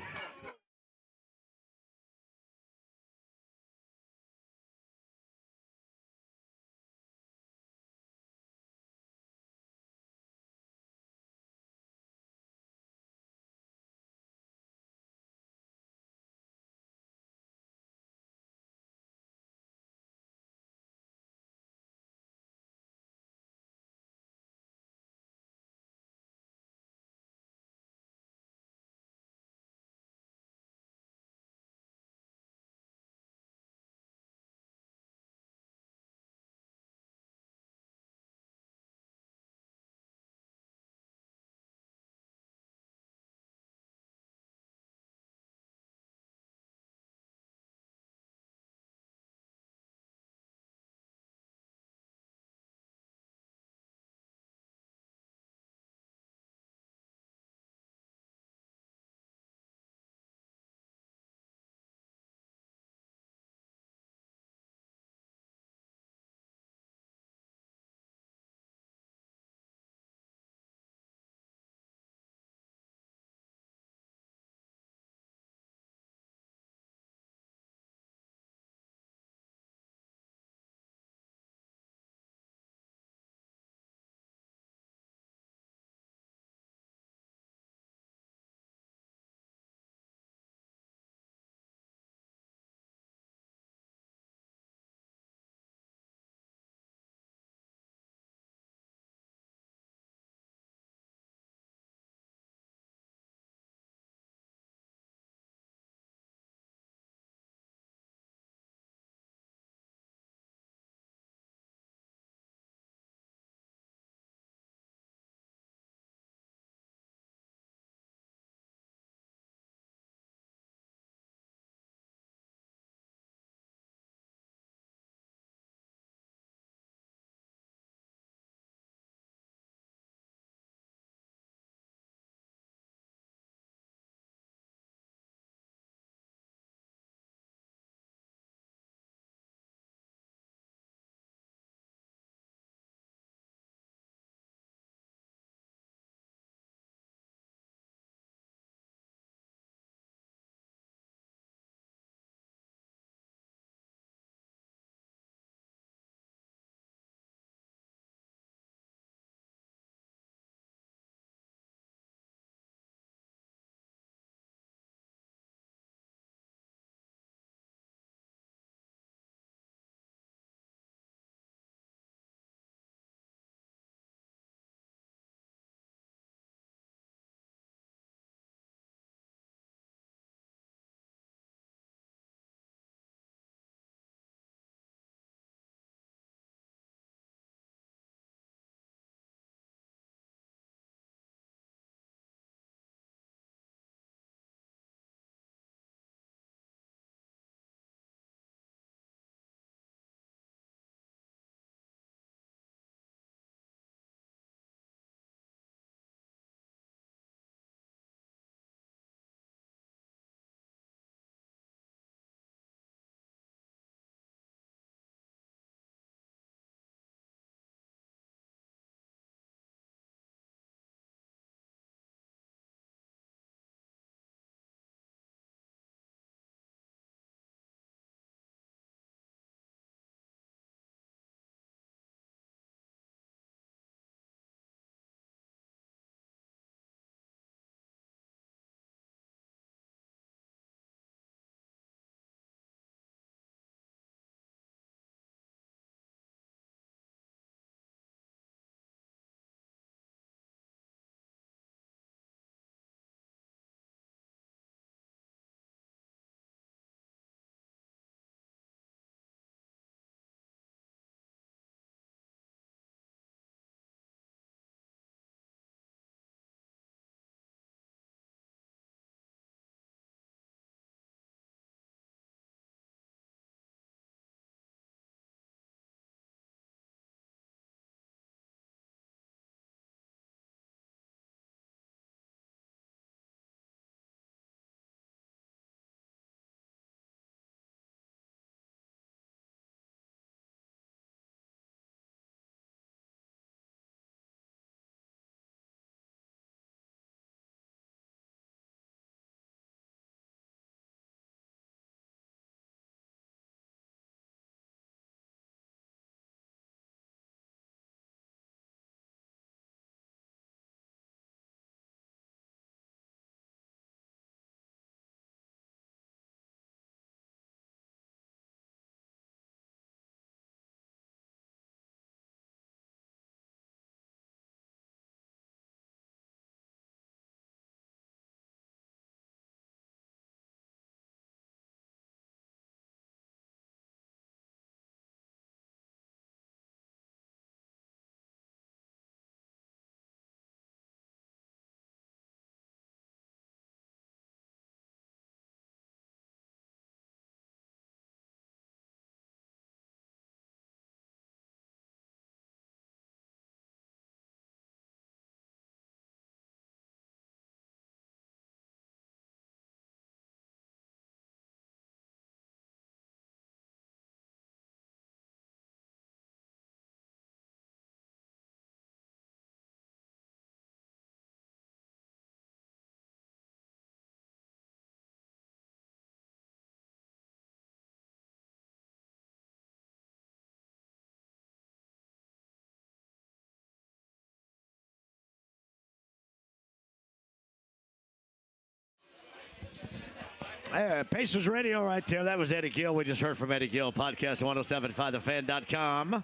Pacers Radio right there. That was Eddie Gill. We just heard from Eddie Gill. Podcast 1075thefan.com.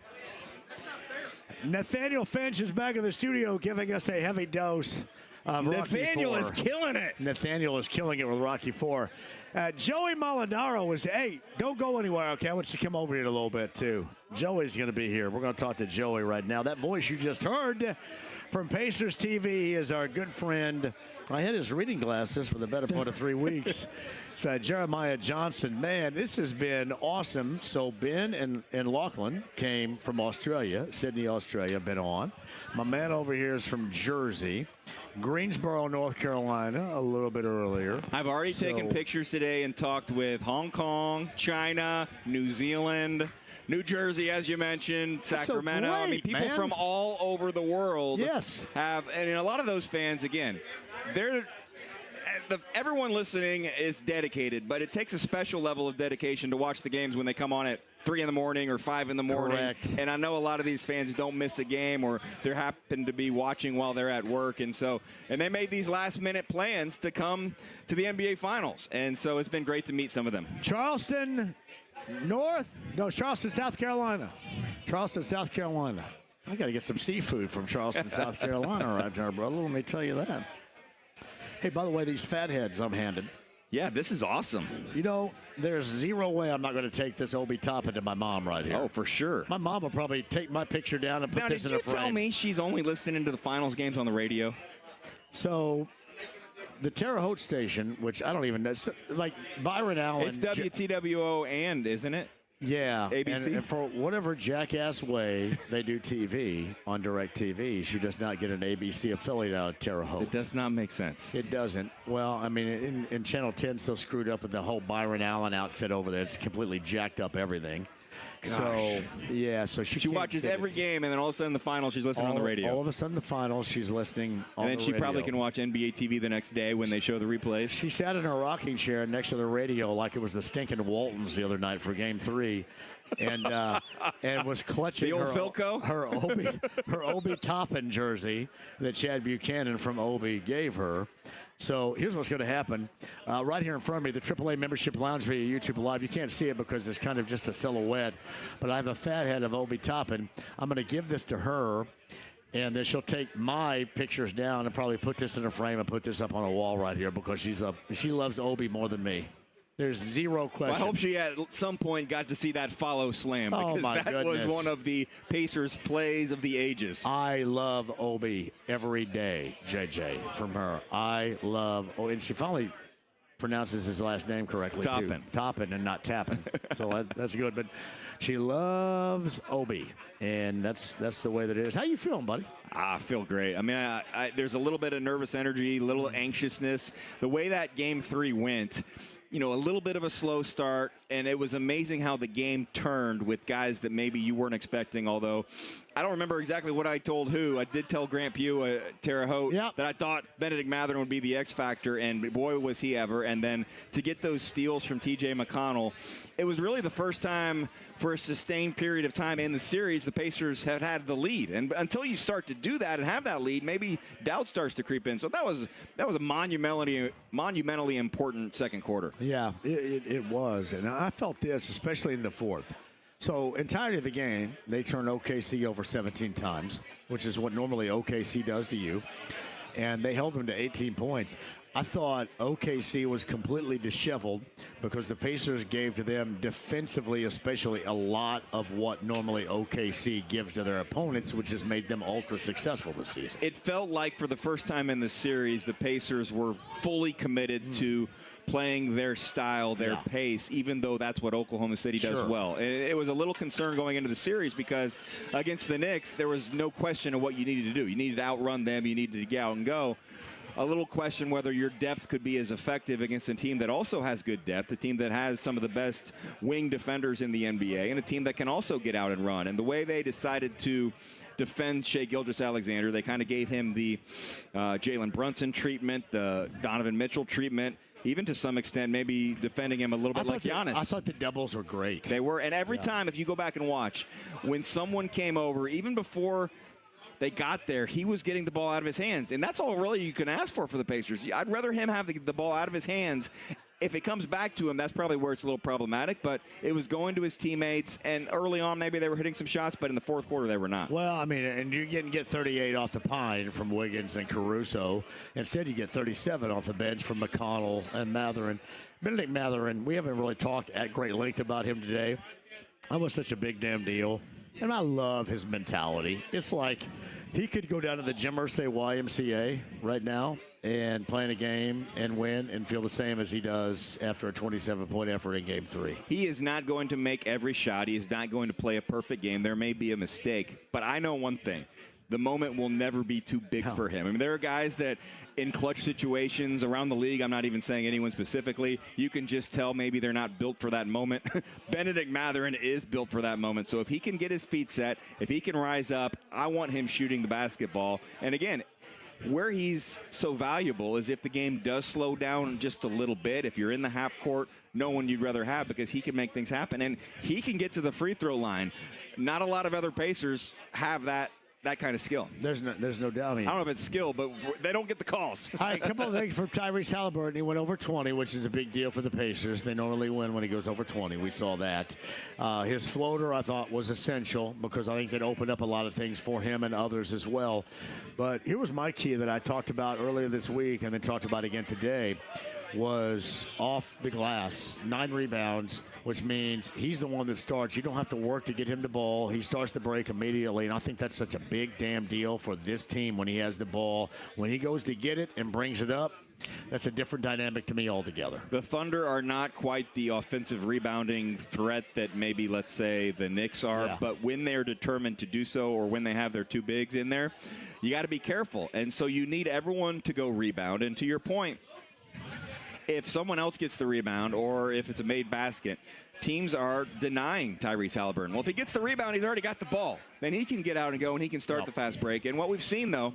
Nathaniel Finch is back in the studio giving us a heavy dose of Nathaniel Rocky is IV. killing it. Nathaniel is killing it with Rocky IV. Joey Molinaro was, hey, don't go anywhere, okay? I want you to come over here a little bit, too. Joey's going to be here. We're going to talk to Joey right now. That voice you just heard from Pacers TV is our good friend. I had his reading glasses for the better part of 3 weeks. It's Jeremiah Johnson. Man, this has been awesome. So Ben and Lachlan came from Australia, Sydney, Australia, been on. My man over here is from Jersey. Greensboro, North Carolina, a little bit earlier. I've already taken pictures today and talked with Hong Kong, China, New Zealand, New Jersey, as you mentioned, Sacramento. So great, I mean, people from all over the world have, and a lot of those fans, again, everyone listening is dedicated, but it takes a special level of dedication to watch the games when they come on at 3 in the morning or 5 in the morning. Correct. And I know a lot of these fans don't miss a game, or they happen to be watching while they're at work. And they made these last-minute plans to come to the NBA Finals. And so it's been great to meet some of them. Charleston, South Carolina. Charleston, South Carolina. I got to get some seafood from Charleston, South Carolina right there, brother. Let me tell you that. Hey, by the way, these fatheads I'm handed. Yeah, this is awesome. You know, there's zero way I'm not going to take this Obi Toppin to my mom right here. Oh, for sure. My mom will probably take my picture down and put this in a frame. Did you tell me she's only listening to the finals games on the radio? So, the Terre Haute station, which I don't even know, like Byron Allen. It's WTWO and, isn't it? Yeah, ABC. And for whatever jackass way they do TV on DirecTV, she does not get an ABC affiliate out of Terre Haute. It does not make sense. It doesn't. Well, I mean, in Channel 10, so screwed up with the whole Byron Allen outfit over there. It's completely jacked up everything. Gosh. So, yeah, so she watches every game, and then all of a sudden the final, she's listening on the radio. All of a sudden the final, she's listening on the radio. And then she probably can watch NBA TV the next day when they show the replays. She sat in her rocking chair next to the radio like it was the stinking Waltons the other night for Game 3. And was clutching the old Philco? her Obi Toppin jersey that Chad Buchanan from Obi gave her. So here's what's going to happen. Right here in front of me, the AAA Membership Lounge via YouTube Live. You can't see it because it's kind of just a silhouette. But I have a fat head of Obi Toppin. I'm going to give this to her, and then she'll take my pictures down and probably put this in a frame and put this up on a wall right here because she loves Obi more than me. There's zero question. Well, I hope she at some point got to see that follow slam because that was one of the Pacers' plays of the ages. I love Obi every day, JJ, from her. I love and she finally pronounces his last name correctly, Toppin. too. Toppin and not Tappin. So that's good. But she loves Obi, and that's the way that it is. How you feeling, buddy? I feel great. I mean, there's a little bit of nervous energy, a little anxiousness. The way that Game 3 went, a little bit of a slow start, and it was amazing how the game turned with guys that maybe you weren't expecting, although I don't remember exactly what I told who. I did tell Grant Pugh, Terre Haute, that I thought Benedict Mathurin would be the X factor, and boy, was he ever. And then to get those steals from T.J. McConnell, it was really the first time for a sustained period of time in the series the Pacers have had the lead. And until you start to do that and have that lead, maybe doubt starts to creep in. So that was a monumentally important second quarter. Yeah, it was. And I felt this, especially in the fourth. So entirety of the game, they turned OKC over 17 times, which is what normally OKC does to you. And they held them to 18 points. I thought OKC was completely disheveled because the Pacers gave to them defensively, especially, a lot of what normally OKC gives to their opponents, which has made them ultra successful this season. It felt like for the first time in the series, the Pacers were fully committed to playing their style, their pace, even though that's what Oklahoma City does well. And it was a little concern going into the series because against the Knicks, there was no question of what you needed to do. You needed to outrun them. You needed to get out and go. A little question whether your depth could be as effective against a team that also has good depth, a team that has some of the best wing defenders in the NBA, and a team that can also get out and run. And the way they decided to defend Shai Gilgeous-Alexander, they kind of gave him the Jalen Brunson treatment, the Donovan Mitchell treatment, even to some extent maybe defending him a little bit like Giannis. I thought the doubles were great. They were. And every time, if you go back and watch, when someone came over, even before they got there, he was getting the ball out of his hands. And that's all really you can ask for the Pacers. I'd rather him have the ball out of his hands if it comes back to him, that's probably where it's a little problematic. But it was going to his teammates, and early on maybe they were hitting some shots, but in the fourth quarter they were not. Well, I mean, and you didn't get 38 off the pine from Wiggins and Caruso. Instead, you get 37 off the bench from McConnell and Matherin. Benedict Matherin, we haven't really talked at great length about him today. That was such a big damn deal. And I love his mentality. It's like he could go down to the gym or say YMCA right now and play in a game and win and feel the same as he does after a 27-point effort in Game 3. He is not going to make every shot. He is not going to play a perfect game. There may be a mistake. But I know one thing. The moment will never be too big for him. I mean, there are guys that in clutch situations around the league, I'm not even saying anyone specifically, you can just tell maybe they're not built for that moment. Benedict Matherin is built for that moment. So if he can get his feet set, if he can rise up, I want him shooting the basketball. And again, where he's so valuable is if the game does slow down just a little bit, if you're in the half court, no one you'd rather have because he can make things happen. And he can get to the free throw line. Not a lot of other Pacers have that kind of skill. There's no doubt. I don't know if it's skill, but they don't get the calls. All right, a couple of things from Tyrese Halliburton. He went over 20, which is a big deal for the Pacers. They normally win when he goes over 20. We saw that. His floater, I thought, was essential because I think that opened up a lot of things for him and others as well. But here was my key that I talked about earlier this week and then talked about again today was off the glass, 9 rebounds, which means he's the one that starts. You don't have to work to get him the ball. He starts the break immediately, and I think that's such a big damn deal for this team when he has the ball. When he goes to get it and brings it up, that's a different dynamic to me altogether. The Thunder are not quite the offensive rebounding threat that maybe, let's say, the Knicks are, but when they're determined to do so or when they have their two bigs in there, you got to be careful. And so you need everyone to go rebound. And to your point, if someone else gets the rebound or if it's a made basket, teams are denying Tyrese Halliburton. Well, if he gets the rebound, he's already got the ball. Then he can get out and go, and he can start the fast break. And what we've seen, though,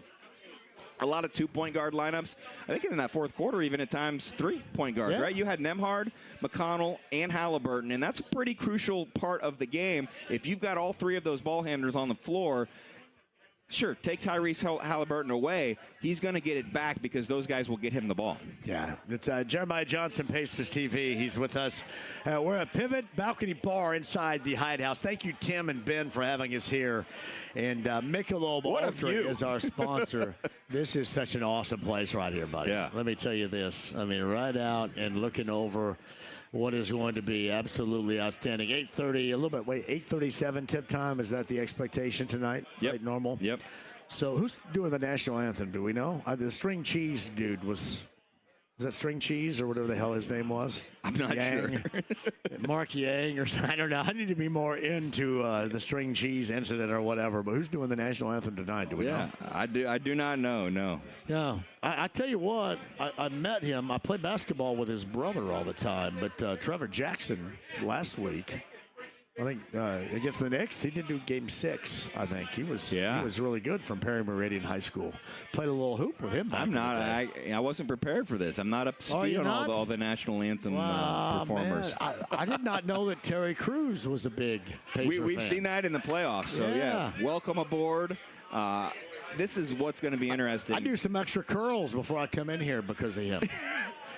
a lot of two-point guard lineups. I think in that fourth quarter, even at times, three-point guards, right? You had Nembhard, McConnell, and Halliburton, and that's a pretty crucial part of the game. If you've got all three of those ball handlers on the floor, sure, take Tyrese Halliburton away. He's going to get it back because those guys will get him the ball. Yeah, it's Jeremiah Johnson, Pacers TV. He's with us. We're at Pivot Balcony Bar inside the Hyde House. Thank you, Tim and Ben, for having us here. And Michelob Ultra is our sponsor. This is such an awesome place right here, buddy. Yeah. Let me tell you this. I mean, right out and looking over what is going to be absolutely outstanding. 8:30, a little bit, 8:37 tip time. Is that the expectation tonight? Yep. Right, normal? Yep. So who's doing the national anthem? Do we know? The string cheese dude was that string cheese or whatever the hell his name was? I'm not Yang. sure. Mark Yang or something. I don't know. I need to be more into the string cheese incident or whatever. But who's doing the national anthem tonight? Do we know? I do not know, no. No. I tell you what, I met him. I play basketball with his brother all the time. But Trevor Jackson last week, I think against the Knicks, he did do Game 6. I think he was really good from Perry Meridian High School. Played a little hoop with him. I'm not. I wasn't prepared for this. I'm not up to speed on all the national anthem performers. I did not know that Terry Crews was a big Pacer We've fan. seen that in the playoffs. So yeah, welcome aboard. This is what's going to be interesting. I do some extra curls before I come in here because of him.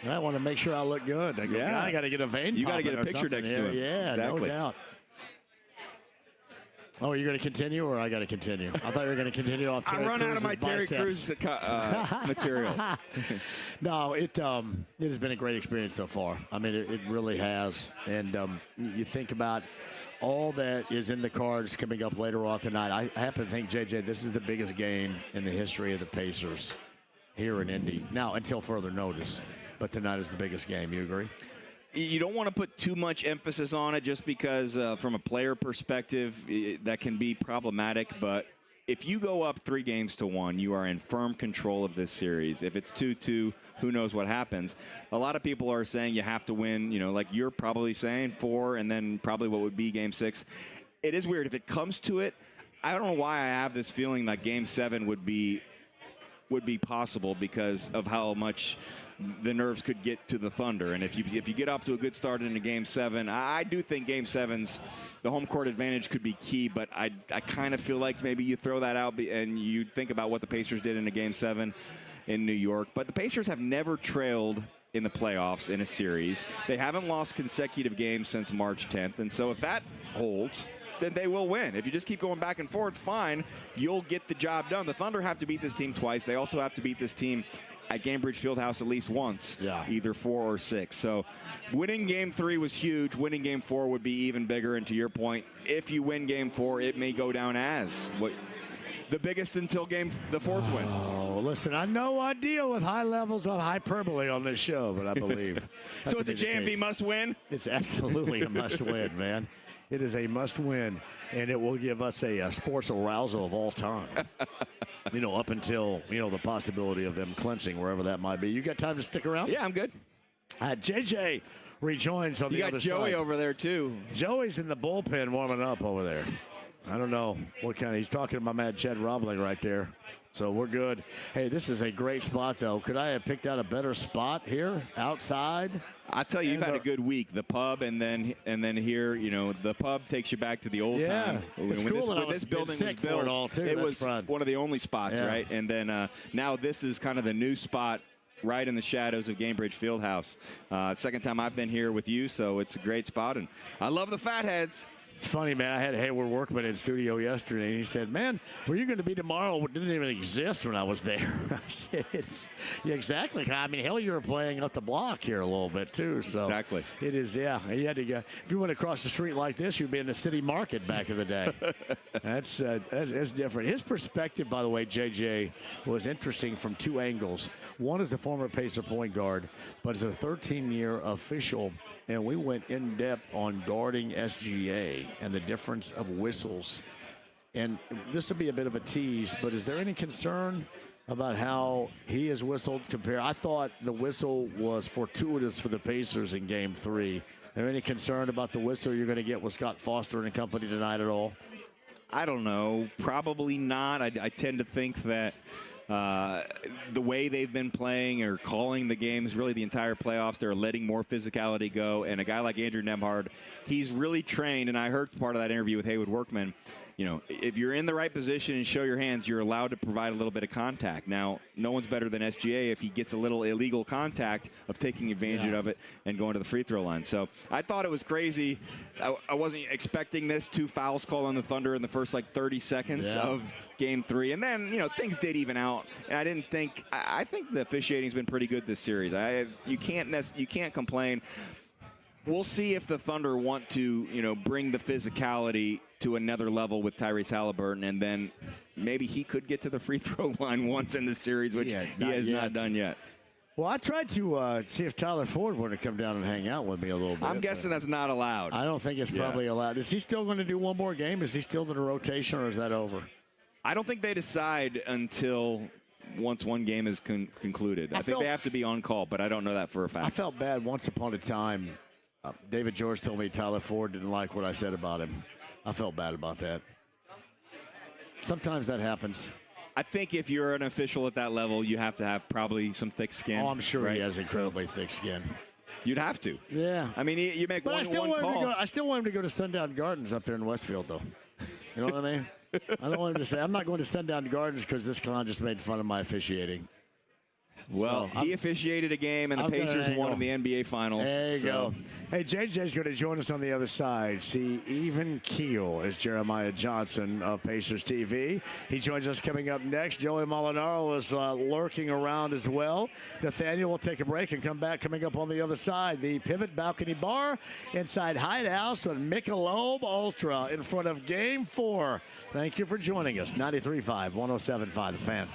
I want to make sure I look good. I go, I got to get a vein. You got to get a picture next to him. Yeah, exactly. No doubt. Oh, are you going to continue, or I got to continue? I thought you were going to continue off. I run out of my Terry Crews material. No, it has been a great experience so far. I mean, it really has. And you think about all that is in the cards coming up later on tonight. I happen to think, JJ, this is the biggest game in the history of the Pacers here in Indy. Now, until further notice, but tonight is the biggest game. You agree? You don't want to put too much emphasis on it just because from a player perspective, that can be problematic. But if you go up 3-1, you are in firm control of this series. If it's 2-2, who knows what happens. A lot of people are saying you have to win, like you're probably saying 4 and then probably what would be Game 6. It is weird. If it comes to it, I don't know why I have this feeling that Game 7 would be possible because of how much the nerves could get to the Thunder. And if you get off to a good start into Game 7, I do think Game 7's the home court advantage could be key, but I kind of feel like maybe you throw that out and you think about what the Pacers did in a Game 7 in New York. But the Pacers have never trailed in the playoffs in a series. They haven't lost consecutive games since March 10th, and so if that holds, then they will win. If you just keep going back and forth, fine, you'll get the job done. The Thunder have to beat this team twice. They also have to beat this team at Gainbridge Fieldhouse at least once, either 4 or 6. So winning Game 3 was huge. Winning Game 4 would be even bigger. And to your point, if you win Game 4, it may go down as the biggest until the 4th win. Oh, listen, I know I deal with high levels of hyperbole on this show, but I believe. So it's a JMV must win? It's absolutely a must win, man. It is a must win, and it will give us a sports arousal of all time. Up until, the possibility of them clinching, wherever that might be. You got time to stick around? Yeah, I'm good. JJ rejoins on the other side. You got Joey over there, too. Joey's in the bullpen warming up over there. I don't know what kind of, he's talking to my man Chad Robling right there. So we're good. Hey, this is a great spot, though. Could I have picked out a better spot here, outside? I tell you, you've had a good week. The pub, and then here, the pub takes you back to the old time. It's cool. When this building was built, it was one of the only spots, right? And then now this is kind of the new spot, right in the shadows of Gainbridge Fieldhouse. Second time I've been here with you, so it's a great spot, and I love the Fatheads. It's funny, man. I had Hayward Workman in studio yesterday, and he said, man, where you going to be tomorrow? It didn't even exist when I was there. I said, exactly. I mean, hell, you were playing up the block here a little bit, too. So exactly. It is, You had to go. If you went across the street like this, you'd be in the city market back in the day. That's different. His perspective, by the way, JJ, was interesting from 2 angles. One is a former Pacer point guard, but as a 13-year official, and we went in depth on guarding SGA and the difference of whistles. And this will be a bit of a tease, but is there any concern about how he has whistled compared? I thought the whistle was fortuitous for the Pacers in Game 3. Is there any concern about the whistle you're going to get with Scott Foster and company tonight at all? I don't know. Probably not. I tend to think that the way they've been playing or calling the games, really the entire playoffs, they're letting more physicality go. And a guy like Andrew Nemhard, he's really trained, and I heard part of that interview with Haywood Workman. If you're in the right position and show your hands, you're allowed to provide a little bit of contact. Now, no one's better than SGA if he gets a little illegal contact of taking advantage of it and going to the free throw line. So I thought it was crazy. I wasn't expecting this. 2 fouls called on the Thunder in the first 30 seconds of Game 3. And then, things did even out. And I think the officiating's been pretty good this series. You can't complain. We'll see if the Thunder want to, bring the physicality to another level with Tyrese Halliburton, and then maybe he could get to the free throw line once in the series, which he has not done yet. Well, I tried to see if Tyler Ford wanted to come down and hang out with me a little bit. I'm guessing that's not allowed. I don't think it's probably allowed. Is he still going to do one more game? Is he still in the rotation, or is that over? I don't think they decide until once one game is concluded. I think they have to be on call, but I don't know that for a fact. I felt bad once upon a time. David George told me Tyler Ford didn't like what I said about him. I felt bad about that. Sometimes that happens. I think if you're an official at that level, you have to have probably some thick skin. Oh, I'm sure he has incredibly thick skin. You'd have to. Yeah. I mean, you make one call. I still want him to go to Sundown Gardens up there in Westfield, though. You know what I mean? I don't want him to say, I'm not going to Sundown Gardens because this clown just made fun of my officiating. Well, he officiated a game, and the Pacers won in the NBA Finals. There you go. Hey, JJ's going to join us on the other side. See, even keel is Jeremiah Johnson of Pacers TV. He joins us coming up next. Joey Molinaro is lurking around as well. Nathaniel will take a break and come back coming up on the other side. The Pivot Balcony Bar inside Hidehouse with Michelob Ultra in front of Game 4. Thank you for joining us. 93.5, 107.5, The Fan.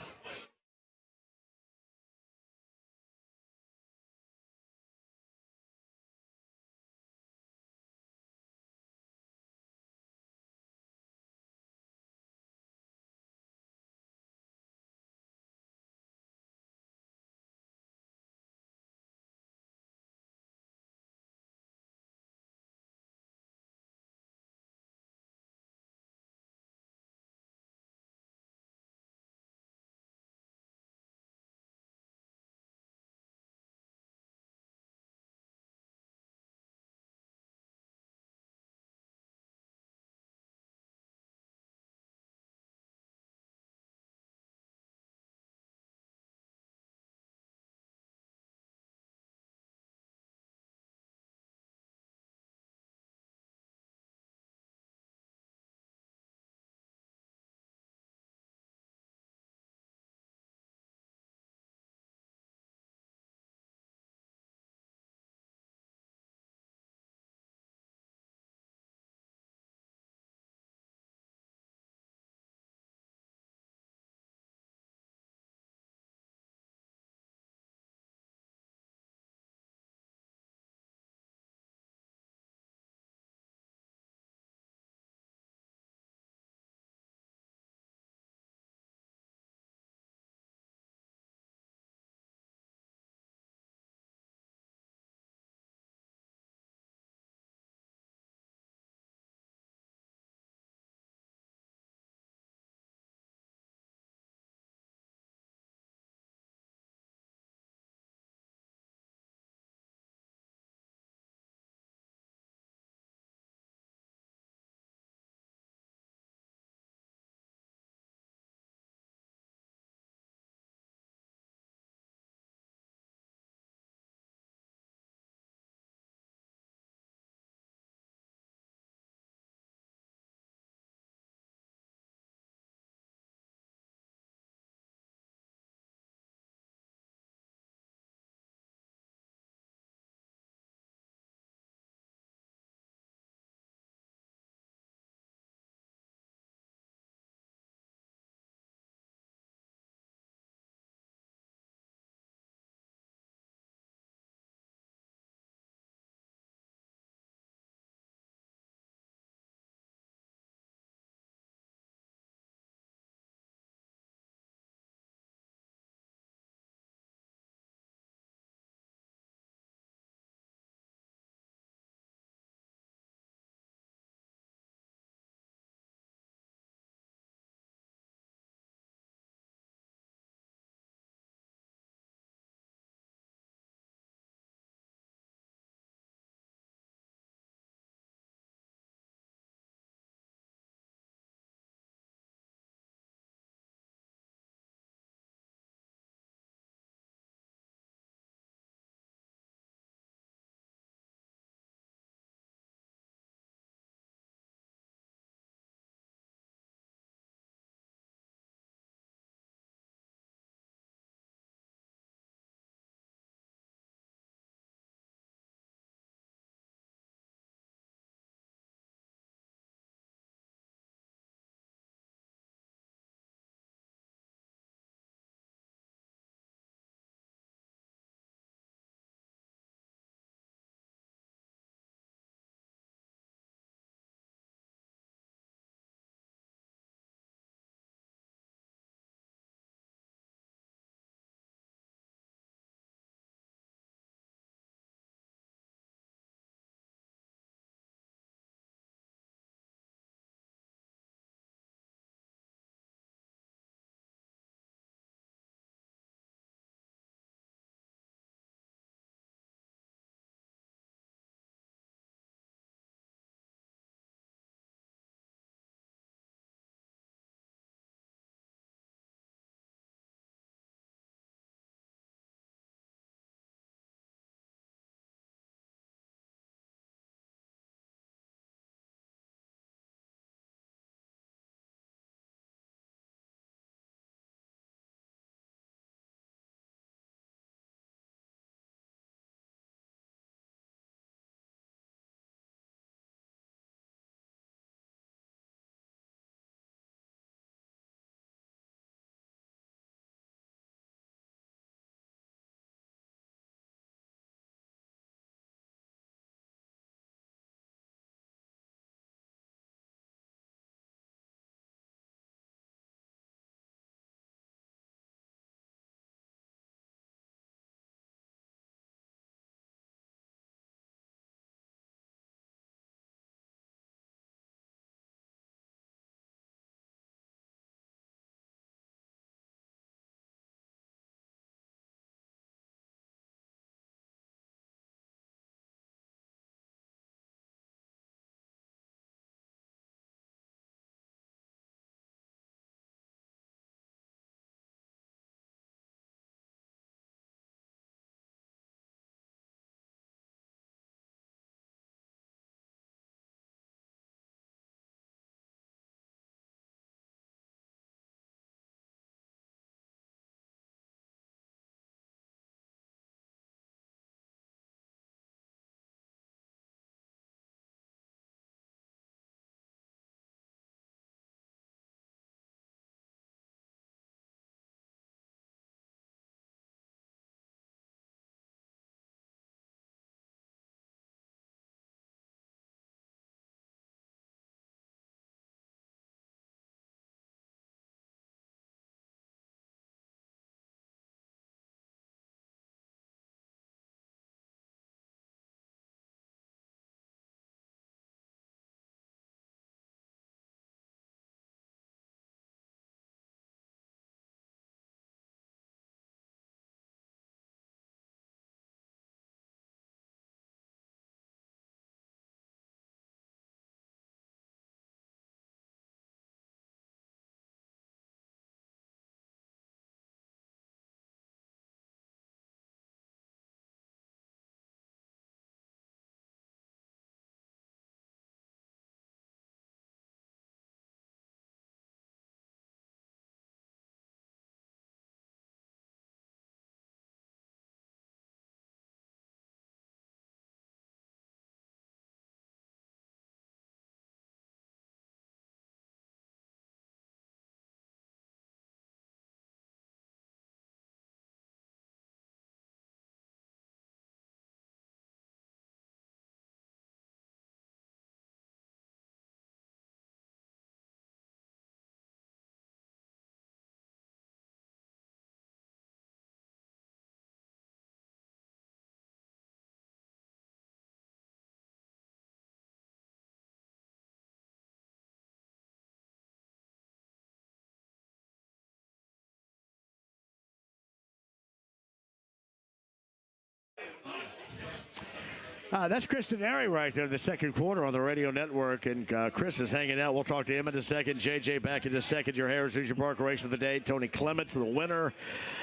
That's Chris Denary right there in the second quarter on the radio network, and Chris is hanging out. We'll talk to him in a second. JJ back in a second. Your Harris Hoosier Park race of the day. Tony Clements, the winner.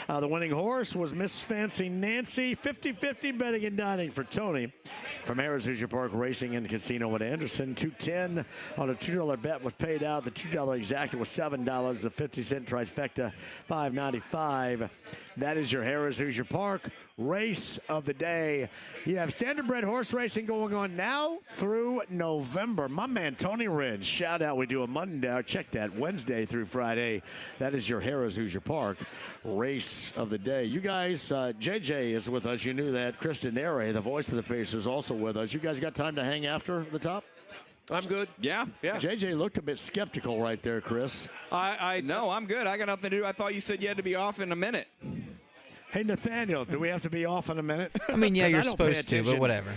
The winning horse was Miss Fancy Nancy. 50-50 betting and dining for Tony from Harris Hoosier Park Racing and Casino at Anderson. $2.10 on a $2 bet was paid out. The $2 exacta was $7. The 50-cent trifecta, $5.95. That is your Harris Hoosier Park race of the day. You have standardbred horse racing going on now through November. My man Tony Ridge, shout out. We do a Monday, check that, Wednesday through Friday. That is your Harris Hoosier Park race of the day. You guys, JJ is with us. You knew that. Kristen Nere, the voice of the Pacers, is also with us. You guys got time to hang after the top? I'm good. Yeah. JJ looked a bit skeptical right there, Chris. No, I'm good. I got nothing to do. I thought you said you had to be off in a minute. Hey, Nathaniel, do we have to be off in a minute? I mean, yeah, you're supposed to, but whatever.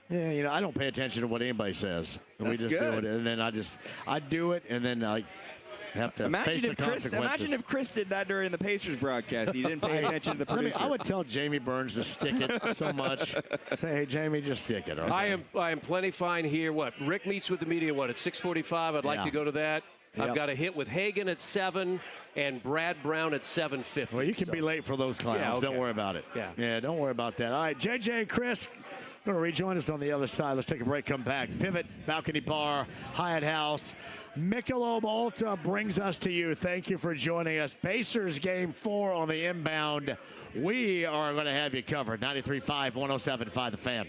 Yeah, you know, I don't pay attention to what anybody says. That's we just good. do it, and then I do it, and then I have to face the consequences. Imagine if Chris did that during the Pacers broadcast. He didn't pay attention to the producer. I would tell Jamie Burns to stick it so much. Say, hey, Jamie, just stick it. Okay? I am plenty fine here. What? Rick meets with the media, at 6:45? I'd like to go to that. Yep. I've got a hit with Hagan at 7 and Brad Brown at 7:50. Well, you can be late for those clowns. Yeah, okay. Don't worry about it. Yeah, don't worry about that. All right, JJ and Chris going to rejoin us on the other side. Let's take a break, come back. Pivot, Balcony Bar, Hyatt House. Michelob Ultra brings us to you. Thank you for joining us. Pacers game 4 on the inbound. We are going to have you covered. 93.5, 107.5 The Fan.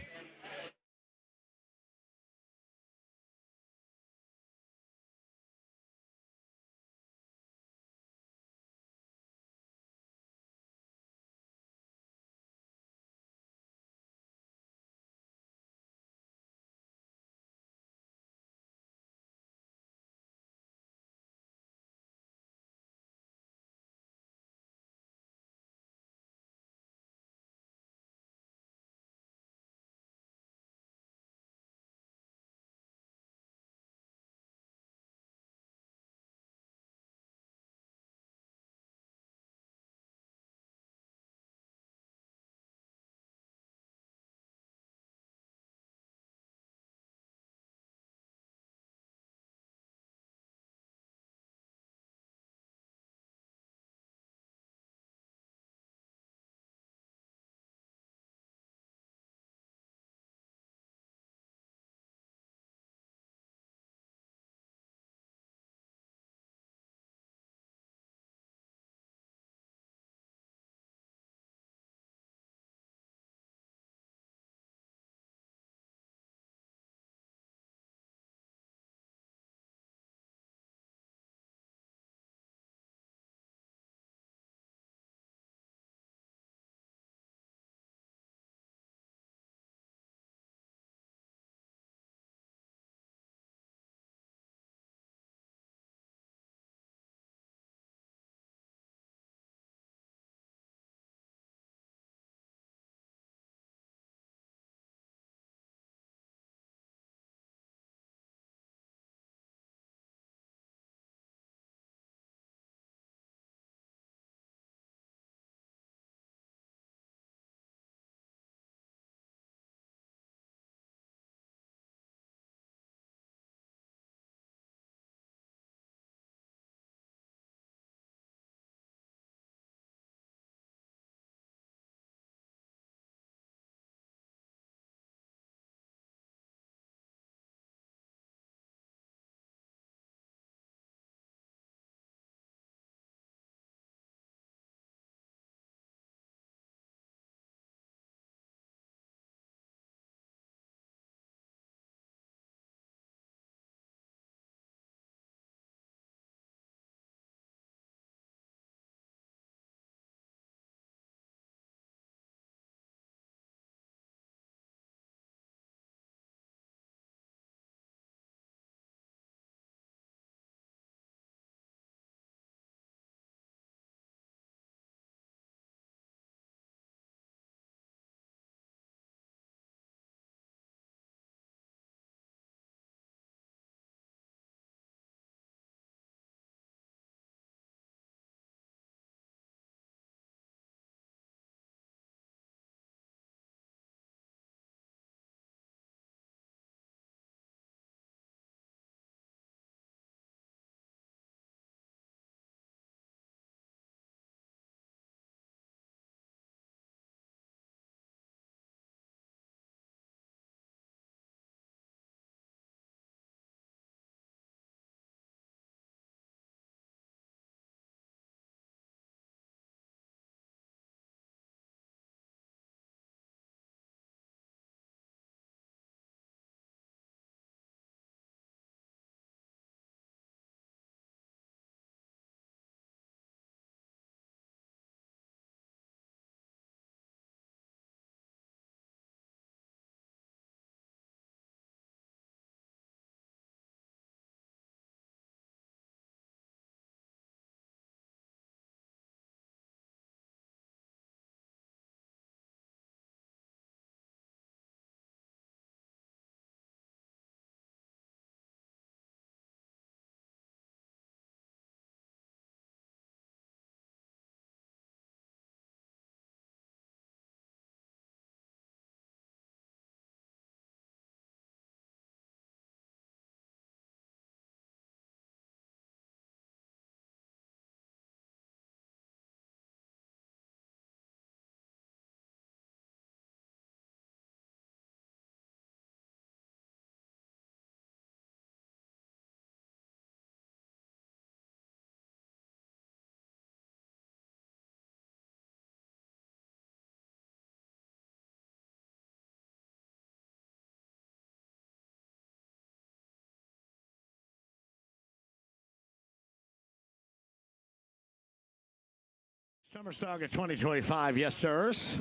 Summer Song of 2025, yes, sirs.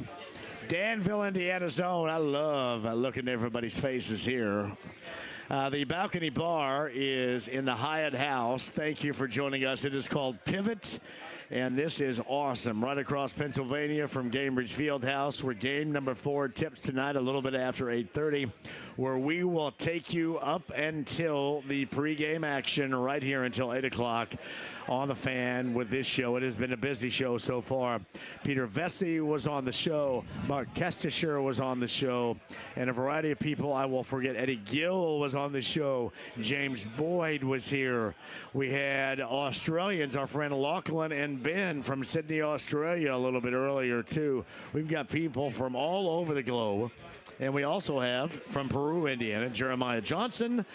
Danville, Indiana's own. I love looking at everybody's faces here. The balcony bar is in the Hyatt House. Thank you for joining us. It is called Pivot, and this is awesome. Right across Pennsylvania from Cambridge Fieldhouse, where game number 4 tips tonight a little bit after 8:30, where we will take you up until the pregame action right here until 8 o'clock on the Fan with this show. It has been a busy show so far. Peter Vessie was on the show. Mark Kestir was on the show. And a variety of people. I will forget. Eddie Gill was on the show. James Boyd was here. We had Australians, our friend Lachlan and Ben from Sydney, Australia a little bit earlier too. We've got people from all over the globe. And we also have from Peru, Indiana, Jeremiah Johnson,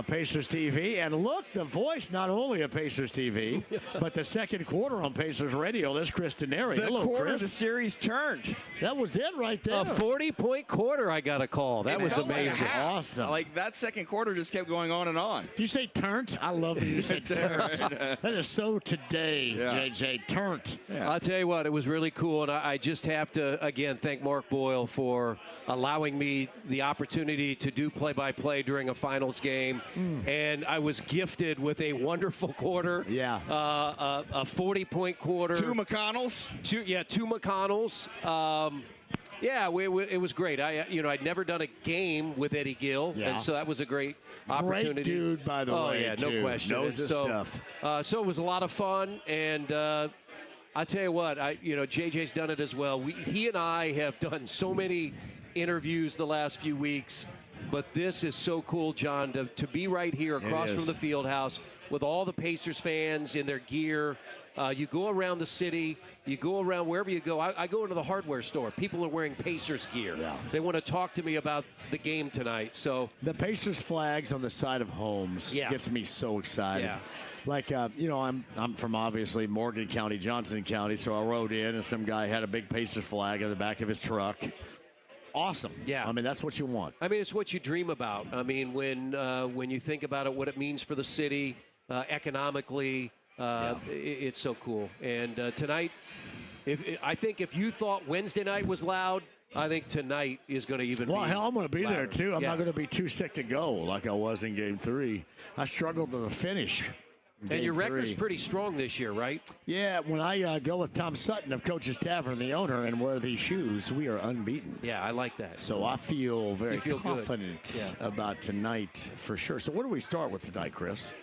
Pacers TV. And look, the voice not only of Pacers TV, but the second quarter on Pacers Radio. There's Chris Denary. The Hello, quarter Chris. the series turned. That was it right there. A 40-point quarter I got a call. That was amazing. Awesome. Like, that second quarter just kept going on and on. Did you say turnt? I love that you said turnt. That is so today, JJ. Turnt. Yeah. I'll tell you what, it was really cool. And I just have to, again, thank Mark Boyle for allowing me the opportunity to do play-by-play during a finals game. And I was gifted with a wonderful quarter. Yeah. A 40-point quarter. 2 McConnells. Two McConnells. It was great. I'd never done a game with Eddie Gill, and so that was a great opportunity. Great dude, by the way. Oh yeah, no question. Knows his stuff. So it was a lot of fun, and I tell you what, JJ's done it as well. He and I have done so many interviews the last few weeks, but this is so cool, John, to be right here across from the field house with all the Pacers fans in their gear. You go around the city, you go around wherever you go. I go into the hardware store. People are wearing Pacers gear. Yeah. They want to talk to me about the game tonight. So the Pacers flags on the side of homes gets me so excited. Yeah. Like, I'm from obviously Morgan County, Johnson County, so I rode in and some guy had a big Pacers flag on the back of his truck. Awesome. Yeah. I mean, that's what you want. I mean, it's what you dream about. I mean, when you think about it, what it means for the city economically, it's so cool. And tonight, I think if you thought Wednesday night was loud, I think tonight is going to even be hell, I'm going to be louder. there, too. I'm not going to be too sick to go like I was in Game 3. I struggled to the finish. And your record's pretty strong this year, right? Yeah, when I go with Tom Sutton of Coach's Tavern, the owner, and wear these shoes, we are unbeaten. Yeah, I like that. So I feel very confident about tonight for sure. So where do we start with tonight, Chris?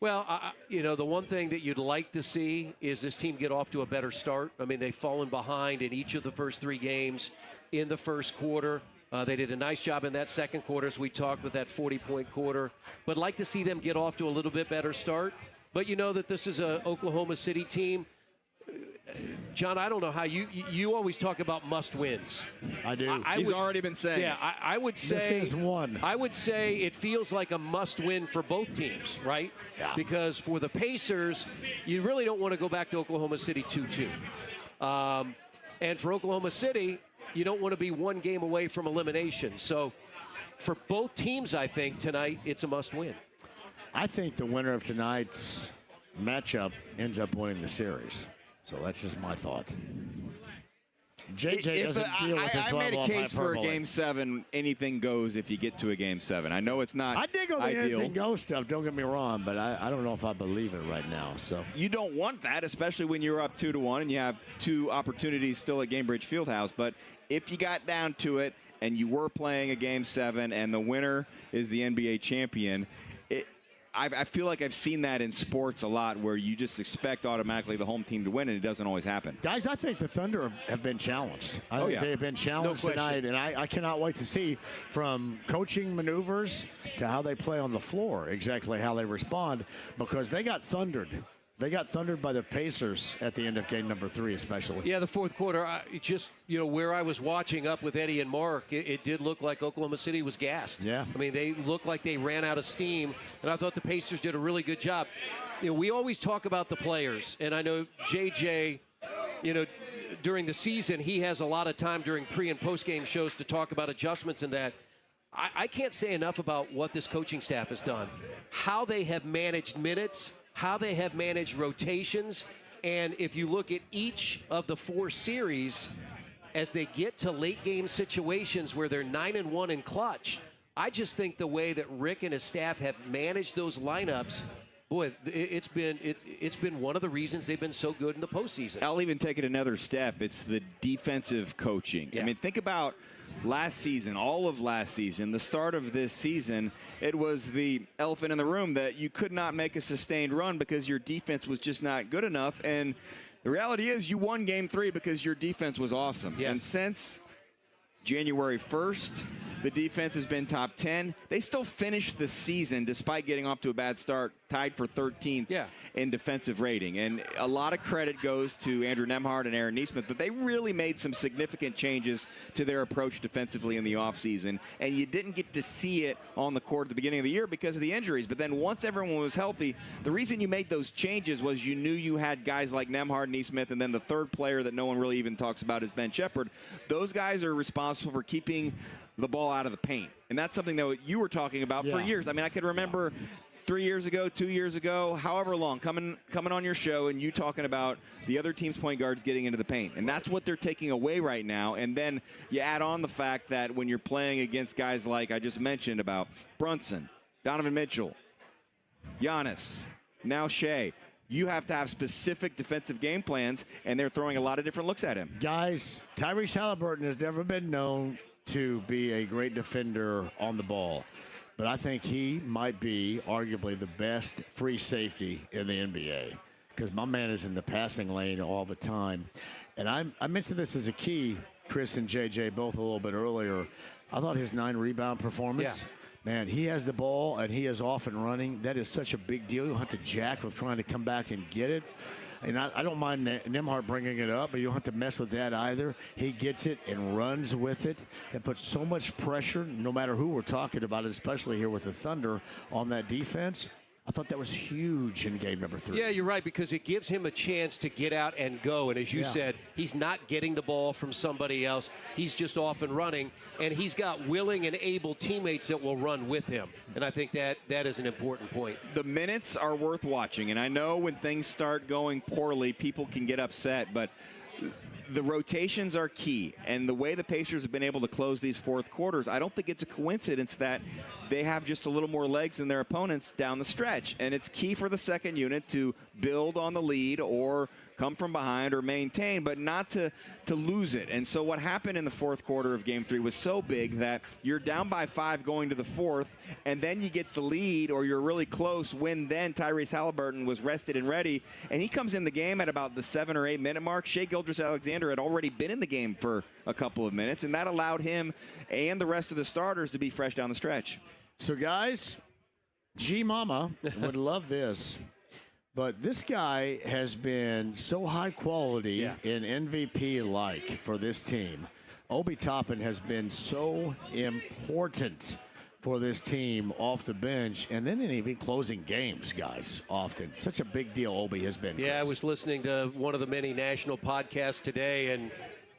Well, the one thing that you'd like to see is this team get off to a better start. I mean, they've fallen behind in each of the first 3 games in the first quarter. They did a nice job in that second quarter, as we talked, with that 40-point quarter. But like to see them get off to a little bit better start. But you know that this is an Oklahoma City team. John, I don't know how you always talk about must-wins. I do. He's already been saying. Yeah, I would say this is one. I would say it feels like a must-win for both teams, right? Yeah. Because for the Pacers, you really don't want to go back to Oklahoma City 2-2. And for Oklahoma City, you don't want to be 1 game away from elimination. So for both teams, I think tonight it's a must-win. I think the winner of tonight's matchup ends up winning the series. So that's just my thought. JJ doesn't deal with this level of hyperbole. I made a case for a Game 7. Anything goes if you get to a Game 7. I know it's not I dig on the ideal. anything goes stuff, don't get me wrong, but I don't know if I believe it right now. So you don't want that, especially when you're up 2-1 and you have 2 opportunities still at Cambridge Fieldhouse. But if you got down to it and you were playing a Game 7 and the winner is the NBA champion, I feel like I've seen that in sports a lot where you just expect automatically the home team to win, and it doesn't always happen. Guys, I think the Thunder have been challenged. I think they have been challenged tonight, and I cannot wait to see from coaching maneuvers to how they play on the floor, exactly how they respond, because they got thundered. They got thundered by the Pacers at the end of game number 3, especially. Yeah, the fourth quarter, where I was watching up with Eddie and Mark, it did look like Oklahoma City was gassed. Yeah. I mean, they looked like they ran out of steam, and I thought the Pacers did a really good job. We always talk about the players, and I know JJ, during the season, he has a lot of time during pre- and post-game shows to talk about adjustments and that. I can't say enough about what this coaching staff has done, how they have managed minutes, how they have managed rotations, And if you look at each of the 4 series, as they get to late game situations where they're 9-1 in clutch, I just think the way that Rick and his staff have managed those lineups, boy, it's been one of the reasons they've been so good in the postseason. I'll even take it another step. It's the defensive coaching. Yeah. I mean, think about last season, all of last season, the start of this season. It was the elephant in the room that you could not make a sustained run because your defense was just not good enough. And the reality is you won Game 3 because your defense was awesome. Yes. And since January 1st, the defense has been top 10. They still finished the season, despite getting off to a bad start, tied for 13th in defensive rating. And a lot of credit goes to Andrew Nembhard and Aaron Nesmith, but they really made some significant changes to their approach defensively in the offseason. And you didn't get to see it on the court at the beginning of the year because of the injuries. But then once everyone was healthy, the reason you made those changes was you knew you had guys like Nembhard, Nesmith, and then the third player that no one really even talks about is Ben Shepherd. Those guys are responsible for keeping the ball out of the paint. And that's something that you were talking about for years. I mean, I could remember 3 years ago, 2 years ago, however long, coming on your show and you talking about the other team's point guards getting into the paint. And that's what they're taking away right now. And then you add on the fact that when you're playing against guys like I just mentioned about Brunson, Donovan Mitchell, Giannis, now Shea, you have to have specific defensive game plans, and they're throwing a lot of different looks at him. Guys, Tyrese Halliburton has never been known to be a great defender on the ball, but I think he might be arguably the best free safety in the NBA because my man is in the passing lane all the time. And I mentioned this as a key, Chris and JJ both a little bit earlier. I thought his 9-rebound performance, man, he has the ball and he is off and running. That is such a big deal. You don't have to jack with trying to come back and get it. And I don't mind Nembhard bringing it up, but you don't have to mess with that either. He gets it and runs with it. That puts so much pressure, no matter who we're talking about, especially here with the Thunder, on that defense. I thought that was huge in game number 3. Yeah, you're right, because it gives him a chance to get out and go. And as you said, he's not getting the ball from somebody else. He's just off and running. And he's got willing and able teammates that will run with him. And I think that is an important point. The minutes are worth watching. And I know when things start going poorly, people can get upset. But the rotations are key. And the way the Pacers have been able to close these fourth quarters, I don't think it's a coincidence that they have just a little more legs than their opponents down the stretch. And it's key for the second unit to build on the lead or come from behind or maintain, but not to lose it. And so what happened in the fourth quarter of Game 3 was so big that you're down by 5 going to the fourth, and then you get the lead or you're really close when then Tyrese Halliburton was rested and ready, and he comes in the game at about the 7 or 8 minute mark. Shai Gilgeous-Alexander had already been in the game for a couple of minutes, and that allowed him and the rest of the starters to be fresh down the stretch. So, guys, G-Mama would love this. But this guy has been so high quality and MVP-like for this team. Obi Toppin has been so important for this team off the bench, and then in even closing games, guys, often. Such a big deal Obi has been, Chris. Yeah, I was listening to one of the many national podcasts today, and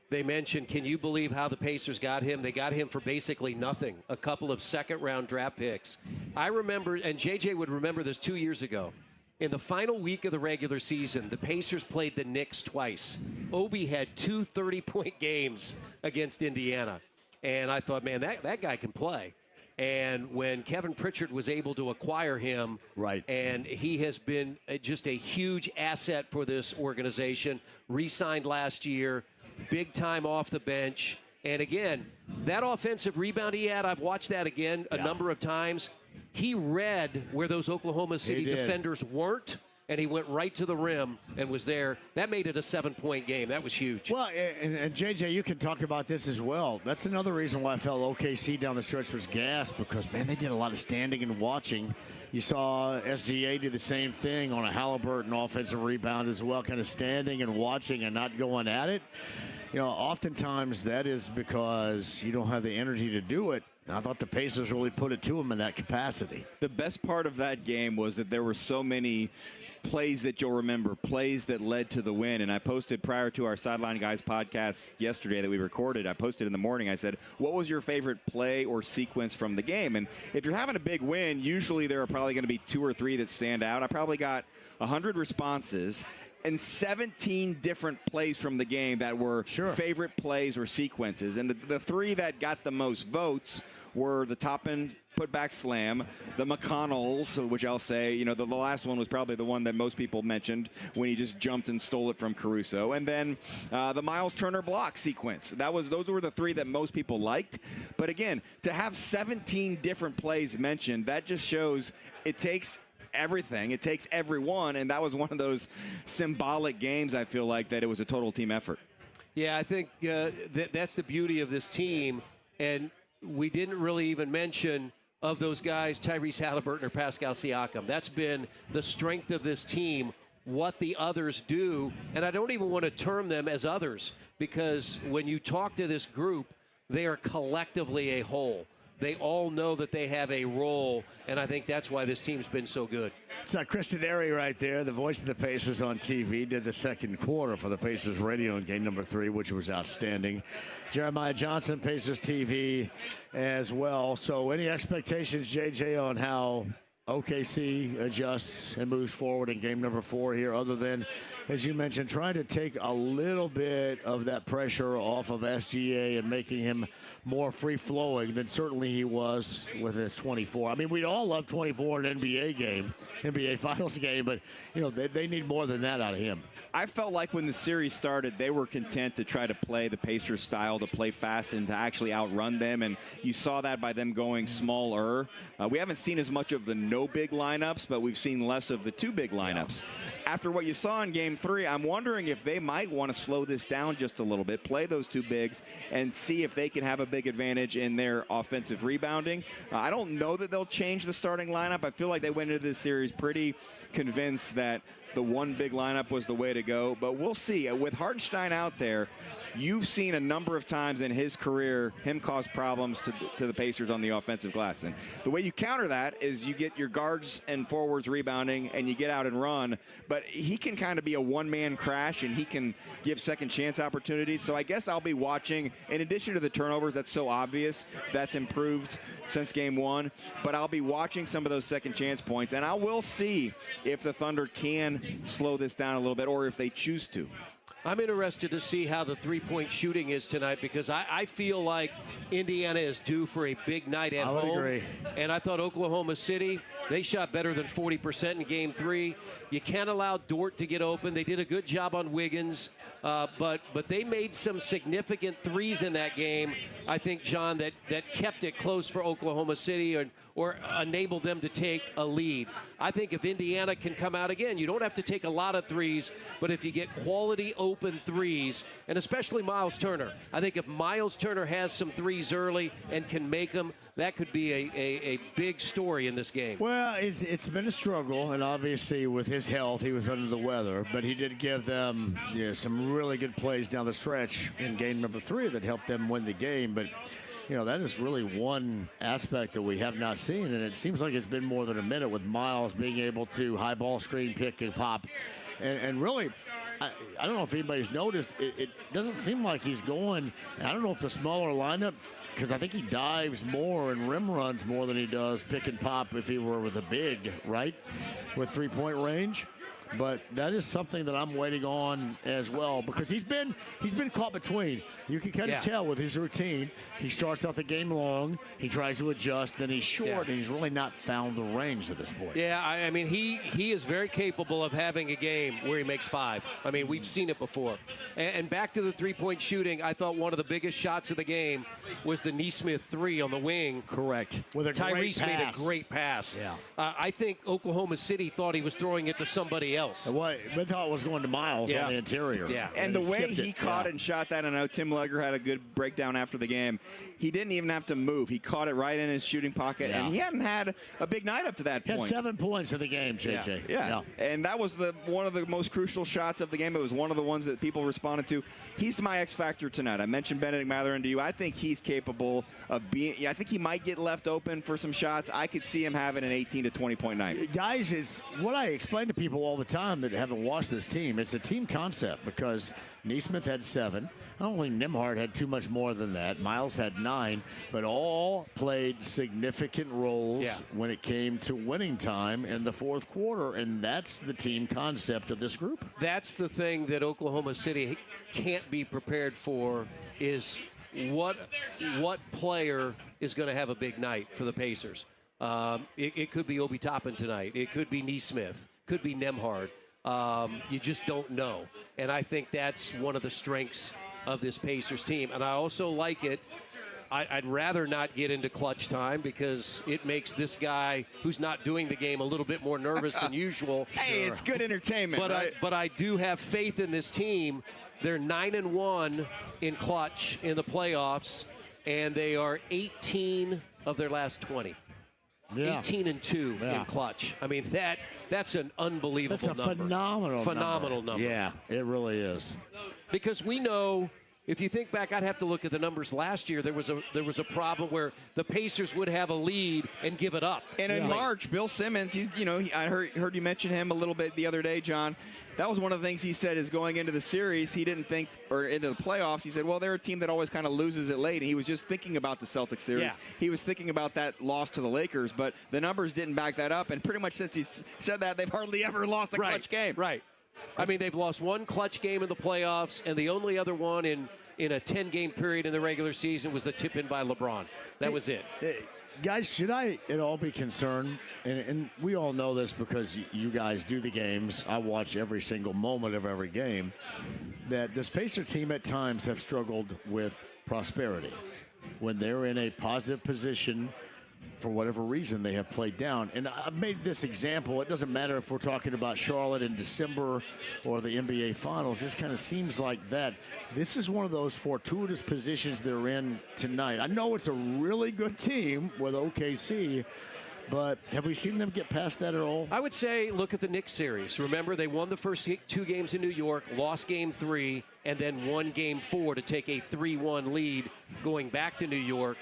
they mentioned, can you believe how the Pacers got him? They got him for basically nothing, a couple of second-round draft picks. I remember, and JJ would remember this 2 years ago, in the final week of the regular season, the Pacers played the Knicks twice. Obi had 2 30-point games against Indiana. And I thought, man, that guy can play. And when Kevin Pritchard was able to acquire him, and he has been just a huge asset for this organization, re-signed last year, big time off the bench. And again, that offensive rebound he had, I've watched that again a number of times. He read where those Oklahoma City defenders weren't, and he went right to the rim and was there. That made it a 7-point game. That was huge. Well, and JJ, you can talk about this as well. That's another reason why I felt OKC down the stretch was gassed, because, man, they did a lot of standing and watching. You saw SGA do the same thing on a Halliburton offensive rebound as well, kind of standing and watching and not going at it. You know, oftentimes that is because you don't have the energy to do it. I thought the Pacers really put it to them in that capacity. The best part of that game was that there were so many plays that you'll remember, plays that led to the win. And I posted prior to our Sideline Guys podcast yesterday that we recorded, I posted in the morning, I said, what was your favorite play or sequence from the game? And if you're having a big win, usually there are probably going to be 2 or 3 that stand out. I probably got 100 responses, and 17 different plays from the game that were favorite plays or sequences. And the three that got the most votes were the top-end putback slam, the McConnells, which I'll say, you know, the last one was probably the one that most people mentioned when he just jumped and stole it from Caruso. And then the Miles Turner block sequence. Those were the three that most people liked. But again, to have 17 different plays mentioned, that just shows it takes everything. It takes everyone, and that was one of those symbolic games, I feel like, that it was a total team effort. Yeah, I think that's the beauty of this team, and we didn't really even mention of those guys Tyrese Halliburton or Pascal Siakam. That's been the strength of this team, what the others do, and I don't even want to term them as others, because when you talk to this group, they are collectively a whole. They all know that they have a role, and I think that's why this team's been so good. It's Chris Denary right there, the voice of the Pacers on TV, did the second quarter for the Pacers radio in game number 3, which was outstanding. Jeremiah Johnson, Pacers TV as well. So any expectations, JJ, on how OKC adjusts and moves forward in game number 4 here, other than, as you mentioned, trying to take a little bit of that pressure off of SGA and making him more free-flowing than certainly he was with his 24. I mean, we'd all love 24 in an NBA game, NBA Finals game, but, you know, they need more than that out of him. I felt like when the series started, they were content to try to play the Pacers style, to play fast and to actually outrun them, and you saw that by them going smaller. We haven't seen as much of the no big lineups, but we've seen less of the 2 big lineups. Yeah. After what you saw in game 3, I'm wondering if they might want to slow this down just a little bit, play those 2 bigs, and see if they can have a big advantage in their offensive rebounding. I don't know that they'll change the starting lineup. I feel like they went into this series pretty convinced that the 1 big lineup was the way to go, but we'll see. With Hartenstein out there, you've seen a number of times in his career him cause problems to the Pacers on the offensive glass. And the way you counter that is you get your guards and forwards rebounding and you get out and run, but he can kind of be a one-man crash and he can give second chance opportunities. So I guess I'll be watching, in addition to the turnovers, that's so obvious, that's improved since game 1, but I'll be watching some of those second chance points, and I will see if the Thunder can slow this down a little bit or if they choose to. I'm interested to see how the three-point shooting is tonight, because I feel like Indiana is due for a big night at home. I would agree. And I thought Oklahoma City, they shot better than 40% in game 3. You can't allow Dort to get open. They did a good job on Wiggins, but they made some significant threes in that game, I think, John, that kept it close for Oklahoma City or enabled them to take a lead. I think if Indiana can come out again, you don't have to take a lot of threes, but if you get quality open threes, and especially Miles Turner, I think if Miles Turner has some threes early and can make them, that could be a big story in this game. Well, it's been a struggle, and obviously with his health, he was under the weather, but he did give them some really good plays down the stretch in game number 3 that helped them win the game. But that is really one aspect that we have not seen, and it seems like it's been more than a minute with Miles being able to high ball screen, pick, and pop. And really, I don't know if anybody's noticed, it doesn't seem like he's going, I don't know if the smaller lineup, because I think he dives more and rim runs more than he does pick and pop if he were with a big, right, with three-point range. But that is something that I'm waiting on as well, because he's been caught between. You can kind of tell with his routine. He starts out the game long, he tries to adjust, then he's short, and he's really not found the range at this point. Yeah, I mean, he is very capable of having a game where he makes 5. I mean, we've seen it before. And back to the three-point shooting, I thought one of the biggest shots of the game was the Nesmith 3 on the wing. Correct. With a Tyrese made a great pass. Yeah. I think Oklahoma City thought he was throwing it to somebody else. They thought it was going to Miles on the interior. Yeah. And the way he caught it and shot that, I know Tim Legger had a good breakdown after the game. He didn't even have to move. He caught it right in his shooting pocket, and he hadn't had a big night up to that point. He had 7 points in the game, JJ. Yeah. And that was one of the most crucial shots of the game. It was one of the ones that people responded to. He's my X factor tonight. I mentioned Benedict Mathurin to you. I think he's capable of being. I think he might get left open for some shots. I could see him having an 18 to 20 point night. Guys, it's what I explain to people all the time that haven't watched this team, it's a team concept because Neesmith had 7. Not only Nembhard had too much more than that. Miles had 9, but all played significant roles when it came to winning time in the fourth quarter, and that's the team concept of this group. That's the thing that Oklahoma City can't be prepared for is what player is going to have a big night for the Pacers. It could be Obi Toppin tonight. It could be Neesmith. Could be Nembhard. You just don't know. And I think that's one of the strengths of this Pacers team. And I also like it. I'd rather not get into clutch time because it makes this guy who's not doing the game a little bit more nervous than usual. Hey, it's good entertainment. But I do have faith in this team. They're 9-1 in clutch in the playoffs, and they are 18 of their last 20. 18-2 in clutch. I mean, that's an unbelievable number. That's a phenomenal number. Yeah, it really is. Because we know, if you think back, I'd have to look at the numbers last year. There was a problem where the Pacers would have a lead and give it up. And in March, Bill Simmons, I heard you mention him a little bit the other day, John. That was one of the things he said is going into the series, he didn't think, or into the playoffs, he said, well, they're a team that always kind of loses it late. And he was just thinking about the Celtics series. Yeah. He was thinking about that loss to the Lakers, but the numbers didn't back that up. And pretty much since he said that, they've hardly ever lost a clutch game. Right. I mean, they've lost one clutch game in the playoffs, and the only other one in a 10-game period in the regular season was the tip-in by LeBron. That was it. Guys, should I at all be concerned? And we all know this because you guys do the games. I watch every single moment of every game. That this Pacer team at times have struggled with prosperity. When they're in a positive position, for whatever reason, they have played down. And I've made this example. It doesn't matter if we're talking about Charlotte in December or the NBA Finals. This kind of seems like that. This is one of those fortuitous positions they're in tonight. I know it's a really good team with OKC, but have we seen them get past that at all? I would say look at the Knicks series. Remember, they won the first 2 games in New York, lost Game 3, and then won Game 4 to take a 3-1 lead going back to New York.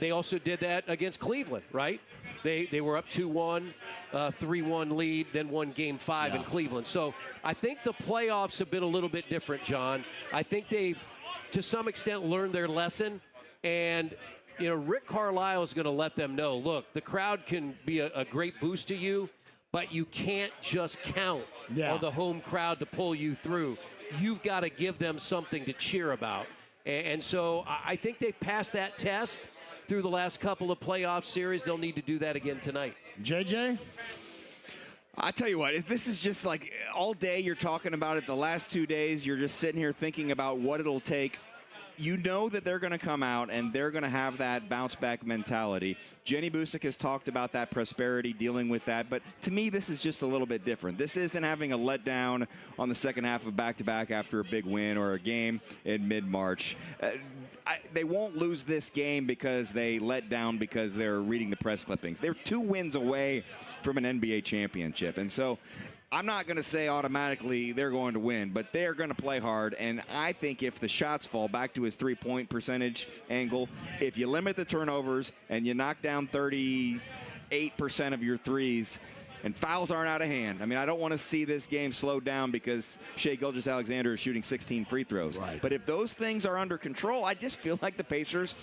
They also did that against Cleveland, right? They were up 2-1, 3-1 lead, then won Game 5 in Cleveland. So I think the playoffs have been a little bit different, John. I think they've, to some extent, learned their lesson. And, Rick Carlisle is going to let them know, look, the crowd can be a great boost to you, but you can't just count on the home crowd to pull you through. You've got to give them something to cheer about. And so I think they've passed that test through the last couple of playoff series. They'll need to do that again tonight. JJ? I tell you what, if this is just like all day you're talking about it, the last 2 days you're just sitting here thinking about what it'll take. You know that they're going to come out and they're going to have that bounce-back mentality. Jenny Busick has talked about that prosperity, dealing with that. But to me, this is just a little bit different. This isn't having a letdown on the second half of back-to-back after a big win or a game in mid-March. They won't lose this game because they let down because they're reading the press clippings. They're 2 wins away from an NBA championship. And so I'm not going to say automatically they're going to win, but they're going to play hard. And I think if the shots fall back to his three-point percentage angle, if you limit the turnovers and you knock down 38% of your threes, and fouls aren't out of hand. I mean, I don't want to see this game slowed down because Shai Gilgeous-Alexander is shooting 16 free throws. Right. But if those things are under control, I just feel like the Pacers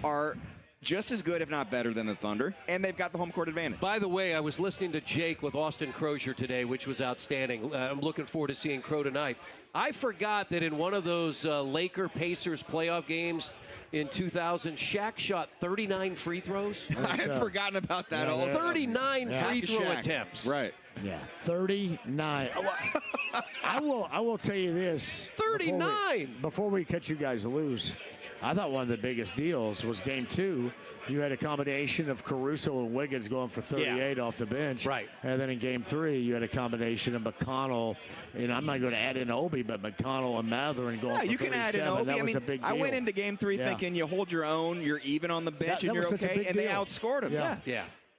are just as good, if not better, than the Thunder, and they've got the home court advantage. By the way, I was listening to Jake with Austin Crozier today, which was outstanding. I'm looking forward to seeing Crow tonight. I forgot that in one of those Laker-Pacers playoff games in 2000, Shaq shot 39 free throws. I had forgotten about that. 39 free throw attempts. Right. Yeah, 39. I will tell you this. 39. Before we cut you guys loose, I thought one of the biggest deals was Game 2. You had a combination of Caruso and Wiggins going for 38 off the bench. Right. And then in Game 3, you had a combination of McConnell, and I'm not going to add in Obi, but McConnell and Mathurin going for 37. You can add in Obi. That was a big deal. I went into Game 3 thinking you hold your own, you're even on the bench, and you're okay, and they outscored him.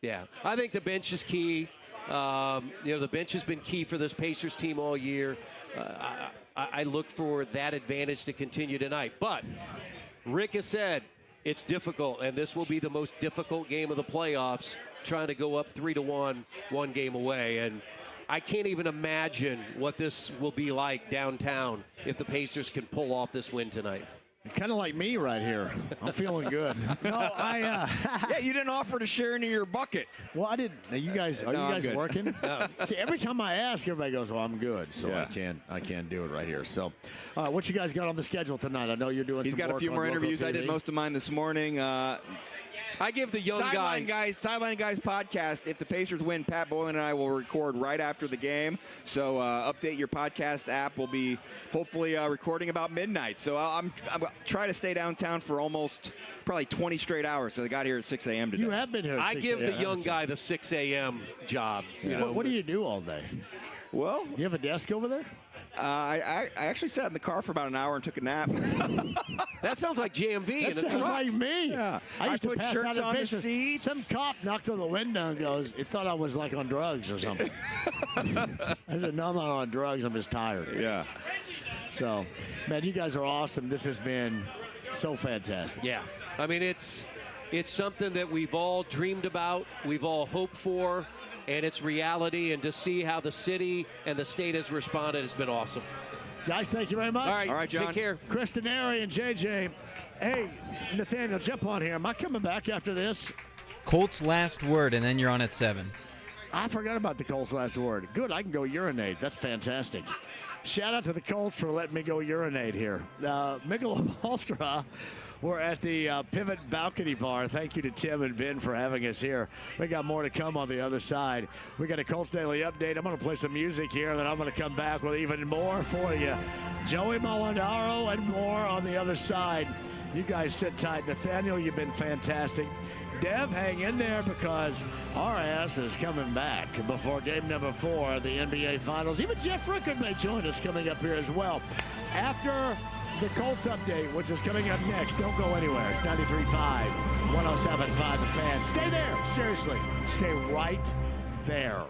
Yeah. I think the bench is key. The bench has been key for this Pacers team all year. I look for that advantage to continue tonight. But Rick has said it's difficult, and this will be the most difficult game of the playoffs, trying to go up 3-1, 1 game away. And I can't even imagine what this will be like downtown if the Pacers can pull off this win tonight. Kind of like me right here. I'm feeling good. No, yeah, you didn't offer to share any of your bucket. Well, I didn't. Are you guys working? No. See, every time I ask, everybody goes, "Well, I'm good," so I can't do it right here. So, what you guys got on the schedule tonight? I know you're doing. He's some got a work few on more local interviews. I TV. did most of mine this morning. I give the young Sideline Guys podcast. If the Pacers win, Pat Boylan and I will record right after the game. So update your podcast app. We'll be hopefully recording about midnight. So I'm trying to stay downtown for almost probably 20 straight hours. So they got here at 6 a.m. today. You have been here at 6 I give the young guy the 6 a.m. job. You know? What do you do all day? Well, you have a desk over there? I actually sat in the car for about an hour and took a nap. That sounds like JMV. That sounds like me. Yeah. I used to put pass shirts out on the pictures. seats. Some cop knocked on the window and goes, he thought I was like on drugs or something. I said, no, I'm not on drugs. I'm just tired. Yeah. So, man, you guys are awesome. This has been so fantastic. Yeah. I mean, it's something that we've all dreamed about, we've all hoped for, and it's reality. And to see how the city and the state has responded has been awesome. Guys, thank you very much. All right, John. Take care. Kristen Airy and JJ. Hey, Nathaniel, jump on here. Am I coming back after this? Colts last word, and then you're on at 7. I forgot about the Colts last word. Good, I can go urinate. That's fantastic. Shout out to the Colts for letting me go urinate here. Michelob Ultra, we're at the Pivot Balcony Bar. Thank you to Tim and Ben for having us here. We got more to come on the other side. We got a Colts Daily Update. I'm going to play some music here, then I'm going to come back with even more for you. Joey Molinaro and more on the other side. You guys sit tight. Nathaniel, you've been fantastic. Dev, hang in there because our ass is coming back before game number 4 of the NBA Finals. Even Jeff Rickard may join us coming up here as well. After the Colts update, which is coming up next, don't go anywhere. It's 93.5, 107.5 The Fan. Stay there. Seriously, stay right there.